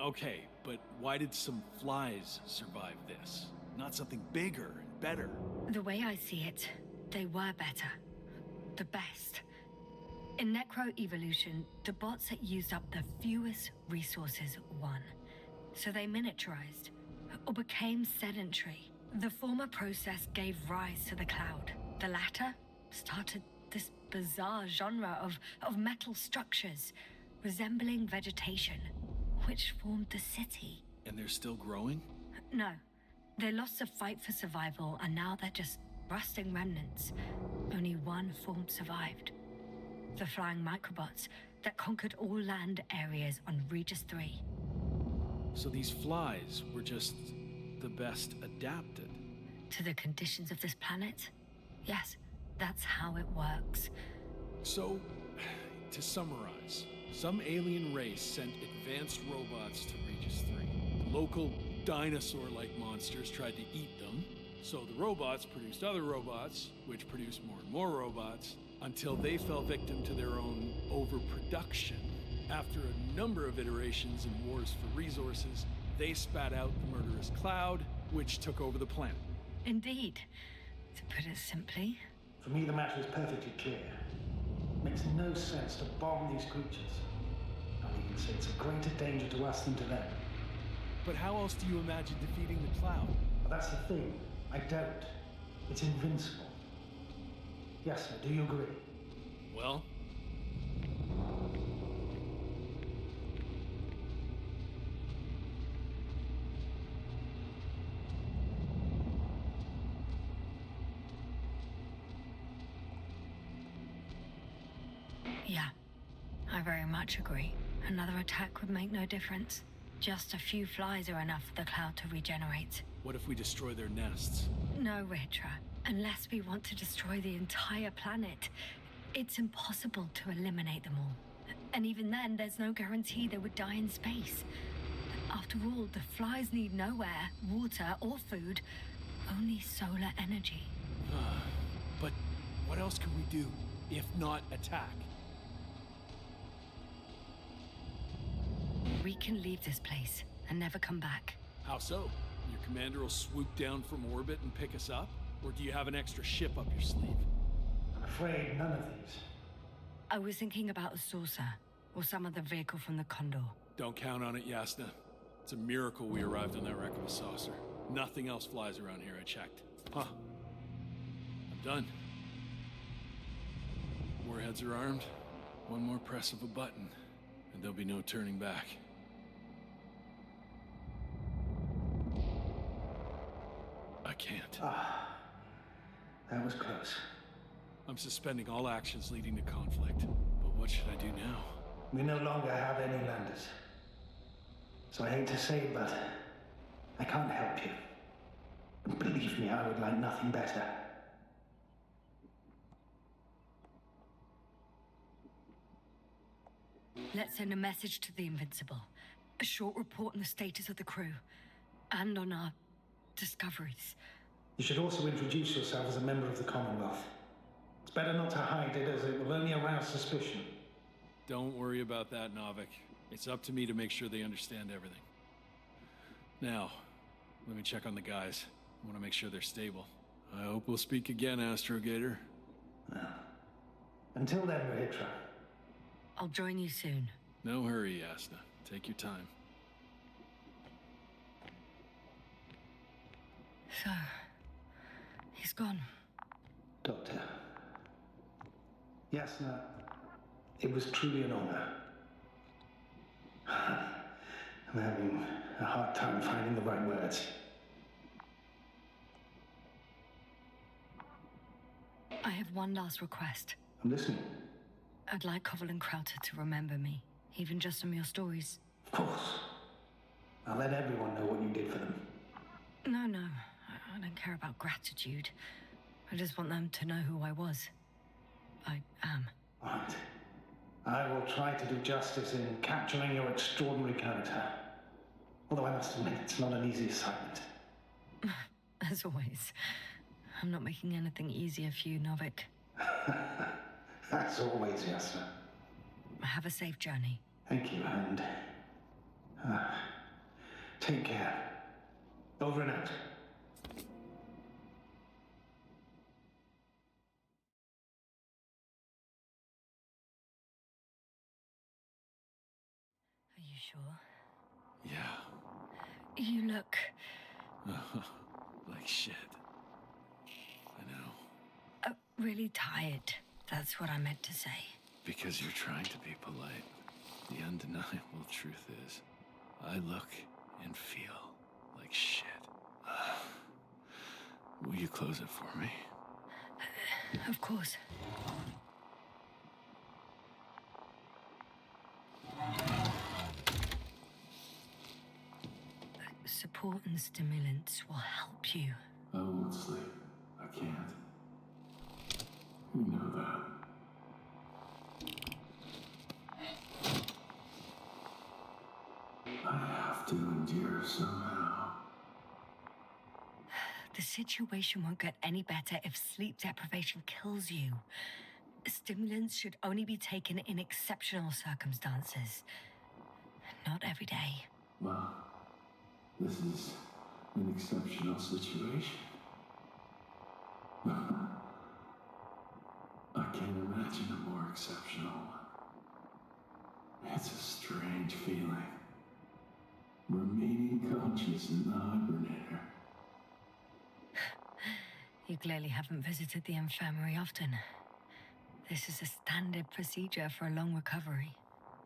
Okay, but why did some flies survive this? Not something bigger and better. The way I see it, they were better. The best. In necroevolution, the bots that used up the fewest resources won. So they miniaturized, or became sedentary. The former process gave rise to the cloud. The latter started this bizarre genre of metal structures, resembling vegetation, which formed the city. And they're still growing? No. They lost the fight for survival, and now they're just rusting remnants. Only one form survived. The flying microbots that conquered all land areas on Regis III. So these flies were just the best adapted? To the conditions of this planet? Yes, that's how it works. So, to summarize, some alien race sent advanced robots to Regis III. The local dinosaur-like monsters tried to eat them, so the robots produced other robots, which produced more and more robots, until they fell victim to their own overproduction. After a number of iterations and wars for resources, they spat out the murderous cloud, which took over the planet. Indeed. To put it simply. For me, the matter is perfectly clear. It makes no sense to bomb these creatures. I'll even say it's a greater danger to us than to them. But how else do you imagine defeating the cloud? But that's the thing. I don't. It's invincible. Yasna, do you agree? Well, yeah, I very much agree. Another attack would make no difference. Just a few flies are enough for the cloud to regenerate. what if we destroy their nests? No, Ritra. Unless we want to destroy the entire planet, it's impossible to eliminate them all. And even then, there's no guarantee they would die in space. After all, the flies need no air, water, or food, only solar energy. But what else can we do, if not attack? We can leave this place and never come back. How so? Your commander will swoop down from orbit and pick us up? Or do you have an extra ship up your sleeve? I'm afraid none of these. I was thinking about a saucer, or some other vehicle from the Condor. Don't count on it, Yasna. It's a miracle we arrived on that wreck of a saucer. Nothing else flies around here, I checked. Huh. I'm done. Warheads are armed. One more press of a button, and there'll be no turning back. I can't. That was close. I'm suspending all actions leading to conflict. But what should I do now? We no longer have any landers. So I hate to say it, but I can't help you. And believe me, I would like nothing better. Let's send a message to the Invincible. A short report on the status of the crew. And on our discoveries. You should also introduce yourself as a member of the Commonwealth. It's better not to hide it, as it will only arouse suspicion. Don't worry about that, Novik. It's up to me to make sure they understand everything. Now, let me check on the guys. I want to make sure they're stable. I hope we'll speak again, Astrogator. Until then, Regis. I'll join you soon. No hurry, Yasna. Take your time. So, he's gone. Doctor. Yasna, it was truly an honor. I'm having a hard time finding the right words. I have one last request. I'm listening. I'd like Koval and Krauter to remember me, even just from your stories. Of course. I'll let everyone know what you did for them. No, I don't care about gratitude. I just want them to know who I was. I am. All right. I will try to do justice in capturing your extraordinary character. Although I must admit, it's not an easy assignment. As always. I'm not making anything easier for you, Novik. As always, Yasna. Have a safe journey. Thank you, and take care. Over and out. Are you sure? Yeah. You look... Like shit. I know. Really tired. That's what I meant to say. Because you're trying to be polite. The undeniable truth is, I look and feel like shit. Will you close it for me? Of course. Support and stimulants will help you. I won't sleep. I can't. You know that. I have to endure somehow. The situation won't get any better if sleep deprivation kills you. Stimulants should only be taken in exceptional circumstances. Not every day. Well, this is an exceptional situation. I can't imagine a more exceptional one. It's a strange feeling. Remaining conscious in the hibernator. You clearly haven't visited the infirmary often. This is a standard procedure for a long recovery.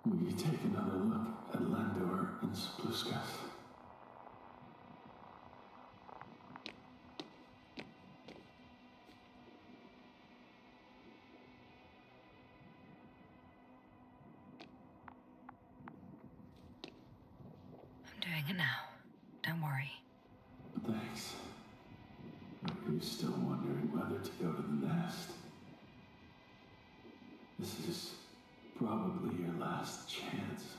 Will you take another look at Landor and Spluskas? I'm doing it now. Don't worry. Thanks. Are you still wondering whether to go to the nest? This is probably your last chance.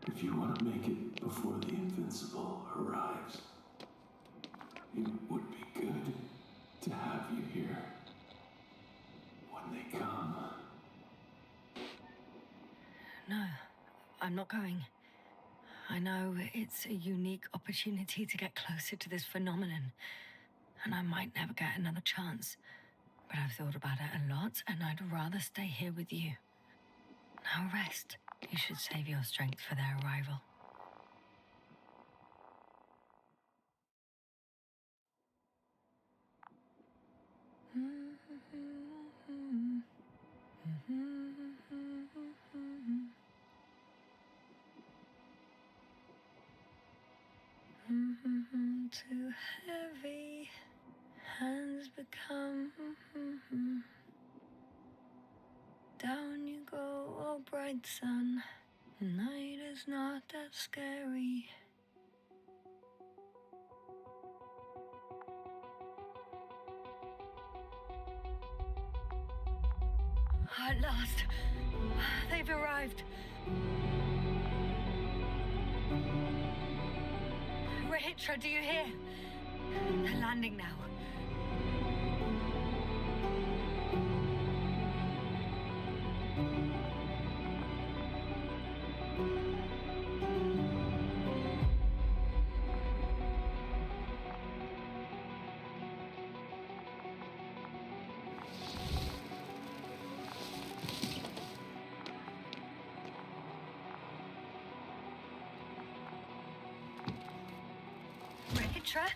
If you want to make it before the Invincible arrives, it would be good to have you here when they come. No, I'm not going. I know it's a unique opportunity to get closer to this phenomenon, and I might never get another chance. But I've thought about it a lot, and I'd rather stay here with you. Now rest. You should save your strength for their arrival. Too heavy, hands become. Down you go, oh bright sun. Night is not that scary. At last, they've arrived. Regis, do you hear? They're landing now. Regis?